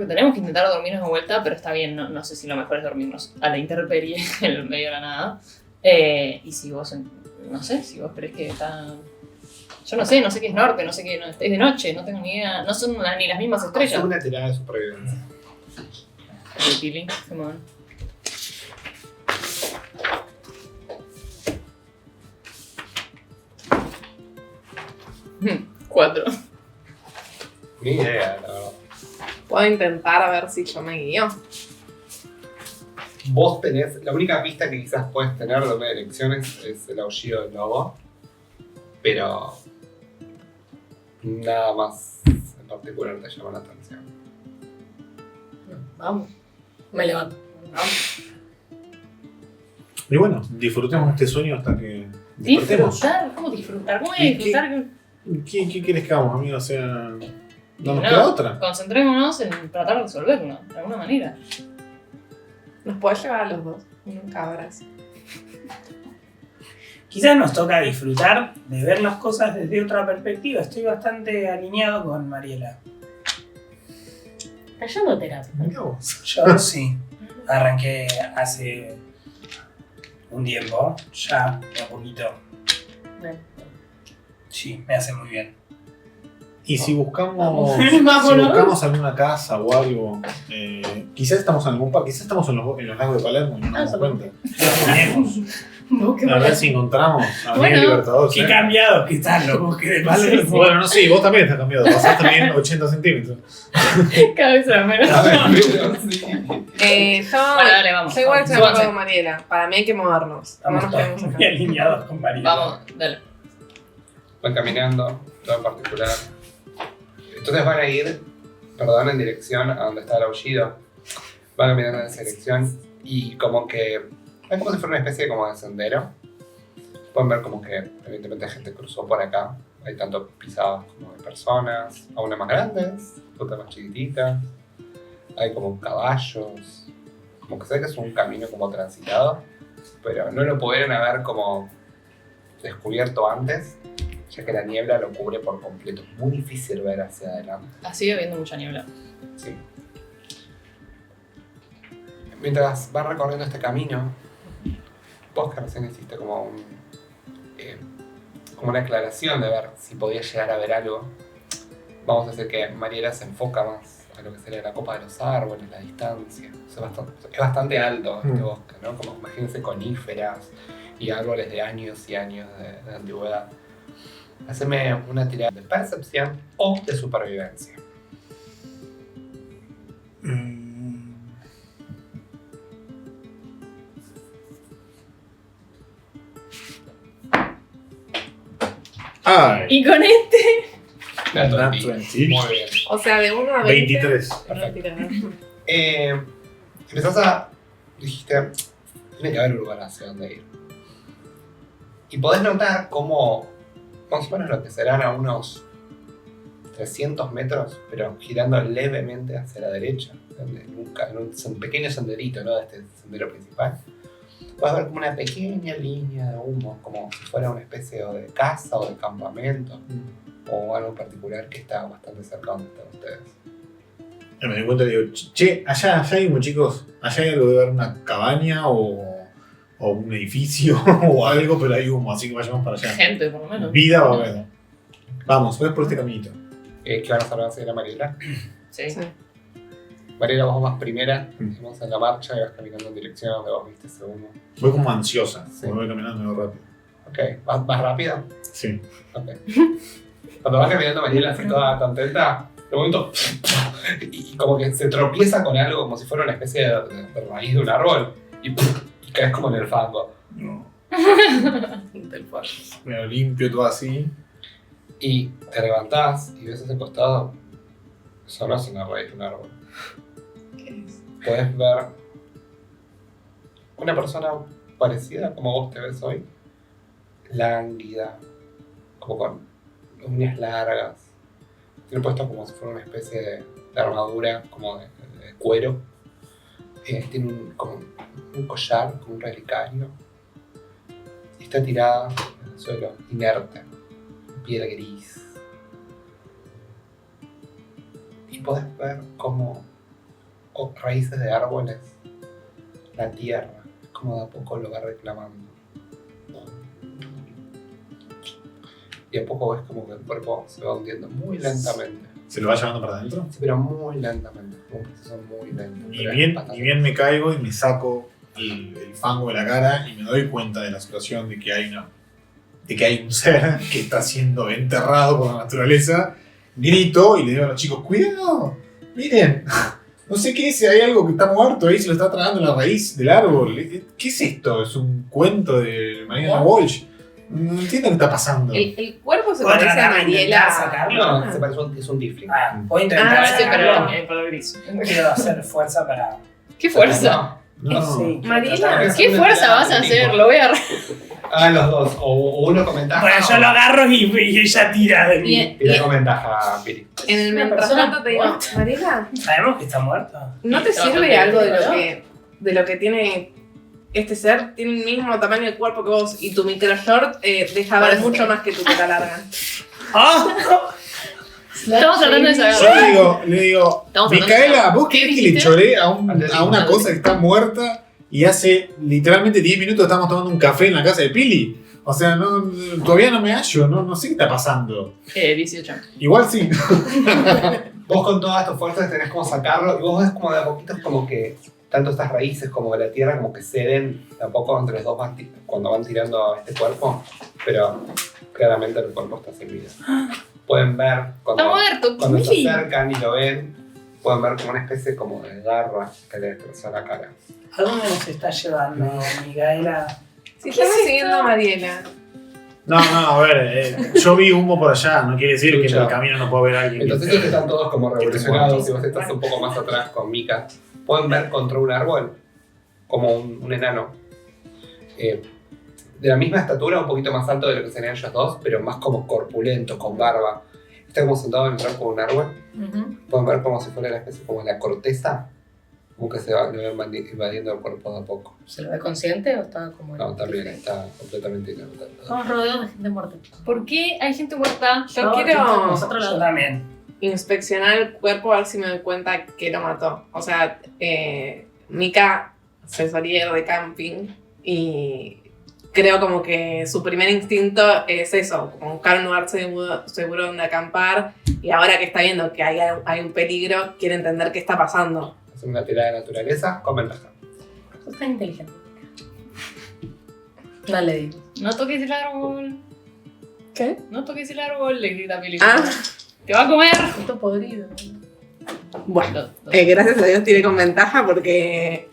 [SPEAKER 5] tenemos que intentar dormirnos de vuelta, pero está bien, no sé si lo mejor es dormirnos a la intemperie en el medio de la nada. Y si vos, no sé, si vos crees que está... Yo no sé qué es norte, no sé qué es de noche, no tengo ni idea, no son ni las mismas estrellas.
[SPEAKER 1] Es una tirada de supervivencia.
[SPEAKER 5] Pili, come on. Cuatro.
[SPEAKER 1] Ni idea, la verdad.
[SPEAKER 2] Puedo intentar a ver si yo me guío.
[SPEAKER 1] Vos tenés, la única pista que quizás puedes tener de una dirección es el aullido del lobo, pero nada más en particular te llama la atención.
[SPEAKER 6] Vamos. Me levanto. Vamos.
[SPEAKER 4] Y bueno, disfrutemos este sueño hasta que despertemos.
[SPEAKER 5] ¿Disfrutar? ¿Cómo disfrutar? ¿Cómo es
[SPEAKER 4] ¿Y
[SPEAKER 5] disfrutar?
[SPEAKER 4] ¿Qué quieres que hagamos, amigo? O sea, no nos
[SPEAKER 5] No,
[SPEAKER 4] queda otra.
[SPEAKER 5] Concentrémonos en tratar de resolverlo, de alguna manera.
[SPEAKER 2] Nos podés llevar a los dos. Un cabras.
[SPEAKER 3] Quizás nos toca disfrutar de ver las cosas desde otra perspectiva. Estoy bastante alineado con Mariela.
[SPEAKER 6] Está yendo a terapia.
[SPEAKER 4] Mirá vos.
[SPEAKER 3] Yo sí. Arranqué hace un tiempo, ya, de a poquito. Sí, me hace muy bien.
[SPEAKER 4] Y si buscamos,
[SPEAKER 5] Vámonos.
[SPEAKER 4] alguna casa o algo, quizás estamos en algún parque, quizás estamos en los lagos de Palermo y no nos damos cuenta.
[SPEAKER 3] Tenemos.
[SPEAKER 4] A ver si encontramos a
[SPEAKER 5] Bueno,
[SPEAKER 4] Miguel Libertador.
[SPEAKER 3] Qué cambiados que están los bosques de Palermo.
[SPEAKER 4] Bueno, no sé, vos también estás cambiado. Pasás también 80 centímetros.
[SPEAKER 5] Cada vez será menos.
[SPEAKER 1] A ver, pero sí.
[SPEAKER 2] Yo,
[SPEAKER 5] Bueno, dale, vamos.
[SPEAKER 2] yo igual estoy de
[SPEAKER 5] Súbanse.
[SPEAKER 2] acuerdo con Mariela. Para mí hay que movernos. No
[SPEAKER 3] Estamos
[SPEAKER 2] nos
[SPEAKER 3] todos
[SPEAKER 2] quedemos acá.
[SPEAKER 3] muy alineados con Mariela.
[SPEAKER 5] Vamos, dale.
[SPEAKER 1] Van caminando, todo en particular. Entonces van a ir, perdón, en dirección a donde está el aullido. Van caminando en esa dirección y como que es como si fuera una especie como de sendero. Pueden ver como que evidentemente gente cruzó por acá. Hay tanto pisadas como de personas, algunas más grandes, otras más chiquititas. Hay como caballos. Como que sé que es un camino como transitado, pero no lo pudieron haber como descubierto antes, ya que la niebla lo cubre por completo. Es muy difícil ver hacia adelante.
[SPEAKER 5] Sigue habiendo mucha niebla.
[SPEAKER 1] Sí. Mientras vas recorriendo este camino, vos que recién hiciste como como una aclaración de ver si podías llegar a ver algo. Vamos a decir que Mariela se enfoca más a lo que sería la copa de los árboles, la distancia. Es bastante alto este bosque, ¿no? Como imagínense coníferas y árboles de años y años de antigüedad. Haceme una tirada de percepción o de supervivencia.
[SPEAKER 4] Ay,
[SPEAKER 5] Y con este.
[SPEAKER 1] Nat
[SPEAKER 4] Nat
[SPEAKER 1] 20.
[SPEAKER 4] 20.
[SPEAKER 1] Muy bien.
[SPEAKER 2] O sea, de 1 a 20.
[SPEAKER 4] 23.
[SPEAKER 1] Perfecto. Empezás a... Dijiste, tiene que haber un lugar hacia donde ir. Y podés notar cómo, más o menos lo que serán a unos 300 metros, pero girando levemente hacia la derecha, en un pequeño senderito, ¿no? De este sendero principal, vas a ver como una pequeña línea de humo, como si fuera una especie de casa o de campamento, o algo en particular que está bastante cerca donde están ustedes.
[SPEAKER 4] Me di cuenta y digo, che, allá hay humo, chicos. Allá hay algo, debe haber una cabaña o un edificio o algo, pero hay humo, así que vayamos para allá.
[SPEAKER 5] Gente, por lo menos.
[SPEAKER 4] Vida va a haber. Vamos, ves por este caminito.
[SPEAKER 1] ¿Qué van a hacer? ¿Van a seguir a Mariela?
[SPEAKER 5] Sí.
[SPEAKER 2] Sí.
[SPEAKER 1] Mariela, vos vas primera, vamos en la marcha y vas caminando en dirección a donde vos viste ese humo.
[SPEAKER 4] Voy como ansiosa,
[SPEAKER 1] Sí.
[SPEAKER 4] porque voy caminando muy rápido.
[SPEAKER 1] Ok, ¿vas rápido?
[SPEAKER 4] Sí.
[SPEAKER 1] Ok. Cuando vas caminando Mariela así toda contenta, de momento y como que se tropieza con algo como si fuera una especie de raíz de un árbol y caes como en el fango.
[SPEAKER 4] No.
[SPEAKER 2] Del fuego.
[SPEAKER 4] Me lo limpio todo así.
[SPEAKER 1] Y te levantás y ves hacia el costado, eso no es una raíz de un árbol.
[SPEAKER 2] ¿Qué es?
[SPEAKER 1] Puedes ver una persona parecida como vos te ves hoy, lánguida, como con uñas largas. Tiene puesto como si fuera una especie de armadura, como de cuero. Tiene como un collar, como un relicario. Y está tirada el suelo, inerte, piel gris. Y podés ver cómo raíces de árboles, la tierra, como de a poco lo va reclamando. Y a poco ves como que el cuerpo se va hundiendo muy lentamente.
[SPEAKER 4] ¿Se lo va llevando para adentro?
[SPEAKER 1] Sí, pero muy lentamente, un proceso muy lento.
[SPEAKER 4] Ni
[SPEAKER 1] Pero
[SPEAKER 4] bien,
[SPEAKER 1] bastante.
[SPEAKER 4] ni bien me caigo y me saco el fango de la cara y me doy cuenta de la situación de que hay un ser que está siendo enterrado por la naturaleza. Grito y le digo a los chicos, cuidado, miren, no sé qué es, hay algo que está muerto ahí, se lo está tragando la raíz del árbol. ¿Qué es esto? ¿Es un cuento de Mariana Walsh? No entiendo qué está pasando.
[SPEAKER 2] El cuerpo se
[SPEAKER 3] ¿Puedo
[SPEAKER 2] parece a
[SPEAKER 3] tratar de intentar
[SPEAKER 2] Mariela.
[SPEAKER 3] sacarlo?
[SPEAKER 1] No, se parece que es un tiefling.
[SPEAKER 3] Puedo intentar
[SPEAKER 2] Ah,
[SPEAKER 5] Parece
[SPEAKER 3] sacarlo.
[SPEAKER 5] el color gris.
[SPEAKER 3] Quiero hacer fuerza para...
[SPEAKER 5] ¿Qué fuerza?
[SPEAKER 4] No.
[SPEAKER 3] Sí,
[SPEAKER 2] Mariela,
[SPEAKER 5] ¿Qué fuerza vas a hacer? Lo voy a
[SPEAKER 1] Hagan los dos, o uno con ventaja.
[SPEAKER 3] Bueno, yo lo agarro y ella tira de mí.
[SPEAKER 1] Tira con ventaja, Piri.
[SPEAKER 2] En el
[SPEAKER 6] Una
[SPEAKER 2] mientras
[SPEAKER 6] persona
[SPEAKER 2] tanto te digo,
[SPEAKER 6] muerta.
[SPEAKER 2] Mariela,
[SPEAKER 3] ¿Sabemos que está muerto?
[SPEAKER 2] ¿no te
[SPEAKER 5] Está
[SPEAKER 2] sirve
[SPEAKER 5] bastante
[SPEAKER 2] algo
[SPEAKER 5] bien,
[SPEAKER 2] de lo que tiene este ser? Tiene el mismo tamaño de cuerpo que vos y tu micro short deja ver
[SPEAKER 6] Parece.
[SPEAKER 2] mucho más que tu teta larga.
[SPEAKER 3] ¡Ah!
[SPEAKER 5] Estamos tratando de
[SPEAKER 4] Yo
[SPEAKER 5] saber.
[SPEAKER 4] le digo,
[SPEAKER 5] Estamos
[SPEAKER 4] Micaela, ¿vos
[SPEAKER 5] ¿Qué
[SPEAKER 4] crees que le
[SPEAKER 5] dijiste?
[SPEAKER 4] choré a una cosa que está muerta y hace literalmente 10 minutos estamos tomando un café en la casa de Pili? O sea, todavía no me hallo, no sé qué está pasando.
[SPEAKER 5] 18.
[SPEAKER 4] Igual sí.
[SPEAKER 1] Vos con todas tus fuerzas tenés como sacarlo y vos ves como de a poquito como que tanto estas raíces como la tierra como que ceden de a poco entre los dos cuando van tirando a este cuerpo, pero claramente el cuerpo está sin vida. Pueden ver
[SPEAKER 5] Está muerto.
[SPEAKER 1] cuando se
[SPEAKER 5] Mili.
[SPEAKER 1] acercan y lo ven, pueden ver como una especie como de garra que le destrozó la cara.
[SPEAKER 3] ¿A dónde nos está llevando, Micaela?
[SPEAKER 2] Si estamos siguiendo a Mariela.
[SPEAKER 4] No, a ver, yo vi humo por allá, no quiere decir que en el camino no puedo ver a alguien. que
[SPEAKER 1] Entonces
[SPEAKER 4] esté-
[SPEAKER 1] ellos están todos como
[SPEAKER 4] que esté
[SPEAKER 1] revolucionados
[SPEAKER 4] muerto.
[SPEAKER 1] y vos estás un poco más atrás con Mika. Pueden ver contra un árbol como un enano. De la misma estatura, un poquito más alto de lo que serían ellos dos, pero más como corpulento, con barba. Está como sentado en el tronco de un árbol. Pueden ver como si fuera la especie como la corteza, como que se va invadiendo el cuerpo de a poco.
[SPEAKER 6] ¿Se lo ve consciente o está como.?
[SPEAKER 1] No, también está completamente inerte.
[SPEAKER 6] Estamos rodeados de gente muerta.
[SPEAKER 5] ¿Por qué hay gente muerta?
[SPEAKER 2] Yo
[SPEAKER 6] No,
[SPEAKER 2] quiero
[SPEAKER 6] nosotros
[SPEAKER 3] Yo también.
[SPEAKER 2] inspeccionar el cuerpo a ver si me doy cuenta que lo mató. O sea, Mika se solía ir de camping y creo como que su primer instinto es eso, como buscar un lugar seguro donde acampar, y ahora que está viendo que hay un peligro, quiere entender qué está pasando.
[SPEAKER 1] Hacer una tirada de naturaleza con ventaja.
[SPEAKER 6] Sos tan inteligente. Dale, digo.
[SPEAKER 5] No toques el árbol.
[SPEAKER 2] ¿Qué?
[SPEAKER 5] No toques el árbol, le grita Pili.
[SPEAKER 2] Ah,
[SPEAKER 5] Te va a comer.
[SPEAKER 6] Esto podrido.
[SPEAKER 2] bueno, gracias a Dios tiene con ventaja porque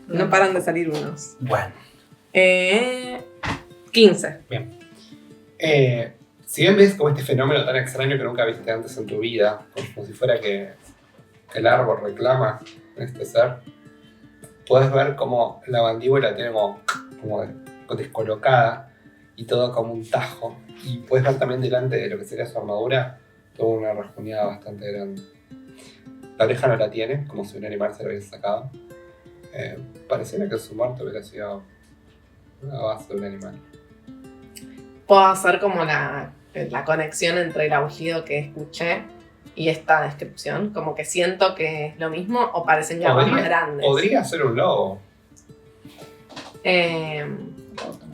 [SPEAKER 2] no paran de salir unos.
[SPEAKER 3] Bueno.
[SPEAKER 2] 15.
[SPEAKER 1] Si bien ves como este fenómeno tan extraño que nunca viste antes en tu vida, como si fuera que el árbol reclama a este ser, puedes ver como la mandíbula tiene como descolocada y todo como un tajo. Y puedes ver también delante de lo que sería su armadura, toda una rasguñada bastante grande. La oreja no la tiene, como si un animal se lo hubiese sacado. Pareciera que su muerte hubiera sido a base de un animal.
[SPEAKER 2] Puedo hacer como la conexión entre el aullido que escuché y esta descripción, como que siento que es lo mismo o parecen garras más grandes.
[SPEAKER 1] Podría ser un lobo.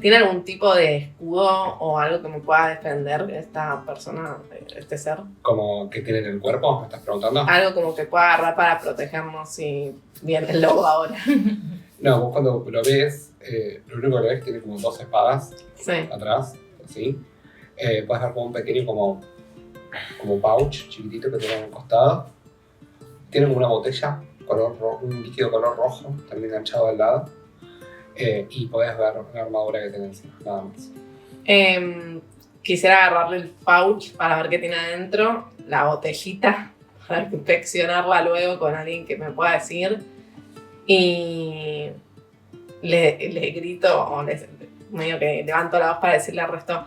[SPEAKER 2] ¿Tiene algún tipo de escudo o algo que me pueda defender esta persona, este ser?
[SPEAKER 1] Como que tiene en el cuerpo, ¿me estás preguntando?
[SPEAKER 2] Algo como que pueda agarrar para protegernos si viene el lobo ahora.
[SPEAKER 1] No, vos cuando lo ves, lo único que lo ves tiene como dos espadas
[SPEAKER 2] Sí.
[SPEAKER 1] atrás, así. Puedes ver como un pequeño como pouch chiquitito que tiene en un costado. Tiene como una botella, un líquido color rojo, también enganchado al lado. Y podés ver la armadura que tiene encima, nada más.
[SPEAKER 2] Quisiera agarrarle el pouch para ver qué tiene adentro, la botellita, para inspeccionarla luego con alguien que me pueda decir. Y le grito, o medio que levanto la voz para decirle al resto: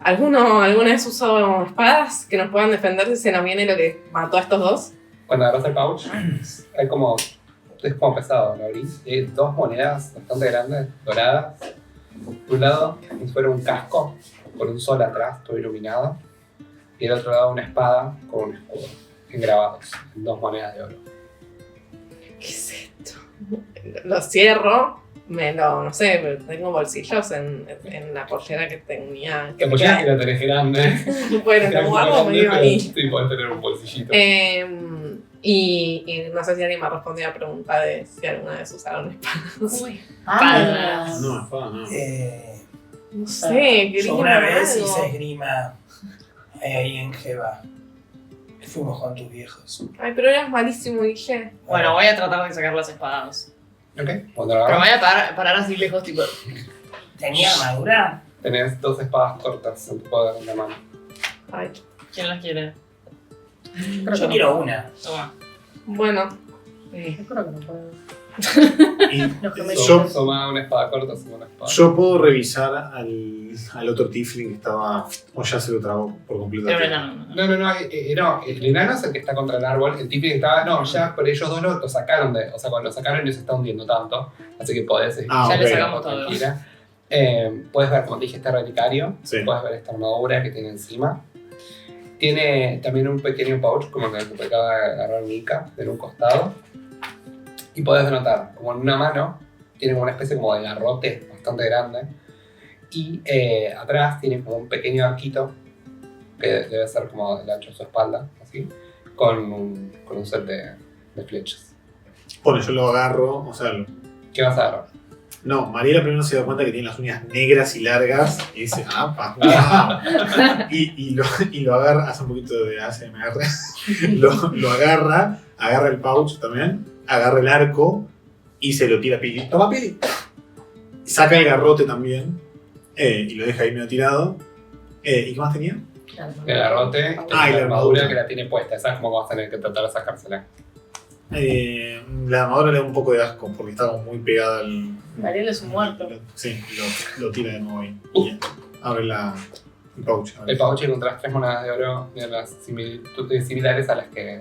[SPEAKER 2] ¿alguna vez usó espadas que nos puedan defender si se nos viene lo que mató a estos dos?
[SPEAKER 1] Cuando agarras el pouch, es como pesado, lo abrís. Hay dos monedas bastante grandes, doradas. Por un lado, como si fuera un casco con un sol atrás, todo iluminado, y del otro lado una espada con un escudo, engravados, en 2 monedas de oro.
[SPEAKER 2] ¿Qué es esto? Lo cierro, no sé, tengo bolsillos en la pollera que tenía.
[SPEAKER 1] Que apoyás que la tenés grande.
[SPEAKER 2] Bueno, te guardo medio ahí.
[SPEAKER 1] Sí, podés tener un bolsillito.
[SPEAKER 2] Y no sé si alguien me respondió a la pregunta de si alguna vez usaron espadas.
[SPEAKER 6] Uy.
[SPEAKER 5] Espadas.
[SPEAKER 4] No, espada no.
[SPEAKER 2] No sé,
[SPEAKER 3] Yo una vez
[SPEAKER 2] algo.
[SPEAKER 3] hice esgrima ahí en Jeva. Fuimos con tus viejos.
[SPEAKER 2] Ay, pero eras malísimo, dije.
[SPEAKER 5] Bueno, voy a tratar de sacar las espadas.
[SPEAKER 1] Ok, cuando lo
[SPEAKER 5] Pero
[SPEAKER 1] hagas,
[SPEAKER 5] voy a parar así lejos, tipo.
[SPEAKER 3] ¿Tenía armadura?
[SPEAKER 1] tenés 2 espadas cortas en tu poder en la mano.
[SPEAKER 2] Ay,
[SPEAKER 5] ¿Quién las quiere?
[SPEAKER 3] Yo quiero una.
[SPEAKER 5] Toma.
[SPEAKER 2] bueno.
[SPEAKER 6] Yo creo que no puedo.
[SPEAKER 4] Y
[SPEAKER 6] Los que me
[SPEAKER 4] yo,
[SPEAKER 1] Soma una espada corta, suma una espada.
[SPEAKER 4] yo puedo revisar al otro tiefling que estaba. O ya se lo tragó por completo.
[SPEAKER 5] Era un enano.
[SPEAKER 1] No, el enano es el que está contra el árbol, el tipo que estaba, no, ya, pero ellos dos lo sacaron o sea, cuando lo sacaron no se está hundiendo tanto, así que podés
[SPEAKER 4] Ah,
[SPEAKER 5] Ya
[SPEAKER 4] ok.
[SPEAKER 5] le sacamos todo.
[SPEAKER 1] tranquila. Puedes ver, como te dije, este relicario,
[SPEAKER 4] Sí.
[SPEAKER 1] puedes ver esta armadura que tiene encima. Tiene también un pequeño pouch, como el que te acaba de agarrar Mika, en un costado. Y podés notar, como en una mano, tiene como una especie como de garrote bastante grande. Y atrás tiene como un pequeño arquito, que debe ser como el ancho de su espalda, así, con un set de flechas.
[SPEAKER 4] Bueno, yo lo agarro, o sea,
[SPEAKER 1] ¿Qué vas a agarrar?
[SPEAKER 4] no, Mariela primero se da cuenta que tiene las uñas negras y largas y dice, ah, wow. y lo agarra, hace un poquito de ASMR, lo agarra el pouch también, agarra el arco y se lo tira a Pili. Toma, Pili. Saca el garrote también y lo deja ahí medio tirado. ¿Y qué más tenía?
[SPEAKER 1] El garrote
[SPEAKER 4] Ah, y
[SPEAKER 1] y
[SPEAKER 4] la
[SPEAKER 1] la armadura
[SPEAKER 4] armadura.
[SPEAKER 1] que la tiene puesta. Esa es como vas a tener que tratar de sacársela.
[SPEAKER 4] La armadura le da un poco de asco porque está como muy pegada al...
[SPEAKER 6] Mariela es un muerto.
[SPEAKER 4] Sí, lo tira de nuevo ahí. Y abre el pouch.
[SPEAKER 1] El pouch encontrás 3 monedas de oro de las similares a las que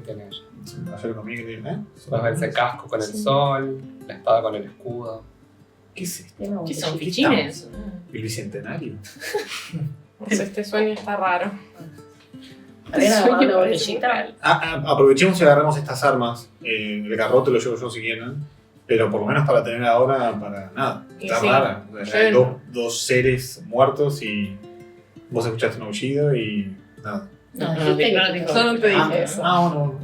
[SPEAKER 1] tiene ella.
[SPEAKER 4] Ayer comí que tiene, ¿eh?
[SPEAKER 1] Puedes ver ese casco con el sol, la espada con el escudo.
[SPEAKER 4] ¿Qué es esto?
[SPEAKER 6] Tiene un
[SPEAKER 5] ¿Qué son
[SPEAKER 6] botellita.
[SPEAKER 5] fichines?
[SPEAKER 4] ¿El bicentenario?
[SPEAKER 2] No sé, este sueño está raro.
[SPEAKER 6] Mariela
[SPEAKER 5] Sueño
[SPEAKER 6] agarró la
[SPEAKER 5] parece
[SPEAKER 6] botellita.
[SPEAKER 5] real.
[SPEAKER 4] Aprovechemos y agarremos estas armas. El garrote lo llevo yo si quieren. Pero por lo menos para tener ahora, para nada.
[SPEAKER 2] Y
[SPEAKER 4] Está
[SPEAKER 2] sí,
[SPEAKER 4] rara. O sea, hay
[SPEAKER 2] yo-
[SPEAKER 4] dos seres muertos y vos escuchaste un aullido y nada.
[SPEAKER 6] No,
[SPEAKER 5] No,
[SPEAKER 6] dijiste
[SPEAKER 5] no,
[SPEAKER 6] que-
[SPEAKER 5] dijo.
[SPEAKER 2] Yo no te dije eso.
[SPEAKER 4] Bueno.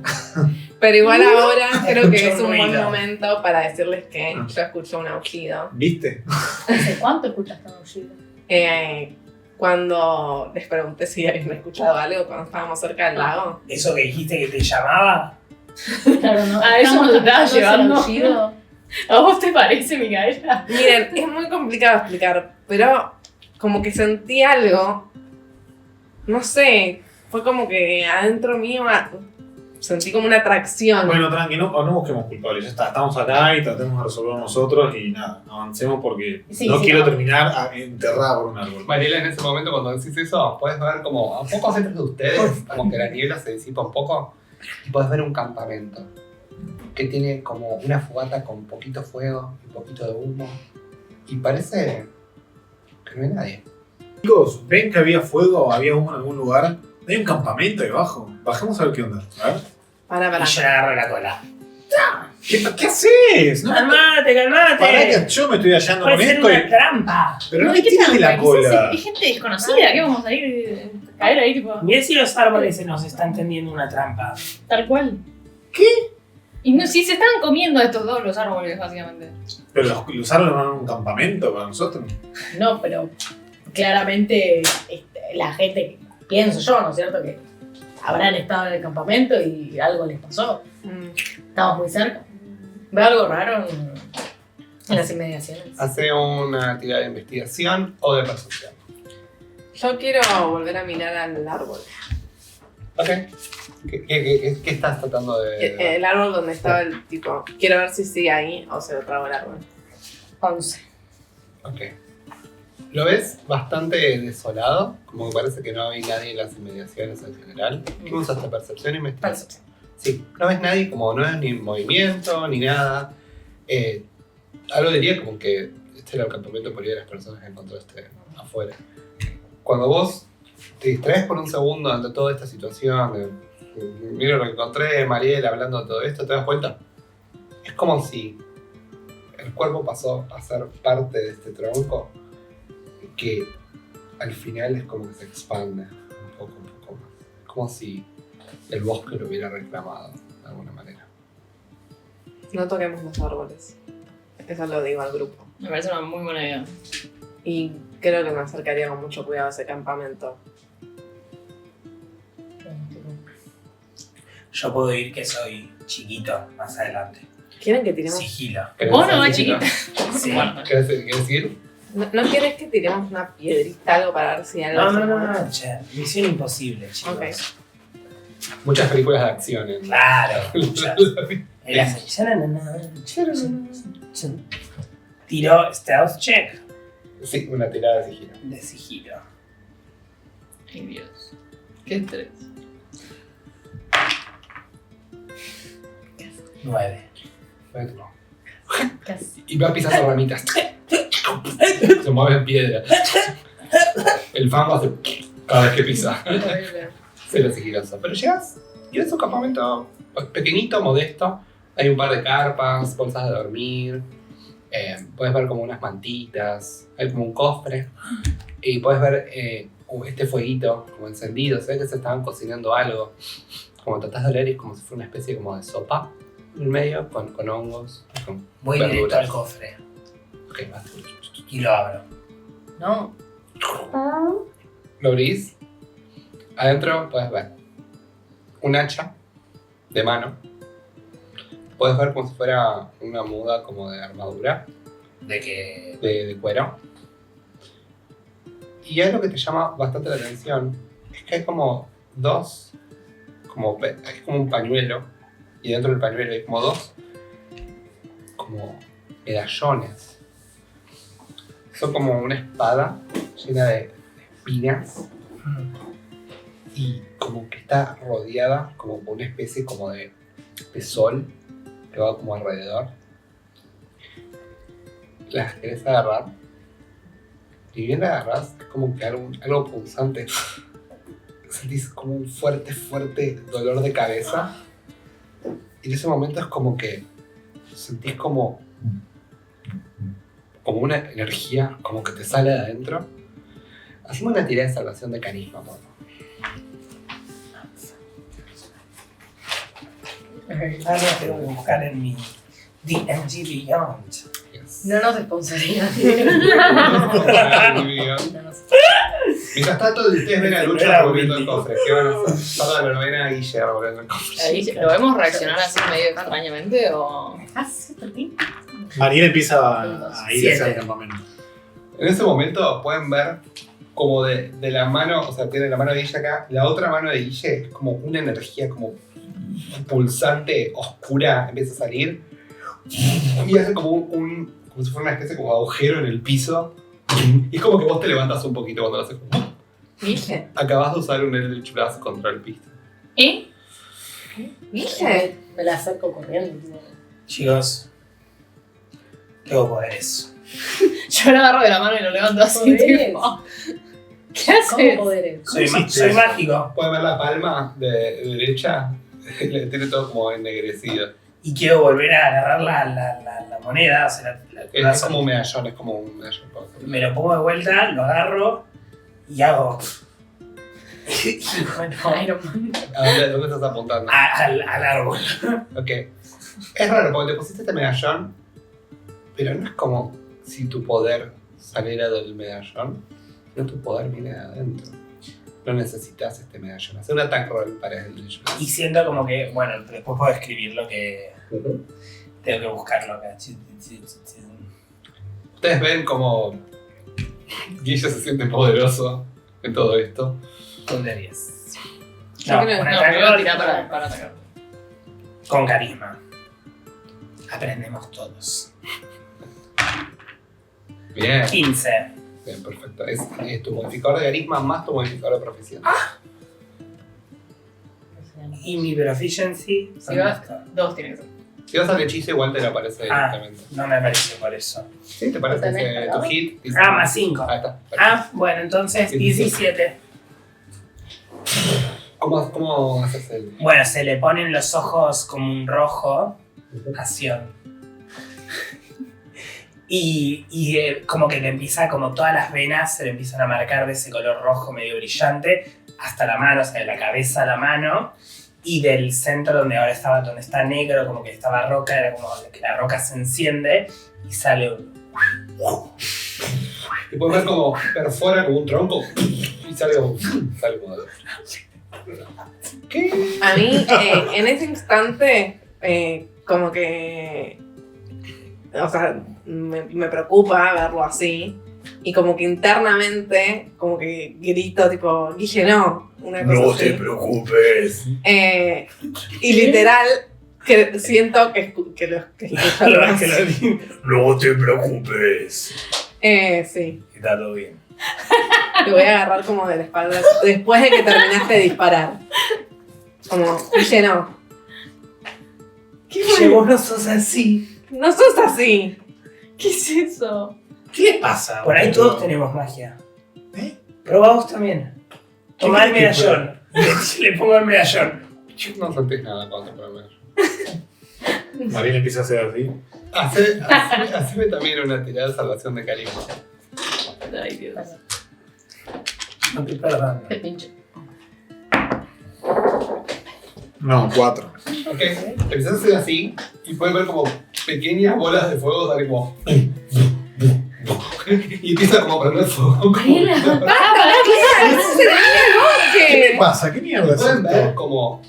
[SPEAKER 2] Pero igual ahora creo que
[SPEAKER 3] Escuché
[SPEAKER 2] es un
[SPEAKER 3] un
[SPEAKER 2] buen
[SPEAKER 3] ruido.
[SPEAKER 2] momento para decirles que
[SPEAKER 4] Ah.
[SPEAKER 2] yo escuché un aullido.
[SPEAKER 4] ¿Viste?
[SPEAKER 6] ¿Hace cuánto escuchaste un aullido?
[SPEAKER 2] Cuando les pregunté si habían escuchado algo cuando estábamos cerca del lago.
[SPEAKER 3] ¿Eso que dijiste que te llamaba?
[SPEAKER 6] Claro, ¿no?
[SPEAKER 5] Ah, eso
[SPEAKER 6] Estamos
[SPEAKER 5] nos estaba
[SPEAKER 6] escuchando ese
[SPEAKER 5] llevando.
[SPEAKER 6] aullido.
[SPEAKER 5] ¿A vos te parece, Micaela?
[SPEAKER 2] Miren, es muy complicado explicar, pero como que sentí algo, no sé, fue como que adentro mío sentí como una atracción.
[SPEAKER 4] Bueno, tranqui, no busquemos culpables. Ya está. Estamos acá y tratemos de resolverlo nosotros y nada, avancemos porque
[SPEAKER 6] Sí,
[SPEAKER 4] no
[SPEAKER 6] sí,
[SPEAKER 4] quiero
[SPEAKER 6] no.
[SPEAKER 4] terminar enterrada por un árbol.
[SPEAKER 1] Mariela, en ese momento cuando decís eso, puedes ver como a pocos metros de ustedes, como que la niebla se disipa un poco, y puedes ver un campamento que tiene como una fogata con poquito fuego y poquito de humo, y parece que no hay nadie.
[SPEAKER 4] Chicos, ¿ven que había fuego? ¿Había humo en algún lugar? Hay un campamento ahí abajo. Bajemos a ver qué onda. A ver.
[SPEAKER 2] Para.
[SPEAKER 3] Y yo le agarro la cola.
[SPEAKER 4] ¿Qué haces? No,
[SPEAKER 3] ¡Calmate, calmate!
[SPEAKER 4] pará que yo me estoy hallando con
[SPEAKER 3] Puede ser
[SPEAKER 4] esto.
[SPEAKER 3] una trampa.
[SPEAKER 4] Pero no
[SPEAKER 5] ¿De
[SPEAKER 4] le
[SPEAKER 5] qué
[SPEAKER 4] tires de la
[SPEAKER 5] trampa? Quizás
[SPEAKER 4] cola.
[SPEAKER 5] hay gente desconocida, ¿qué vamos a ir a caer ahí, tipo,
[SPEAKER 3] Mirá si los árboles se nos están tendiendo una trampa.
[SPEAKER 5] tal cual?
[SPEAKER 4] ¿Qué?
[SPEAKER 5] Y no, si se estaban comiendo estos dos los árboles, básicamente.
[SPEAKER 4] Pero los árboles van a un campamento para nosotros.
[SPEAKER 6] No, pero claramente la gente, pienso yo, ¿no es cierto? Que habrán estado en el campamento y algo les pasó. Estamos muy cerca. Veo algo raro en las inmediaciones.
[SPEAKER 1] Hace una actividad de investigación o de percepción.
[SPEAKER 2] Yo quiero volver a mirar al árbol.
[SPEAKER 1] Ok. ¿Qué estás tratando de...?
[SPEAKER 2] El árbol donde estaba el tipo. Quiero ver si sigue ahí o se lo trago el árbol.
[SPEAKER 6] 11.
[SPEAKER 1] Ok. Lo ves bastante desolado, como que parece que no hay nadie en las inmediaciones en general. ¿Qué usaste? ¿Percepción y investigación?
[SPEAKER 6] Percepción.
[SPEAKER 1] Sí, no ves nadie, como no es ni movimiento ni nada. Algo diría como que este era el campamento por ahí de las personas que encontraste afuera. cuando vos te distraes por un segundo ante toda esta situación, mira lo que encontré, Mariel hablando de todo esto, te das cuenta, es como si el cuerpo pasó a ser parte de este tronco que al final es como que se expande un poco más. Es como si el bosque lo hubiera reclamado de alguna manera.
[SPEAKER 2] No toquemos los árboles. Eso lo digo al grupo.
[SPEAKER 5] Me parece una muy buena idea.
[SPEAKER 2] Y creo que me acercaría con mucho cuidado a ese campamento.
[SPEAKER 3] Yo puedo ir que soy chiquito más adelante.
[SPEAKER 2] ¿Quieren que tiremos?
[SPEAKER 3] Sigilo.
[SPEAKER 5] Vos no vas chiquita.
[SPEAKER 3] Sí.
[SPEAKER 5] Bueno,
[SPEAKER 1] ¿Querés ir?
[SPEAKER 2] ¿No quieres que tiremos una piedrita, algo para ver si algo se mueve?
[SPEAKER 3] No, che. Misión imposible, chicos.
[SPEAKER 2] Ok.
[SPEAKER 1] Muchas películas de acción.
[SPEAKER 3] Claro, muchas. El asesino. Tiro stealth check
[SPEAKER 1] Sí, una tirada de sigilo.
[SPEAKER 3] de sigilo.
[SPEAKER 5] ay Dios. Qué estrés.
[SPEAKER 3] 9.
[SPEAKER 6] Casi.
[SPEAKER 1] Y va pisando ramitas. Se mueve en piedra. El fango hace cada vez que pisa.
[SPEAKER 2] Horrible.
[SPEAKER 1] Cero sigiloso. Pero llegas y es un campamento pequeñito, modesto. Hay un par de carpas, bolsas de dormir. Puedes ver como unas mantitas. Hay como un cofre. Y puedes ver este fueguito como encendido. Se ve que se estaban cocinando algo. Como tratás de oler y es como si fuera una especie como de sopa en el medio con hongos. Con
[SPEAKER 3] Voy directo
[SPEAKER 1] verduras.
[SPEAKER 3] al cofre
[SPEAKER 1] Ok, vas.
[SPEAKER 3] y lo abro.
[SPEAKER 6] No.
[SPEAKER 1] Lo abrís. Adentro puedes ver un hacha de mano. Puedes ver como si fuera una muda como de armadura
[SPEAKER 3] De que.
[SPEAKER 1] de cuero. Y algo que te llama bastante la atención es que hay como dos, es como un pañuelo, y dentro del pañuelo hay como dos como medallones. Son como una espada llena de espinas y como que está rodeada como por una especie como de sol que va como alrededor. Las querés agarrar y bien la agarrás, es como que algo punzante. Sentís como un fuerte dolor de cabeza. Y en ese momento es como que sentís como una energía como que te sale de adentro. Hacemos una tirada de salvación de carisma, por favor.
[SPEAKER 3] Ahora tengo que buscar en mi DMG Beyond.
[SPEAKER 1] Yes.
[SPEAKER 6] No nos sponsoría.
[SPEAKER 1] Muy bien.
[SPEAKER 6] No nos-
[SPEAKER 1] Mientras tanto, ustedes ven a Lucha revolviendo el cofre. ¿Qué van a hacer? Perdón, lo ven a Guille revolviendo el cofre.
[SPEAKER 5] Ahí, ¿lo vemos reaccionar así medio extrañamente o...?
[SPEAKER 6] Ah, sí, ¿por qué?
[SPEAKER 4] Mariel empieza a ir hacia
[SPEAKER 3] 7.
[SPEAKER 4] el campamento.
[SPEAKER 1] En ese momento pueden ver como de la mano, o sea, tiene la mano de Guille acá, la otra mano de Guille es como una energía como pulsante, oscura, empieza a salir y hace como como si fuera una especie como de agujero en el piso y es como que vos te levantas un poquito cuando lo haces.
[SPEAKER 2] ¿Guille?
[SPEAKER 1] Acabas de usar un Eldritch Blast contra el piso.
[SPEAKER 5] ¿Eh?
[SPEAKER 2] ¿Guille?
[SPEAKER 6] Me la acerco corriendo. tipo.
[SPEAKER 3] Chicos, tengo poderes.
[SPEAKER 5] Yo lo agarro de la mano y lo levanto así,
[SPEAKER 6] Poderes.
[SPEAKER 5] tipo... ¿Qué
[SPEAKER 6] ¿Cómo
[SPEAKER 5] haces?
[SPEAKER 6] poderes?
[SPEAKER 3] Soy
[SPEAKER 4] hiciste eso?
[SPEAKER 3] mágico
[SPEAKER 1] Pueden ver la palma de derecha, le tiene todo como ennegrecido.
[SPEAKER 3] y quiero volver a agarrar la moneda. O sea,
[SPEAKER 1] Es como un medallón, es como un medallón.
[SPEAKER 3] me lo pongo de vuelta, lo agarro y hago
[SPEAKER 6] Bueno, Iron Man.
[SPEAKER 1] ¿A dónde estás apuntando?
[SPEAKER 3] al árbol.
[SPEAKER 1] Ok. Es raro porque te pusiste este medallón, pero no es como si tu poder saliera del medallón, sino tu poder viene de adentro. No necesitas este medallón. Hacer un attack roll para el Eldritch Blast.
[SPEAKER 3] Y siento como que, bueno, después puedo escribir lo que tengo que buscarlo acá.
[SPEAKER 1] Ustedes ven como Guille se siente poderoso en todo esto.
[SPEAKER 3] Un de 10.
[SPEAKER 2] Yo
[SPEAKER 3] No,
[SPEAKER 2] creo-
[SPEAKER 3] un
[SPEAKER 5] No,
[SPEAKER 3] attack
[SPEAKER 5] me voy a
[SPEAKER 3] roll
[SPEAKER 5] tirar para atacar.
[SPEAKER 3] con carisma. Aprendemos todos.
[SPEAKER 1] Bien.
[SPEAKER 3] 15.
[SPEAKER 1] Bien, perfecto. Es tu modificador de carisma más tu modificador de proficiencia.
[SPEAKER 3] Y mi proficiency.
[SPEAKER 5] Si va, 2 tiene que ser.
[SPEAKER 1] Si vas al hechizo, igual te lo aparece
[SPEAKER 3] Ah,
[SPEAKER 1] directamente.
[SPEAKER 3] no me apareció por eso.
[SPEAKER 1] Sí, te parece
[SPEAKER 6] ¿Lo tenés
[SPEAKER 1] tu
[SPEAKER 6] cargado?
[SPEAKER 1] hit. y-
[SPEAKER 3] Ah, más 5.
[SPEAKER 1] Ahí está.
[SPEAKER 3] Ah, bueno, entonces 17.
[SPEAKER 1] ¿Cómo haces el...?
[SPEAKER 3] Bueno, se le ponen los ojos como un rojo. Acción. Y como que le empieza, como todas las venas se le empiezan a marcar de ese color rojo medio brillante hasta la mano, o sea, de la cabeza a la mano. Y del centro donde ahora estaba, donde está negro, como que estaba roca, era como que la roca se enciende y sale un...
[SPEAKER 1] Y puedes ver como perfora como un tronco y sale como... ¿Qué?
[SPEAKER 2] A mí, en ese instante, como que. O sea, me preocupa verlo así. Y como que internamente, como que grito, tipo, Guille, no. Una cosa así.
[SPEAKER 4] preocupes.
[SPEAKER 2] Y literal, que siento que escucho algo así.
[SPEAKER 4] No te preocupes.
[SPEAKER 2] Sí.
[SPEAKER 4] Está todo bien.
[SPEAKER 2] Te voy a agarrar como de la espalda después de que terminaste de disparar. Como, Guille, no. ¿Qué
[SPEAKER 3] Che, vos no sos así.
[SPEAKER 2] No sos así.
[SPEAKER 6] ¿Qué es eso?
[SPEAKER 4] ¿Qué le pasa?
[SPEAKER 3] Por ahí
[SPEAKER 4] boludo?
[SPEAKER 3] todos tenemos magia.
[SPEAKER 4] ¿Eh?
[SPEAKER 3] Probá vos también. Tomá el
[SPEAKER 4] ¿Qué querés que
[SPEAKER 3] medallón. Le pongo el medallón.
[SPEAKER 1] No sentís nada cuando te pones.
[SPEAKER 4] Mariela empieza a hacer así.
[SPEAKER 1] Haceme también una tirada de salvación de carisma.
[SPEAKER 6] Ay, Dios.
[SPEAKER 3] No te perdono.
[SPEAKER 6] Qué pinche.
[SPEAKER 4] No, 4.
[SPEAKER 1] Ok, empezás a hacer así y puedes ver como pequeñas bolas de fuego salir como... y empieza como a prender fuego.
[SPEAKER 4] ¿Qué le pasa? ¿Qué mierda es
[SPEAKER 1] Pueden ver
[SPEAKER 4] esto?
[SPEAKER 1] como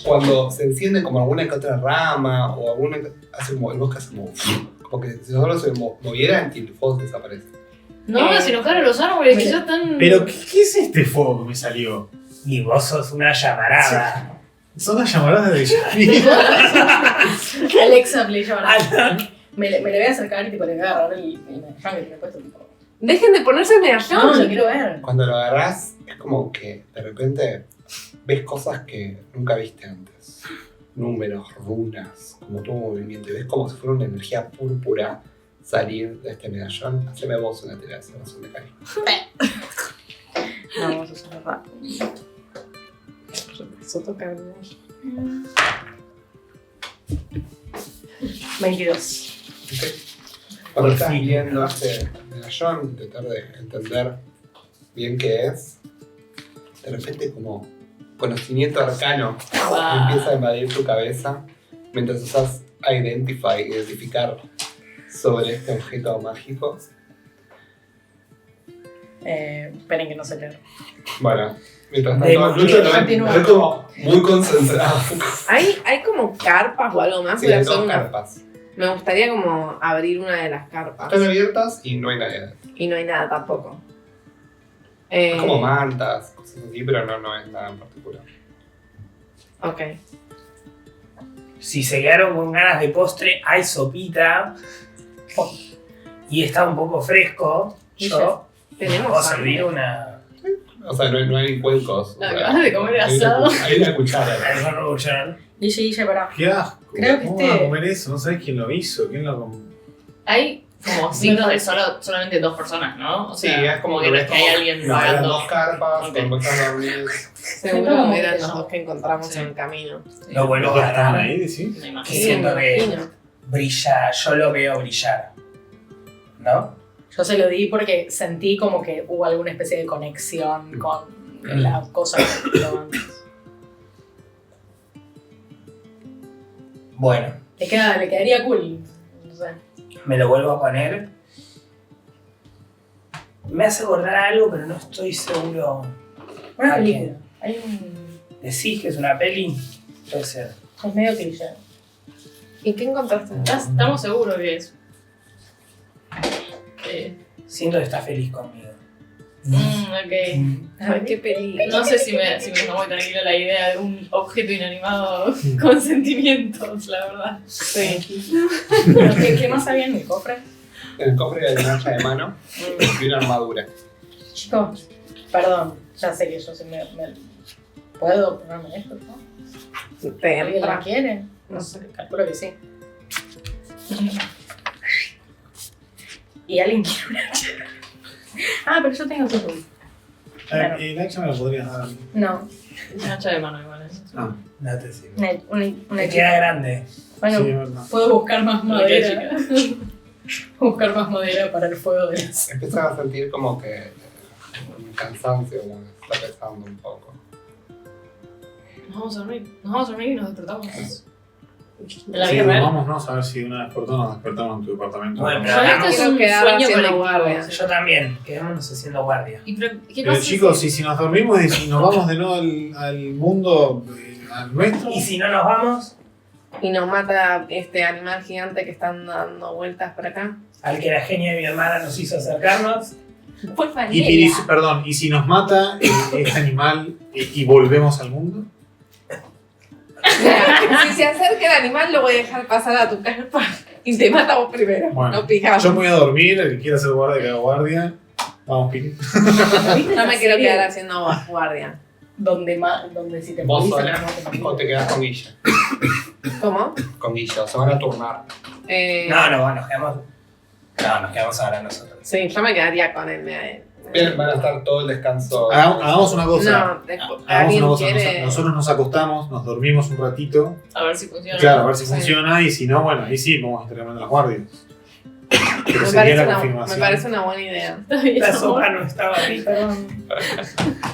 [SPEAKER 1] cuando se enciende como alguna que otra rama o alguna hace como el bosque hace como que si solo se movieran y el fuego desaparece.
[SPEAKER 5] No, se enojaron los árboles que ya están.
[SPEAKER 4] Pero, ¿qué es este fuego que me salió?
[SPEAKER 3] Y vos sos una llamarada.
[SPEAKER 4] Son las llamaradas de Yanni.
[SPEAKER 6] Alexa le llaman.
[SPEAKER 3] Ah,
[SPEAKER 6] Me le voy a acercar y tipo, le voy a agarrar el medallón que tiene puesto. Tipo,
[SPEAKER 2] Dejen de ponerse
[SPEAKER 6] no, lo
[SPEAKER 2] medallón.
[SPEAKER 6] quiero ver.
[SPEAKER 1] Cuando lo agarrás es como que de repente ves cosas que nunca viste antes. Números, runas, como todo movimiento. Y ves como si fuera una energía púrpura salir de este medallón. Haceme vos una tirada de salvación de carisma.
[SPEAKER 2] No, vamos a hacer rápido. Eso toca el medallón.
[SPEAKER 6] 22.
[SPEAKER 1] Cuando
[SPEAKER 3] Por
[SPEAKER 1] estás
[SPEAKER 3] fin.
[SPEAKER 1] viendo este medallón, intentar de entender bien qué es, de repente como conocimiento arcano empieza a invadir tu cabeza mientras usas identificar sobre este objeto mágico.
[SPEAKER 6] Esperen que no se leer.
[SPEAKER 1] Bueno, mientras tanto,
[SPEAKER 3] Vemos
[SPEAKER 1] Lucho
[SPEAKER 3] que
[SPEAKER 1] lo
[SPEAKER 6] continúa.
[SPEAKER 1] ve como muy concentrado.
[SPEAKER 2] ¿Hay como carpas o algo más?
[SPEAKER 1] Sí,
[SPEAKER 2] Voy a
[SPEAKER 1] hay
[SPEAKER 2] hacer
[SPEAKER 1] dos
[SPEAKER 2] una-
[SPEAKER 1] carpas.
[SPEAKER 2] Me gustaría como abrir una de las carpas.
[SPEAKER 1] Están abiertas y no hay nadie adentro.
[SPEAKER 2] Y no hay nada tampoco.
[SPEAKER 1] Es como mantas, cosas así, pero no es nada en particular.
[SPEAKER 2] Ok.
[SPEAKER 3] Si se quedaron con ganas de postre, hay sopita. Y está un poco fresco. Yo
[SPEAKER 2] Tenemos
[SPEAKER 3] puedo
[SPEAKER 2] hambre.
[SPEAKER 3] servir una.
[SPEAKER 1] O sea, no hay cuencos. o sea,
[SPEAKER 6] Acabas de comer
[SPEAKER 1] hay una
[SPEAKER 6] asado.
[SPEAKER 1] Hay una cuchara.
[SPEAKER 3] Eso no lo escucharon.
[SPEAKER 6] Guille, pará.
[SPEAKER 4] Qué asco.
[SPEAKER 6] Creo que
[SPEAKER 4] ¿Cómo
[SPEAKER 6] este-
[SPEAKER 4] van a comer eso? No sabes quién lo hizo. ¿Quién lo comió?
[SPEAKER 5] Hay como signos de solamente 2 personas, ¿no? O
[SPEAKER 1] Sí,
[SPEAKER 5] sea,
[SPEAKER 1] es como
[SPEAKER 5] que no es que hay
[SPEAKER 1] ves
[SPEAKER 5] alguien
[SPEAKER 1] como- no, eran
[SPEAKER 5] pagando.
[SPEAKER 1] dos carpas,
[SPEAKER 5] Ok.
[SPEAKER 1] con personas reunidas.
[SPEAKER 2] Seguro
[SPEAKER 6] Siento
[SPEAKER 2] eran
[SPEAKER 6] que
[SPEAKER 2] los
[SPEAKER 6] yo-
[SPEAKER 2] dos que encontramos
[SPEAKER 5] Sí.
[SPEAKER 2] en el camino.
[SPEAKER 3] Lo vuelvo
[SPEAKER 4] ¿Los
[SPEAKER 3] a
[SPEAKER 4] dos estaban
[SPEAKER 3] agarrar.
[SPEAKER 4] ahí, sí?
[SPEAKER 5] Me
[SPEAKER 3] Y
[SPEAKER 5] imagino.
[SPEAKER 3] siento
[SPEAKER 2] me
[SPEAKER 3] que
[SPEAKER 2] imagino.
[SPEAKER 3] brilla, yo lo veo brillar. ¿No?
[SPEAKER 6] Yo se lo di porque sentí como que hubo alguna especie de conexión con la cosa que tiró antes.
[SPEAKER 3] Bueno,
[SPEAKER 6] Le quedaría cool. No sé.
[SPEAKER 3] me lo vuelvo a poner. Me hace acordar a algo, pero no estoy seguro.
[SPEAKER 6] Una
[SPEAKER 3] ¿A
[SPEAKER 6] película. Hay un.
[SPEAKER 3] ¿Decís que es una peli? Puede ser.
[SPEAKER 6] Es medio cliché.
[SPEAKER 2] ¿Y qué encontraste?
[SPEAKER 5] Estamos seguros que es.
[SPEAKER 3] Siento que está feliz conmigo.
[SPEAKER 5] Ok.
[SPEAKER 2] Ay, qué peligro.
[SPEAKER 5] No sé si me dejó muy tranquila la idea de un objeto inanimado con sentimientos, la verdad.
[SPEAKER 2] Sí.
[SPEAKER 6] Pero ¿qué más había en el cofre?
[SPEAKER 1] En el cofre hay una hacha de mano y una armadura.
[SPEAKER 6] Chicos, perdón, ya sé que yo se me ¿puedo ponerme esto? ¿No?
[SPEAKER 2] Te
[SPEAKER 6] ¿Alguien la
[SPEAKER 2] entra.
[SPEAKER 6] quiere?
[SPEAKER 2] No sé.
[SPEAKER 6] Calculo que sí. Y alguien quiere una hacha. Ah, pero yo tengo tu. Claro.
[SPEAKER 4] El hacha me lo podrías dar.
[SPEAKER 6] No,
[SPEAKER 5] Una hacha de mano igual, ¿eh?
[SPEAKER 4] Ah,
[SPEAKER 3] No te sirve.
[SPEAKER 6] una
[SPEAKER 3] Te
[SPEAKER 6] chica.
[SPEAKER 3] queda grande.
[SPEAKER 6] Bueno,
[SPEAKER 4] sí, es verdad.
[SPEAKER 6] puedo buscar más
[SPEAKER 5] Una
[SPEAKER 6] madera.
[SPEAKER 5] chica.
[SPEAKER 6] Buscar más madera para el fuego de las.
[SPEAKER 1] Empiezas a sentir como que un cansancio, como que está pesando un poco.
[SPEAKER 5] Nos vamos a dormir. Nos vamos a dormir y nos despertamos.
[SPEAKER 6] De la
[SPEAKER 4] Sí,
[SPEAKER 6] vida real.
[SPEAKER 4] vámonos a ver si una vez por todas nos despertamos en tu departamento.
[SPEAKER 3] Bueno, pero
[SPEAKER 5] Pero
[SPEAKER 3] hagamos-
[SPEAKER 5] este es
[SPEAKER 2] quiero
[SPEAKER 5] un
[SPEAKER 2] quedar
[SPEAKER 5] sueño
[SPEAKER 2] haciendo
[SPEAKER 5] colectivo.
[SPEAKER 2] guardia.
[SPEAKER 3] Yo también, quedémonos haciendo guardia.
[SPEAKER 5] ¿Y pero qué
[SPEAKER 4] Pero
[SPEAKER 5] pasa
[SPEAKER 4] chicos, y si nos dormimos y si nos vamos de nuevo al mundo, al nuestro,
[SPEAKER 3] Y si no nos vamos,
[SPEAKER 2] Y nos mata este animal gigante que están dando vueltas por acá.
[SPEAKER 3] al que la genia de mi hermana nos hizo acercarnos,
[SPEAKER 6] Fue
[SPEAKER 4] perdón, y si nos mata este animal y volvemos al mundo,
[SPEAKER 2] Mira, si se acerca el animal, lo voy a dejar pasar a tu carpa y te mata vos primero.
[SPEAKER 4] Bueno,
[SPEAKER 2] no pijamos.
[SPEAKER 4] yo me voy a dormir, el que quiera hacer guardia, que haga guardia. Vamos, Pini.
[SPEAKER 2] No me quiero quedar haciendo guardia.
[SPEAKER 6] donde si te
[SPEAKER 1] ¿Vos
[SPEAKER 6] morís,
[SPEAKER 1] sola
[SPEAKER 6] no te
[SPEAKER 1] o
[SPEAKER 6] morís.
[SPEAKER 1] te quedas con Guilla?
[SPEAKER 2] ¿Cómo?
[SPEAKER 1] Con Guilla, se van a turnar.
[SPEAKER 3] no, nos quedamos. No, nos quedamos ahora nosotros.
[SPEAKER 2] Sí, yo me quedaría con él.
[SPEAKER 1] Bien, van a estar todo el descanso.
[SPEAKER 4] Hagamos una cosa.
[SPEAKER 2] No, después,
[SPEAKER 4] Hagamos
[SPEAKER 2] alguien
[SPEAKER 4] una cosa.
[SPEAKER 2] quiere.
[SPEAKER 4] Nosotros nos acostamos, nos dormimos un ratito.
[SPEAKER 5] A ver si funciona.
[SPEAKER 4] Claro, a ver si
[SPEAKER 2] Sí.
[SPEAKER 4] funciona y si no, bueno, ahí sí vamos a estar llamando a las guardias. Pero
[SPEAKER 2] Me
[SPEAKER 4] sería
[SPEAKER 2] parece,
[SPEAKER 4] la
[SPEAKER 2] me
[SPEAKER 4] confirmación.
[SPEAKER 2] parece una buena idea.
[SPEAKER 3] La sopa no estaba rica.
[SPEAKER 6] Perdón.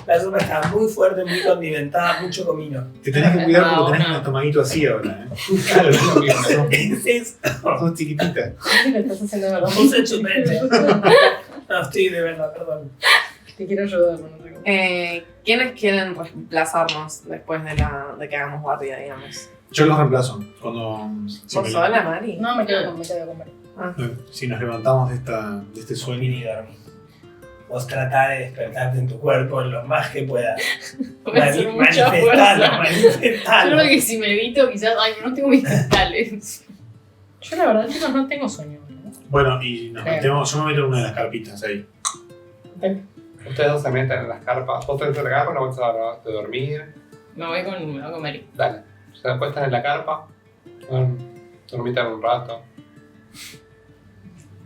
[SPEAKER 3] La sopa estaba muy fuerte, muy condimentada, mucho comino.
[SPEAKER 4] Te tenés que cuidar porque tenés
[SPEAKER 5] no.
[SPEAKER 4] un estomaguito así ahora,
[SPEAKER 1] Claro, es lo mismo.
[SPEAKER 3] Es esto.
[SPEAKER 4] Sos chiquitita.
[SPEAKER 6] Sí, lo estás haciendo de verdad.
[SPEAKER 3] Puse chupete. No, estoy de verdad, perdón.
[SPEAKER 6] Te quiero ayudar con otra cosa.
[SPEAKER 2] ¿Quiénes quieren reemplazarnos después de que hagamos guardia, digamos?
[SPEAKER 4] Yo los reemplazo. Cuando.
[SPEAKER 2] ¿Vos sola, Mari?
[SPEAKER 6] No, me quedo con Mari.
[SPEAKER 4] Si nos levantamos de este
[SPEAKER 3] Dormir
[SPEAKER 4] sueño.
[SPEAKER 3] y dormir. Vos tratá de despertarte en tu cuerpo lo más que puedas.
[SPEAKER 5] Voy a hacer mucha
[SPEAKER 3] Manifestalo,
[SPEAKER 5] fuerza. Yo
[SPEAKER 3] manifestalo.
[SPEAKER 5] creo que si me evito, quizás. Ay, pero no tengo mis cristales.
[SPEAKER 6] Yo la verdad, chicos, no tengo sueño. ¿no?
[SPEAKER 4] Bueno, y nos metemos. Yo me meto en una de las carpitas ahí.
[SPEAKER 1] Ustedes dos se meten en las carpas. Vos tenés la carpa, no vas a dormir.
[SPEAKER 5] Me voy con Mary.
[SPEAKER 1] Dale. Se acuestan en la carpa. Dormitan un rato.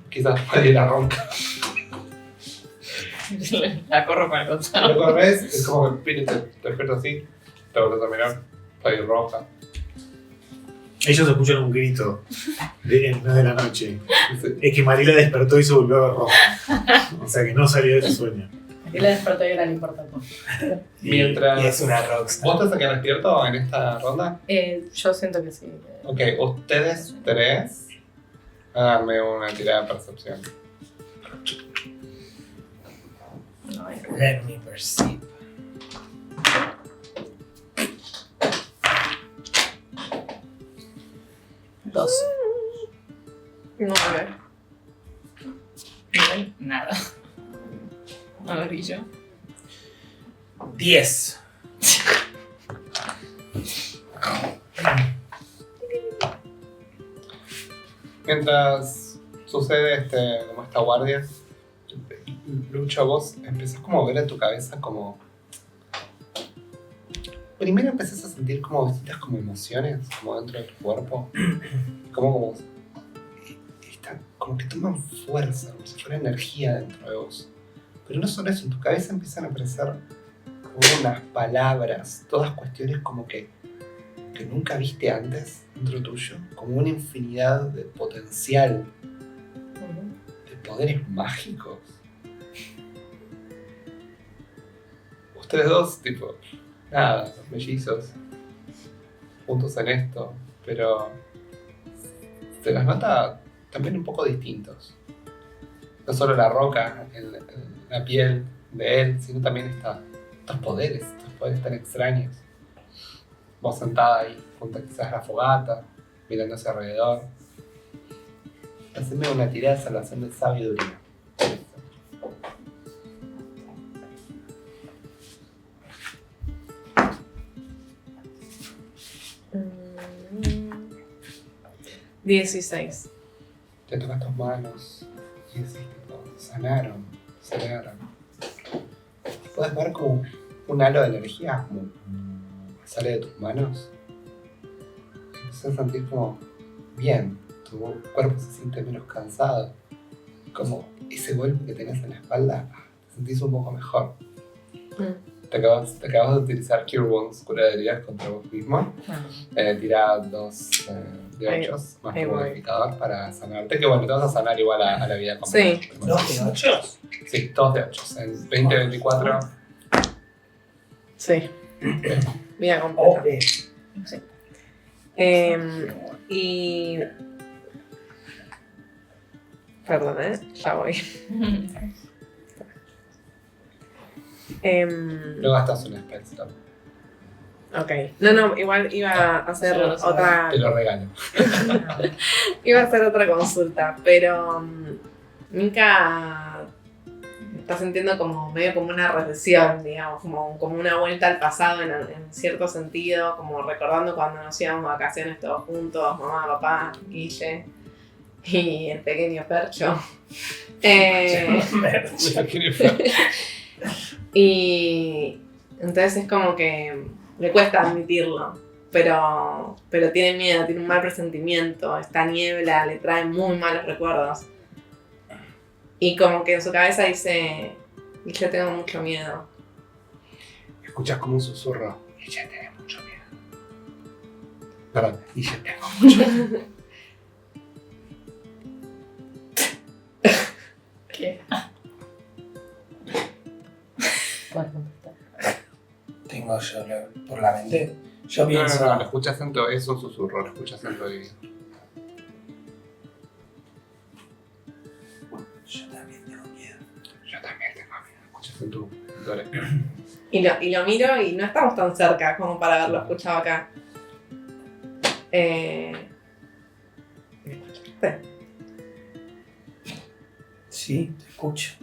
[SPEAKER 1] Quizás puede ir a ronca.
[SPEAKER 5] La corro para el
[SPEAKER 1] Lo
[SPEAKER 5] costado.
[SPEAKER 1] corres, es como que el espíritu te despierta así. Te vuelves a mirar. Está ahí roja.
[SPEAKER 4] Ellos escuchan un grito en medio de la noche.
[SPEAKER 1] Dice,
[SPEAKER 4] Es que Marila despertó y se volvió a ver roja. O sea que no salió de ese sueño.
[SPEAKER 6] Y la despertó y era le importa todo.
[SPEAKER 1] Mientras-
[SPEAKER 3] Y es una rockstar.
[SPEAKER 1] ¿Vos te sacan despierto en esta ronda?
[SPEAKER 6] Yo siento que sí.
[SPEAKER 1] Ok, ustedes tres. Háganme una tirada de percepción.
[SPEAKER 6] No,
[SPEAKER 3] Let me perceive.
[SPEAKER 6] dos.
[SPEAKER 2] No, a ver.
[SPEAKER 5] Nada. A ver, y yo.
[SPEAKER 3] 10.
[SPEAKER 1] Mientras sucede como esta guardia, Lucho, vos empezás como a ver en tu cabeza como... Primero empezás a sentir como distintas como emociones como dentro de tu cuerpo. Como que toman fuerza, como si fuera energía dentro de vos. Pero no solo eso, en tu cabeza empiezan a aparecer como unas palabras, todas cuestiones como que nunca viste antes dentro tuyo, como una infinidad de potencial, de poderes mágicos. Ustedes dos, tipo, nada, mellizos, juntos en esto, pero se las nota también un poco distintos. No solo la roca, la piel de él, sino también estos poderes tan extraños. Vos sentada ahí, junto a quizás la fogata, mirando hacia alrededor. Haceme una tirada de salvación de sabiduría.
[SPEAKER 2] Mm, 16.
[SPEAKER 1] Te tocas tus manos y decís, tipo, sanaron. Puedes ver como un halo de energía como sale de tus manos. Empezás a sentir como bien, su cuerpo se siente menos cansado. Como ese golpe que tenés en la espalda, te sentís un poco mejor. Te acabas de utilizar Cure Wounds, cura de heridas contra vos mismo. Tira 2 de 8 más tu
[SPEAKER 2] ahí voy.
[SPEAKER 1] modificador para sanarte. Que bueno, te vas a sanar igual a la vida completa.
[SPEAKER 2] Sí.
[SPEAKER 3] ¿2 de 8?
[SPEAKER 1] Sí, 2 de 8. En 2024.
[SPEAKER 2] Sí. Vida completa.
[SPEAKER 3] Ok.
[SPEAKER 2] Y... Perdón, ya voy.
[SPEAKER 1] No gastas un spell stop.
[SPEAKER 2] Ok. No, igual iba a hacer
[SPEAKER 5] Solo saber.
[SPEAKER 2] otra...
[SPEAKER 1] Te lo regalo.
[SPEAKER 2] Iba a hacer otra consulta, pero Mika está sintiendo como medio como una recesión, digamos, como una vuelta al pasado en cierto sentido, como recordando cuando nos íbamos de vacaciones todos juntos, mamá, papá, Guille y el pequeño Percho. Y entonces es como que le cuesta admitirlo, pero tiene miedo, tiene un mal presentimiento, esta niebla le trae muy malos recuerdos. Y como que en su cabeza dice, yo tengo mucho miedo.
[SPEAKER 1] Escuchas como un susurro. Y ya tenés mucho miedo. Perdón, y ya tengo mucho miedo.
[SPEAKER 5] ¿Qué?
[SPEAKER 3] Tengo yo por la mente. Yo
[SPEAKER 1] No,
[SPEAKER 3] pienso.
[SPEAKER 1] lo escuchas en tu... Es un susurro, lo escuchas en tu oído.
[SPEAKER 3] Yo también tengo miedo.
[SPEAKER 1] Yo también tengo miedo. Escuchas en tu oreja.
[SPEAKER 2] Y lo miro y no estamos tan cerca como para haberlo escuchado acá. ¿Me escuchaste?
[SPEAKER 3] Sí, te escucho.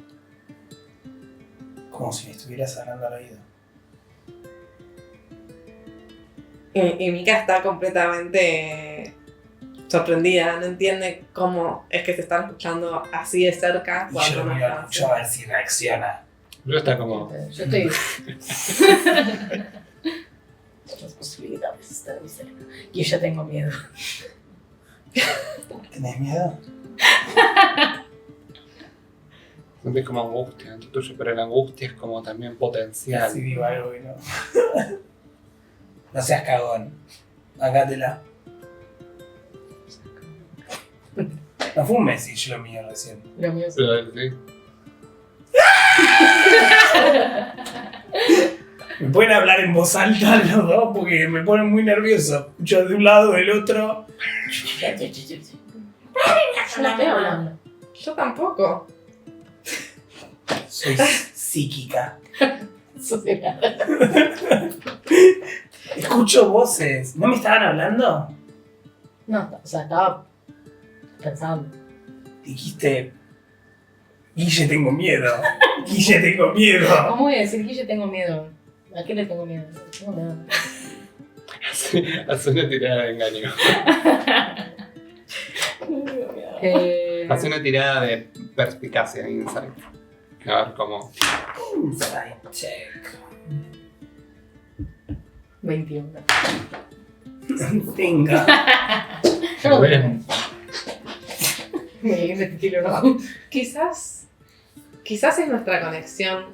[SPEAKER 3] Como si me estuvieras hablando al oído.
[SPEAKER 2] Y Mika está completamente sorprendida, no entiende cómo es que se están escuchando así de cerca
[SPEAKER 3] Y
[SPEAKER 2] cuando
[SPEAKER 3] yo
[SPEAKER 2] no
[SPEAKER 3] lo
[SPEAKER 2] están
[SPEAKER 3] escucho a ver si reacciona.
[SPEAKER 1] Luego está como...
[SPEAKER 6] Yo estoy. Las posibilidades están muy cerca. Y yo tengo miedo.
[SPEAKER 3] ¿Tenés miedo?
[SPEAKER 1] Sentís como angustia dentro tuyo, pero la angustia es como también potencial.
[SPEAKER 3] Si digo algo que no. No seas cagón. Acátela. No fue un Messi lo mío recién.
[SPEAKER 6] Lo mío es.
[SPEAKER 1] Pero, sí.
[SPEAKER 3] Me pueden hablar en voz alta los dos porque me ponen muy nervioso. Escucho de un lado, del otro.
[SPEAKER 6] Yo no estoy hablando.
[SPEAKER 2] Yo tampoco.
[SPEAKER 3] Soy psíquica.
[SPEAKER 6] Eso sí.
[SPEAKER 3] Escucho voces. ¿No me estaban hablando?
[SPEAKER 6] No, o sea, estaba pensando.
[SPEAKER 3] Dijiste, Guille, tengo miedo. Guille, tengo miedo.
[SPEAKER 6] ¿Cómo voy a decir que yo tengo miedo? ¿A qué le tengo miedo? Tengo miedo.
[SPEAKER 1] Hace una tirada de engaño. Hace una tirada de perspicacia, insight. A ver cómo...
[SPEAKER 3] Insight check.
[SPEAKER 6] 21.
[SPEAKER 3] Tenga.
[SPEAKER 6] Yo no
[SPEAKER 1] Bien.
[SPEAKER 6] me tiro rojo.
[SPEAKER 2] Quizás es nuestra conexión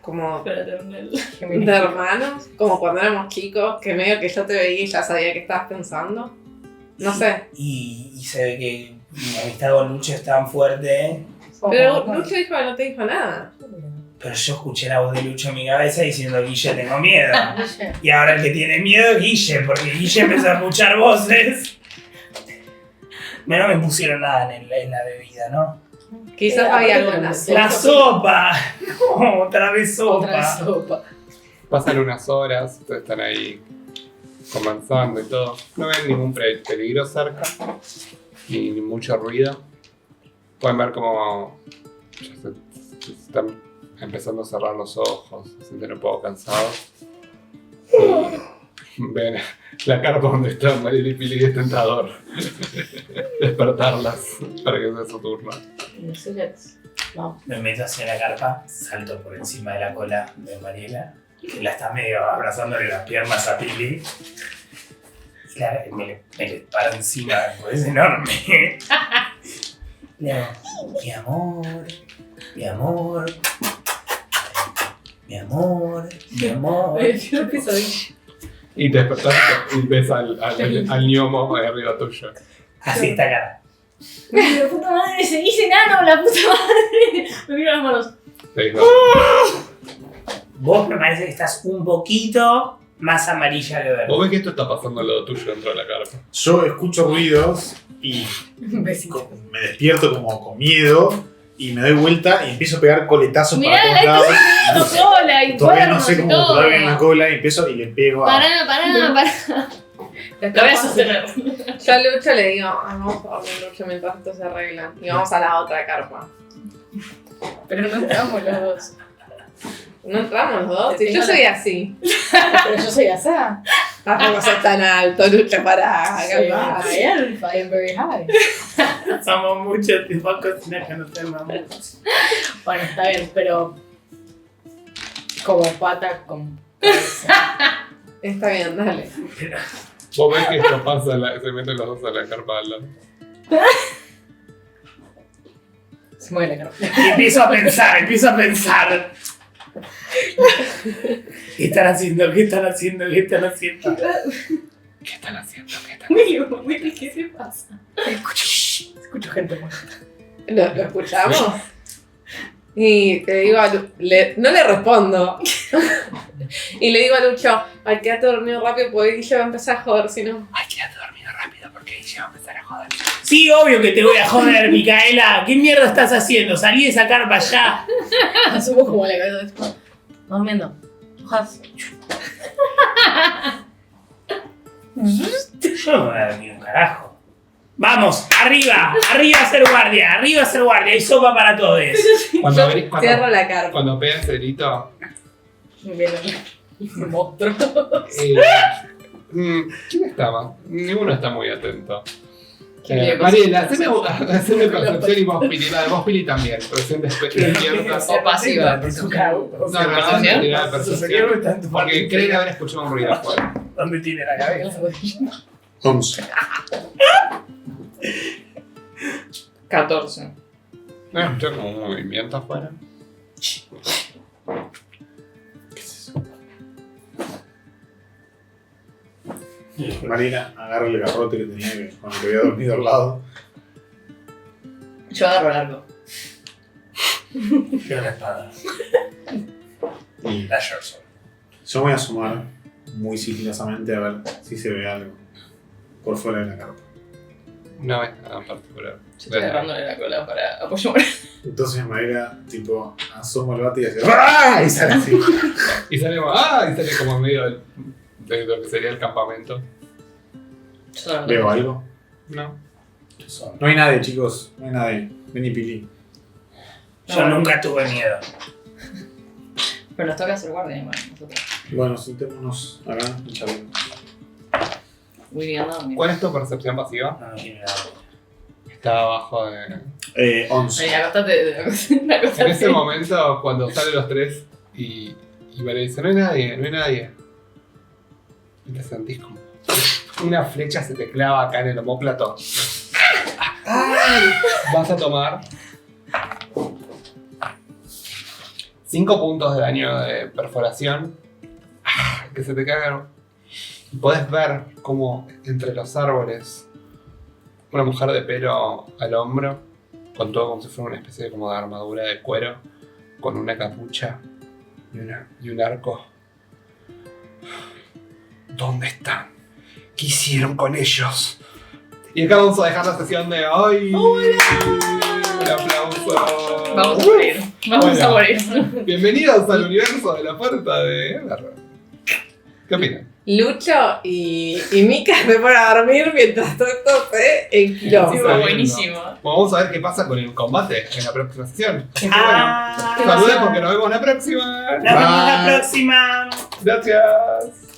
[SPEAKER 2] como
[SPEAKER 5] Fraternal.
[SPEAKER 2] de hermanos, como cuando éramos chicos, que medio que yo te veía y ya sabía qué estabas pensando. No sé.
[SPEAKER 3] Y se ve que mi amistad con Lucho es tan fuerte.
[SPEAKER 2] Pero Lucho dijo que no te dijo nada.
[SPEAKER 3] Pero yo escuché la voz de Lucho en mi cabeza diciendo, Guille, tengo miedo. Y ahora el que tiene miedo es Guille, porque Guille empezó a escuchar voces. No me pusieron nada en la bebida, ¿no?
[SPEAKER 2] Quizás había algo en la sopa.
[SPEAKER 3] ¡La sopa! No, otra vez sopa.
[SPEAKER 6] Otra sopa.
[SPEAKER 1] Pasan unas horas, ustedes están ahí conversando y todo. No ven ningún peligro cerca, ni mucho ruido. Pueden ver como ya se están empezando a cerrar los ojos, se sienten un poco cansados. Y ven la carpa donde están Mariel y Pili, es tentador despertarlas para que sea su turno.
[SPEAKER 6] No sé qué es. No.
[SPEAKER 3] Me meto hacia la carpa, salto por encima de la cola de Mariela, que la está medio abrazándole las piernas a Pili. Me le paro encima, pues es enorme. No, mi amor, mi amor, mi amor, mi amor.
[SPEAKER 2] Yo pesadilla.
[SPEAKER 1] Y te despertás y ves al gnomo ahí arriba tuyo.
[SPEAKER 3] Así está cara.
[SPEAKER 5] La puta madre, se dice enano, la puta madre. Me miro las manos.
[SPEAKER 1] Te digo,
[SPEAKER 3] Vos me parece que estás un poquito más amarilla que verde.
[SPEAKER 1] vos ves que esto está pasando al lado tuyo dentro de la carpa.
[SPEAKER 4] Yo escucho ruidos y
[SPEAKER 6] Besito.
[SPEAKER 4] me despierto como con miedo y me doy vuelta y empiezo a pegar coletazos
[SPEAKER 5] Mirá,
[SPEAKER 4] para todos
[SPEAKER 5] la
[SPEAKER 4] lados.
[SPEAKER 5] estoy viendo, cola y
[SPEAKER 4] Todavía no
[SPEAKER 5] cuernos
[SPEAKER 4] sé
[SPEAKER 5] y
[SPEAKER 4] cómo
[SPEAKER 5] todo.
[SPEAKER 4] controlar bien la cola y empiezo y le pego a...
[SPEAKER 5] Pará. Lo voy a sostener.
[SPEAKER 2] Yo a Lucho le digo, vamos a dormir Lucho mientras esto se arregla. Y vamos a la otra carpa.
[SPEAKER 6] Pero no estamos los dos.
[SPEAKER 2] ¿No entramos los dos? Si yo soy así.
[SPEAKER 6] Pero yo soy Asa.
[SPEAKER 2] Tampoco sos tan alto, Lucho, para
[SPEAKER 6] Soy
[SPEAKER 2] calmar.
[SPEAKER 6] high elf, I am very high.
[SPEAKER 3] Somos muchos, te vas a cocinar que no te amamos.
[SPEAKER 6] Bueno, está bien, pero como pata con cabeza.
[SPEAKER 2] Está bien, dale.
[SPEAKER 1] Vos ves que esto pasa, se meten los dos a la carpa al lado.
[SPEAKER 6] Se mueve la carpa.
[SPEAKER 3] Y empiezo a pensar. ¿Qué están haciendo?
[SPEAKER 1] ¿Qué están haciendo?
[SPEAKER 6] Muy bien, ¿qué se pasa? Escucho gente muerta.
[SPEAKER 2] ¿Lo escuchamos? Y te digo a no le respondo. Y le digo a Lucho, ay, quédate dormido rápido porque ella va a empezar a joder, si no.
[SPEAKER 1] Ay, quédate dormido rápido porque ella va a empezar a joder.
[SPEAKER 3] Sí, obvio que te voy a joder, Micaela. ¿Qué mierda estás haciendo? Salí de esa carpa ya.
[SPEAKER 6] Asumo como la cabeza después. Durmiendo. Hojas.
[SPEAKER 3] Yo no me voy a dormir un carajo. Vamos, arriba a ser guardia, hay sopa para todos.
[SPEAKER 1] Cuando,
[SPEAKER 2] Cierro la carpa.
[SPEAKER 1] cuando pegas el grito,
[SPEAKER 6] Viene un monstruo.
[SPEAKER 1] ¿quién estaba? Ninguno está muy atento.
[SPEAKER 6] Quería
[SPEAKER 1] Mariela,
[SPEAKER 6] consultar.
[SPEAKER 1] haceme percepción y vos, Pili. Vale, vos, Pili, también. Percepción despierta.
[SPEAKER 6] O pasiva.
[SPEAKER 1] No, tirada de percepción. Porque creen haber escuchado un ruido afuera.
[SPEAKER 3] ¿Dónde tiene la cabeza?
[SPEAKER 4] 11.
[SPEAKER 5] 14.
[SPEAKER 1] No, escuché como un movimiento afuera.
[SPEAKER 4] Marina agarra el garrote que tenía cuando te había dormido al lado.
[SPEAKER 5] Yo agarro el arco.
[SPEAKER 3] Yo la espada.
[SPEAKER 4] Y
[SPEAKER 3] La Jorson.
[SPEAKER 4] yo voy a asomar muy sigilosamente a ver si se ve algo por fuera de la carpa.
[SPEAKER 1] No es nada en particular.
[SPEAKER 5] Yo estoy agarrándole la cola para apoyarme.
[SPEAKER 4] Entonces Marina, tipo, asoma el bate y hace ¡ah! Y sale así.
[SPEAKER 1] Y sale como en medio de lo que sería el campamento.
[SPEAKER 4] ¿Veo algo?
[SPEAKER 1] No.
[SPEAKER 4] No hay nadie, chicos. No hay nadie. Vení, Pili.
[SPEAKER 3] Yo nunca tuve miedo.
[SPEAKER 5] Pero nos toca ser guardia, igual, nosotros.
[SPEAKER 4] Bueno, sentémonos acá y charlemos.
[SPEAKER 5] Willy anda dormido.
[SPEAKER 1] ¿Cuál es tu percepción pasiva?
[SPEAKER 3] No tiene nada.
[SPEAKER 1] Está abajo de...
[SPEAKER 4] 11.
[SPEAKER 5] Ay, acostate.
[SPEAKER 1] En ese momento, cuando salen los tres y Vale dice, no hay nadie. Y te sentís como... Una flecha se te clava acá en el omóplato. ¡Ay! Vas a tomar 5 puntos de daño de perforación. Que se te cagan. Y podés ver como entre los árboles una mujer de pelo al hombro, con todo como si fuera una especie de, como de armadura de cuero, con una capucha y un arco. ¿Dónde están? ¿Qué hicieron con ellos? Y acá vamos a dejar la sesión de hoy. Un aplauso.
[SPEAKER 5] Vamos a morir. Vamos a morir.
[SPEAKER 1] Bienvenidos al universo de la puerta de Everard. ¿Qué opinan?
[SPEAKER 2] Lucho y Mika se fueron a dormir mientras todo esto se enquiló.
[SPEAKER 1] Está bien,
[SPEAKER 5] Buenísimo.
[SPEAKER 1] Bueno, vamos a ver qué pasa con el combate en la próxima sesión. Así que
[SPEAKER 3] Ah,
[SPEAKER 1] bueno, saluden porque nos vemos la próxima.
[SPEAKER 3] nos vemos la próxima.
[SPEAKER 1] Gracias.